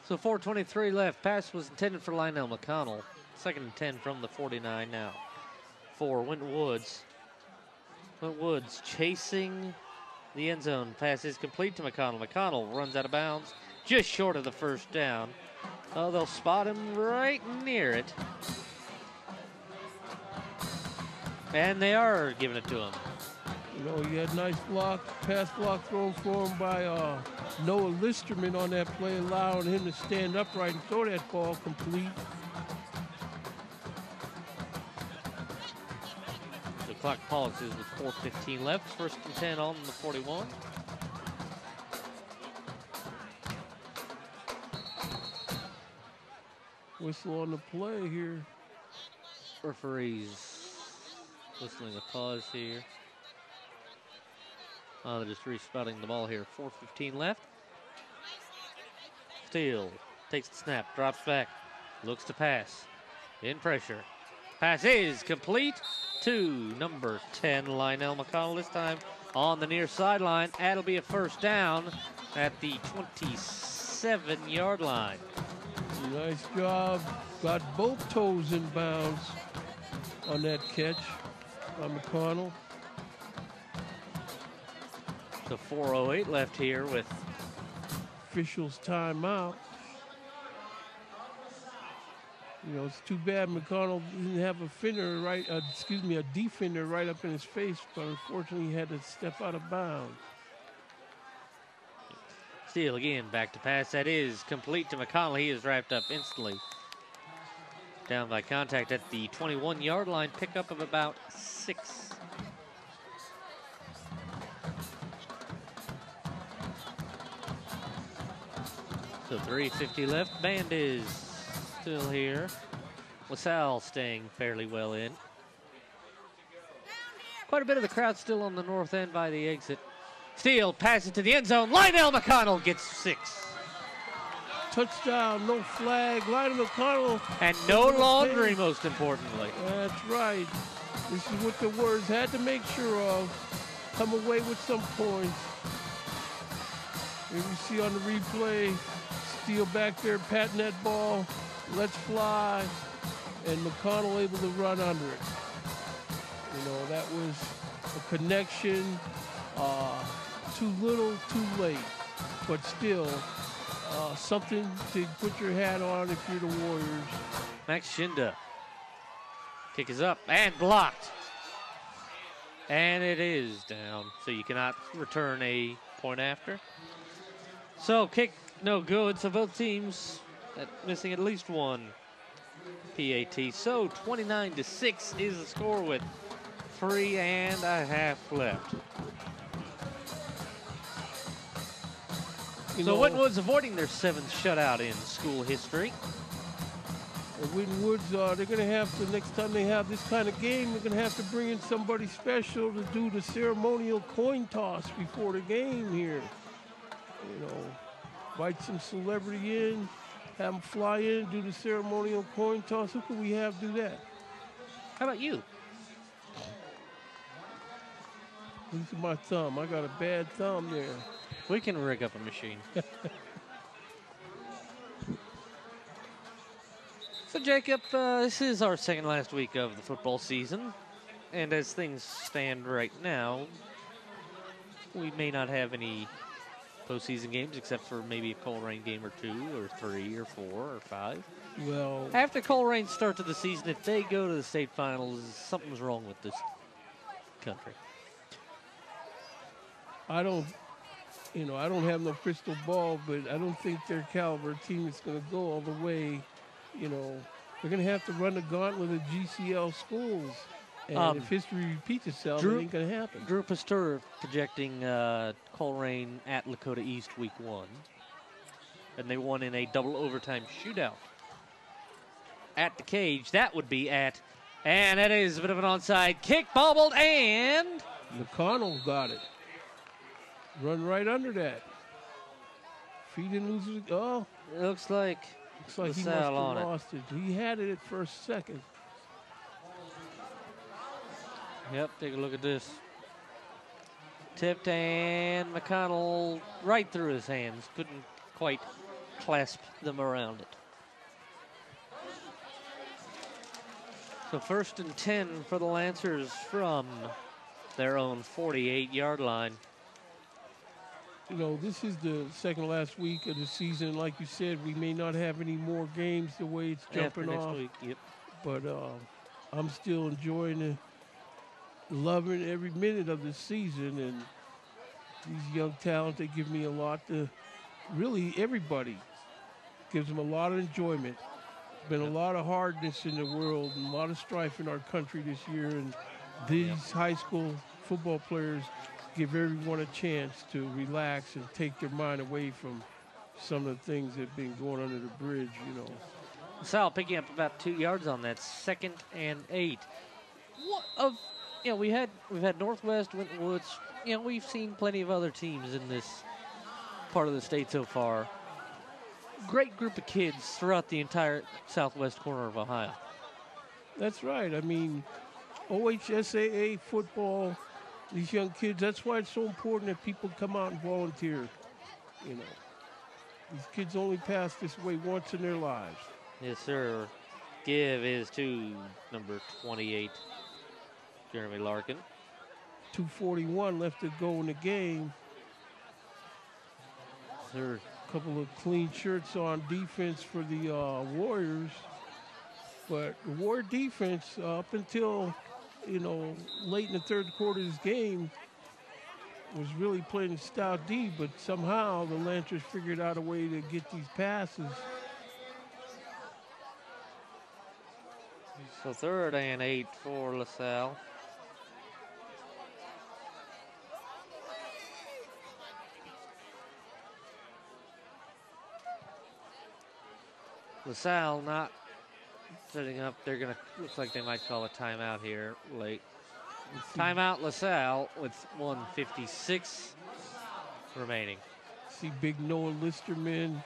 So 4:23 left. Pass was intended for Lionel McConnell. 2nd and 10 from the 49 now for Winton Woods. Winton Woods chasing the end zone. Pass is complete to McConnell. McConnell runs out of bounds just short of the first down. Oh, they'll spot him right near it. And they are giving it to him. You know, he had a nice block, pass block thrown for him by Noah Listerman on that play, allowing him to stand upright and throw that ball complete. The clock pauses with 4:15 left. 1st and 10 on the 41. Whistle on the play here. Referees whistling a pause here. They're just respotting the ball here. 4:15 left. Steele takes the snap, drops back, looks to pass. In pressure. Pass is complete to number 10, Lionel McConnell, this time on the near sideline. That'll be a first down at the 27-yard line. Nice job. Got both toes in bounds on that catch by McConnell. So 4:08 left here with officials timeout. You know, it's too bad McConnell didn't have a defender right up in his face, but unfortunately he had to step out of bounds. Steele again, back to pass. That is complete to McConnell. He is wrapped up instantly. Down by contact at the 21-yard line, pickup of about 6. So 3:50 left. Band is still here. LaSalle staying fairly well in. Quite a bit of the crowd still on the north end by the exit. Steele passes to the end zone. Lionel McConnell gets 6. Touchdown, no flag. Lionel McConnell. And no laundry, most importantly. That's right. This is what the Words had to make sure of. Come away with some points. Here we see on the replay, Steele back there patting that ball. Let's fly. And McConnell able to run under it. You know, that was a connection. Too little, too late. But still, something to put your hat on if you're the Warriors. Max Shinda. Kick is up and blocked. And it is down, so you cannot return a point after. So kick no good, so both teams missing at least one PAT. So 29-6 is the score with 3.5 left. So Winton Woods avoiding their 7th shutout in school history. Winton Woods, they're going to have to, next time they have this kind of game, they're going to have to bring in somebody special to do the ceremonial coin toss before the game here. You know, invite some celebrity in, have them fly in, do the ceremonial coin toss. Who can we have do that? How about you? Look at my thumb. I got a bad thumb there. We can rig up a machine. So, Jacob, this is our second last week of the football season. And as things stand right now, we may not have any postseason games except for maybe a Coleraine game or 2 or 3 or 4 or 5. Well, after Colerane's start to the season, if they go to the state finals, something's wrong with this country. I don't have no crystal ball, but I don't think their caliber team is going to go all the way. You know, they're going to have to run the gauntlet of GCL schools. And if history repeats itself, it ain't going to happen. Drew Pasteur projecting Coleraine at Lakota East week 1. And they won in a double overtime shootout. At the cage, that would be at, and that is a bit of an onside kick, bobbled, and McConnell got it. Run right under that. If he didn't lose it, it looks like he must have lost it. He had it at first second. Yep, take a look at this. Tipped, and McConnell right through his hands. Couldn't quite clasp them around it. So 1st and 10 for the Lancers from their own 48-yard line. You know, this is the second last week of the season. Like you said, we may not have any more games the way it's jumping off. Next week, yep. But I'm still enjoying loving every minute of the season. And these young talent, they give me a lot to, really everybody gives them a lot of enjoyment. Been a lot of hardness in the world and a lot of strife in our country this year. And these high school football players give everyone a chance to relax and take their mind away from some of the things that have been going under the bridge, you know. LaSalle picking up about 2 yards on that, 2nd and 8. We've had Northwest, Winton Woods. You know, we've seen plenty of other teams in this part of the state so far. Great group of kids throughout the entire southwest corner of Ohio. That's right. I mean, OHSAA football, these young kids, that's why it's so important that people come out and volunteer. You know, these kids only pass this way once in their lives. Yes, sir. Give is to number 28, Jeremy Larkin. 2:41 left to go in the game. Sir. A couple of clean shirts on defense for the Warriors. But the Ward defense, up until, late in the third quarter of this game, was really playing stout D, but somehow the Lancers figured out a way to get these passes. So 3rd and 8 for LaSalle. LaSalle not setting up. They're going to, looks like they might call a timeout here late. Timeout LaSalle with 1:56 remaining. See big Noah Listerman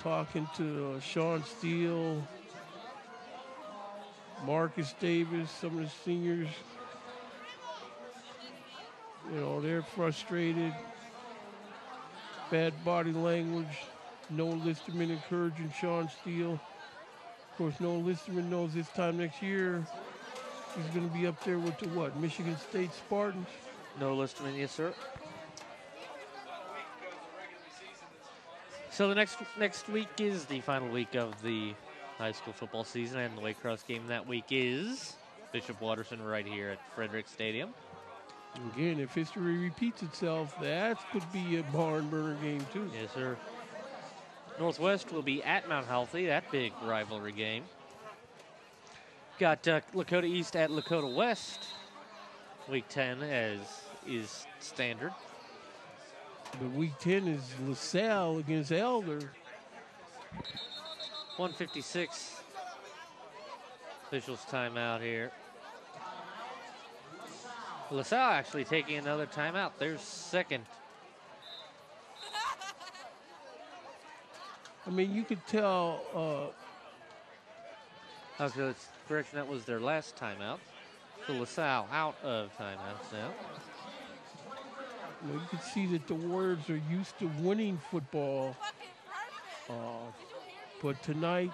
talking to Sean Steele, Marcus Davis, some of the seniors. They're frustrated. Bad body language. Noah Listerman encouraging Sean Steele. Of course, Noah Listerman knows this time next year he's going to be up there with the Michigan State Spartans. Noah Listerman, yes, sir. So the next week is the final week of the high school football season, and the Waycross game that week is Bishop Watterson right here at Frederick Stadium. Again, if history repeats itself, that could be a barn burner game too. Yes, sir. Northwest will be at Mount Healthy, that big rivalry game. Got Lakota East at Lakota West, week 10 as is standard. But week 10 is LaSalle against Elder. 1:56. Officials timeout here. LaSalle actually taking another timeout. Their second. I mean, you could tell. Okay, correction, that was their last timeout. So LaSalle out of timeouts now. You can see that the Warriors are used to winning football. But tonight,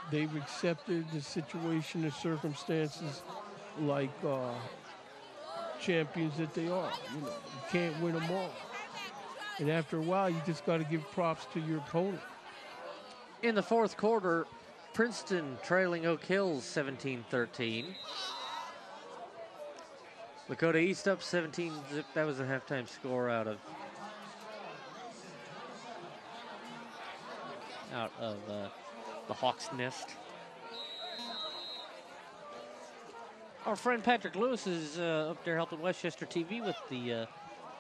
they've accepted the situation and circumstances like champions that they are. You can't win them all. And after a while, you just got to give props to your opponent. In the fourth quarter, Princeton trailing Oak Hills 17-13. Lakota East up 17 zip. That was a halftime score out of the Hawks' Nest. Our friend Patrick Lewis is up there helping Westchester TV with the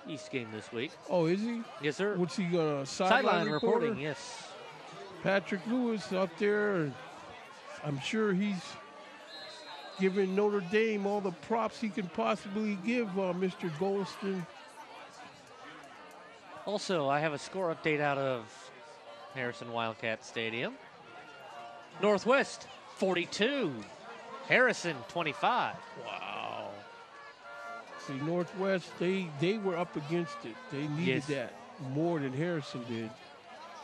East game this week. Oh, is he? Yes, sir. What's he gonna sideline reporting? Yes. Patrick Lewis up there. I'm sure he's giving Notre Dame all the props he can possibly give Mr. Golston. Also, I have a score update out of Harrison Wildcat Stadium. Northwest 42, Harrison 25. Wow. See, Northwest, they were up against it. They needed that more than Harrison did.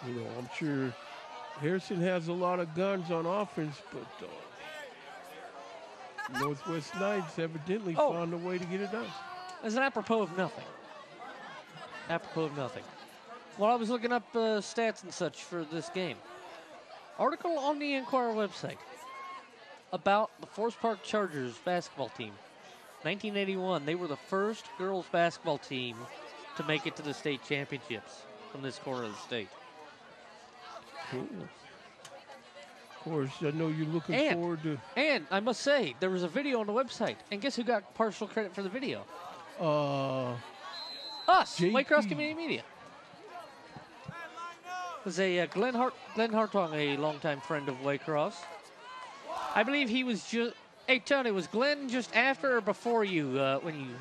I'm sure Harrison has a lot of guns on offense, but Northwest Knights evidently found a way to get it done. As an apropos of nothing. While I was looking up stats and such for this game, article on the Enquirer website about the Forest Park Chargers basketball team. 1981, they were the first girls basketball team to make it to the state championships from this corner of the state. Cool. Of course, I know you're looking forward to... And I must say, there was a video on the website, and guess who got partial credit for the video? Us, Waycross Community Media. It was a Glenn Hartong, a longtime friend of Waycross. I believe he was just... Hey, Tony, was Glenn just after or before you when you...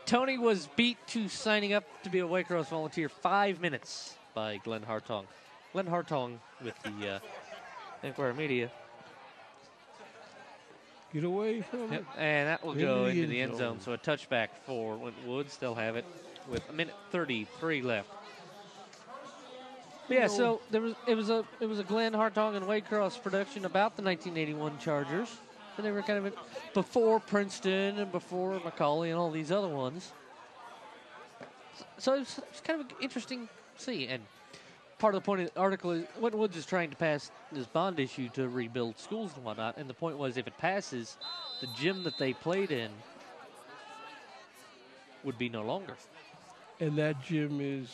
Tony was beat to signing up to be a Waycross volunteer 5 minutes by Glenn Hartong. Glenn Hartong with the Enquirer Media. Get away from it. And that will go into the end zone. So a touchback for Winton Woods. They'll have it with 1:33 left. But yeah, so it was a Glenn Hartong and Waycross production about the 1981 Chargers. And they were kind of before Princeton and before Macaulay and all these other ones. So it's kind of interesting to see. And part of the point of the article is Winton Woods is trying to pass this bond issue to rebuild schools and whatnot. And the point was, if it passes, the gym that they played in would be no longer. And that gym is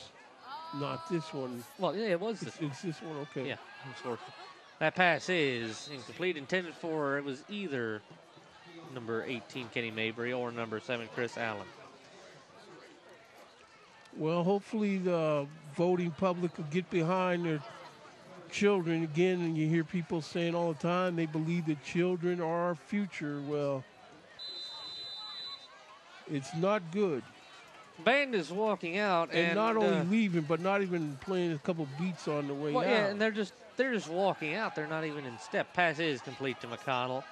not this one. Well, yeah, it was. It's this one, okay. Yeah, unfortunately. That pass is incomplete, intended for, it was either number 18, Kenny Mabry, or number 7, Chris Allen. Well, hopefully the voting public will get behind their children again. And you hear people saying all the time they believe that children are our future. Well, it's not good. Band is walking out, and not only leaving, but not even playing a couple beats on the way out. Yeah, and they're just walking out. They're not even in step. Pass is complete to McConnell,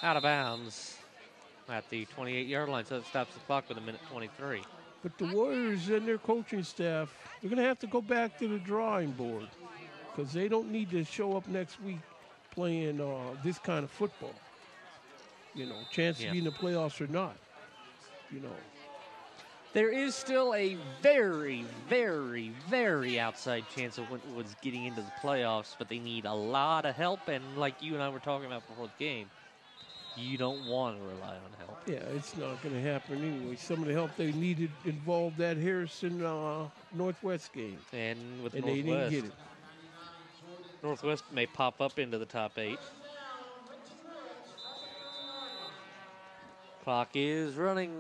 out of bounds at the 28-yard line. So it stops the clock with 1:23. But the Warriors and their coaching staff, they're going to have to go back to the drawing board because they don't need to show up next week playing this kind of football. You know, chance to be in the playoffs or not. You know. There is still a very, very, very outside chance of Winton Woods getting into the playoffs, but they need a lot of help. And like you and I were talking about before the game, you don't want to rely on help. Yeah, it's not going to happen anyway. Some of the help they needed involved that Harrison Northwest game. And with and Northwest, they didn't get it. Northwest may pop up into the top 8. Clock is running,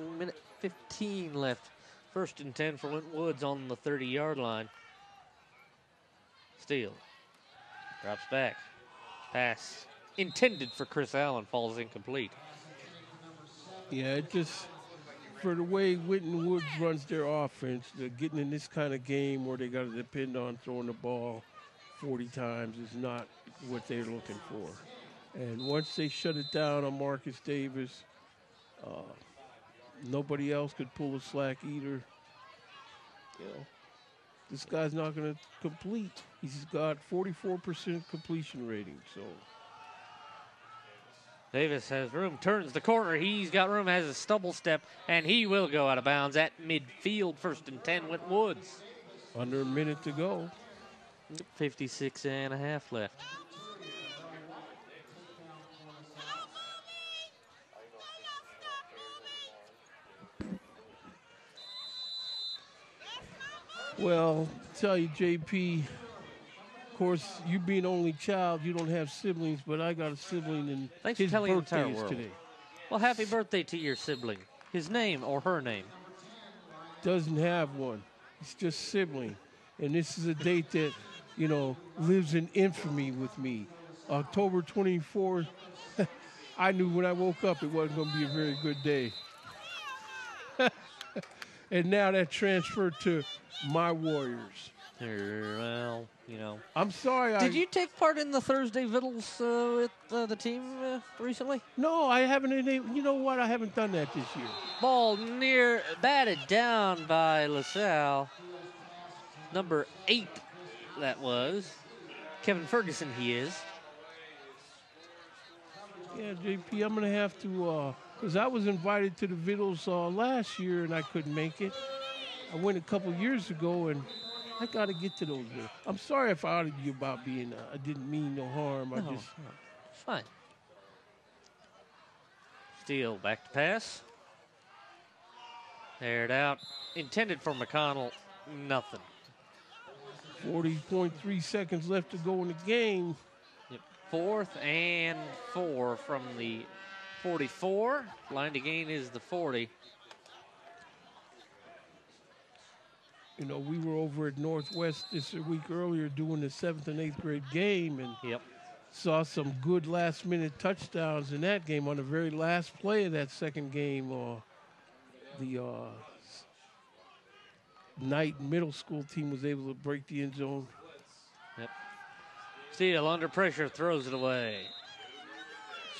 1:15 left. 1st and 10 for Winton Woods on the 30-yard line. Steele drops back. Pass intended for Chris Allen falls incomplete. Yeah, it just, for the way Winton Woods runs their offense, they're getting in this kind of game where they got to depend on throwing the ball 40 times is not what they're looking for. And once they shut it down on Marcus Davis, nobody else could pull the slack either. You know, this guy's not going to complete. He's got 44% completion rating, so. Davis has room, turns the corner. He's got room, has a stubble step, and he will go out of bounds at midfield. 1st and 10, Winton Woods. Under a minute to go. 56 and a half left. Well, tell you, JP, of course, you being only child, you don't have siblings, but I got a sibling, and Thanks his for telling birthday the entire is world. today. Well, happy birthday to your sibling. His name or her name? Doesn't have one. It's just sibling. And this is a date that, you know, lives in infamy with me. October 24th, I knew when I woke up it wasn't going to be a very good day. And now that transferred to my Warriors. Well, you know. I'm sorry. Did you take part in the Thursday Vittles with the team recently? No, I haven't. You know what? I haven't done that this year. Ball batted down by LaSalle. Number 8, that was. Kevin Ferguson, he is. Yeah, JP, I'm going to have to, because I was invited to the Vittles last year and I couldn't make it. I went a couple years ago and I got to get to those. I'm sorry if I outed you about being, I didn't mean no harm. No, it's fine. Steele back to pass. Aired out. Intended for McConnell. Nothing. 40.3 seconds left to go in the game. Yep. 4th and 4 from the 44. Line to gain is the 40. You know, we were over at Northwest this week earlier doing the 7th and 8th grade game and saw some good last-minute touchdowns in that game. On the very last play of that second game, the Knight Middle School team was able to break the end zone. Yep. Steele under pressure throws it away.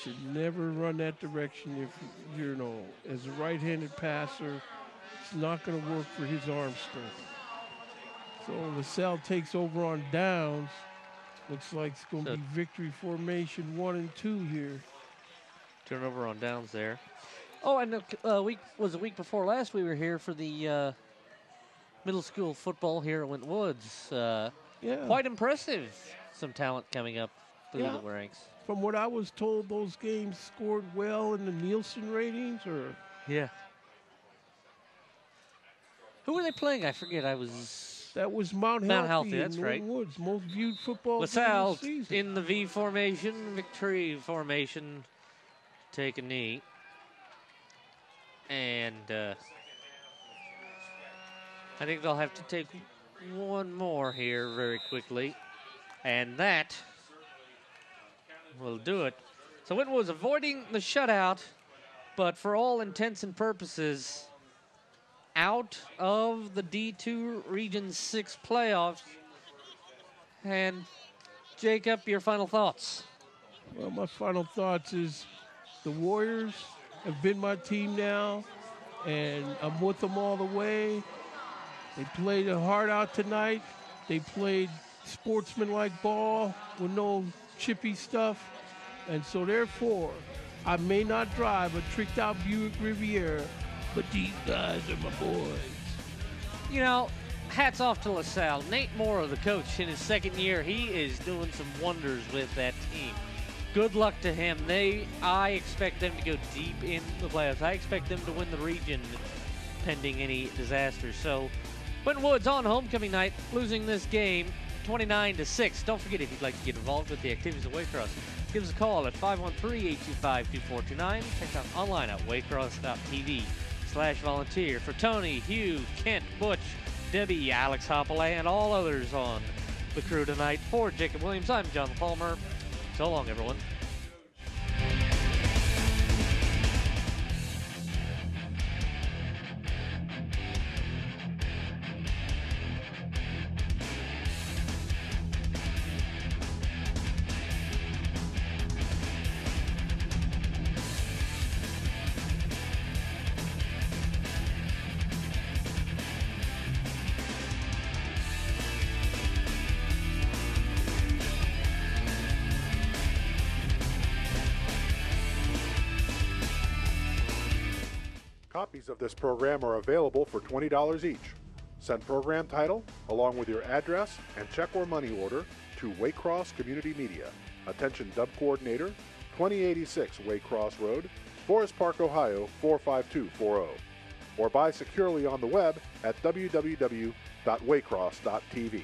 Should never run that direction if you know, as a right-handed passer, it's not going to work for his arm strength. So LaSalle takes over on downs. Looks like it's going to be victory formation 1 and 2 here. Turnover on downs there. Oh, and a week before last we were here for the middle school football here at Winton Woods. Yeah. Quite impressive. Some talent coming up through the ranks. From what I was told, those games scored well in the Nielsen ratings, or yeah. Who were they playing? I forget. That was Mount Healthy. and That's right. Winton Woods, most viewed football LaSalle game of the season. in the V formation, victory formation. Take a knee. And I think they'll have to take one more here very quickly. And that will do it. So Winton was avoiding the shutout, but for all intents and purposes, out of the D2 Region 6 playoffs. And Jacob, your final thoughts? Well, my final thoughts is the Warriors have been my team now, and I'm with them all the way. They played their heart out tonight. They played sportsmanlike ball with no chippy stuff. And so therefore, I may not drive a tricked out Buick Riviera, but these guys are my boys. You know, hats off to LaSalle. Nate Morrow, the coach, in his second year, he is doing some wonders with that team. Good luck to him. I expect them to go deep in the playoffs. I expect them to win the region pending any disasters. So, Winton Woods on homecoming night, losing this game 29-6. Don't forget, if you'd like to get involved with the activities of Waycross, give us a call at 513-825-2429. Check out online at waycross.tv/volunteer. For Tony, Hugh, Kent, Butch, Debbie, Alex Hoppel, and all others on the crew tonight, for Jacob Williams, I'm John Palmer. So long, everyone. Copies of this program are available for $20 each. Send program title along with your address and check or money order to Waycross Community Media. Attention Dub Coordinator, 2086 Waycross Road, Forest Park, Ohio 45240. Or buy securely on the web at www.waycross.tv.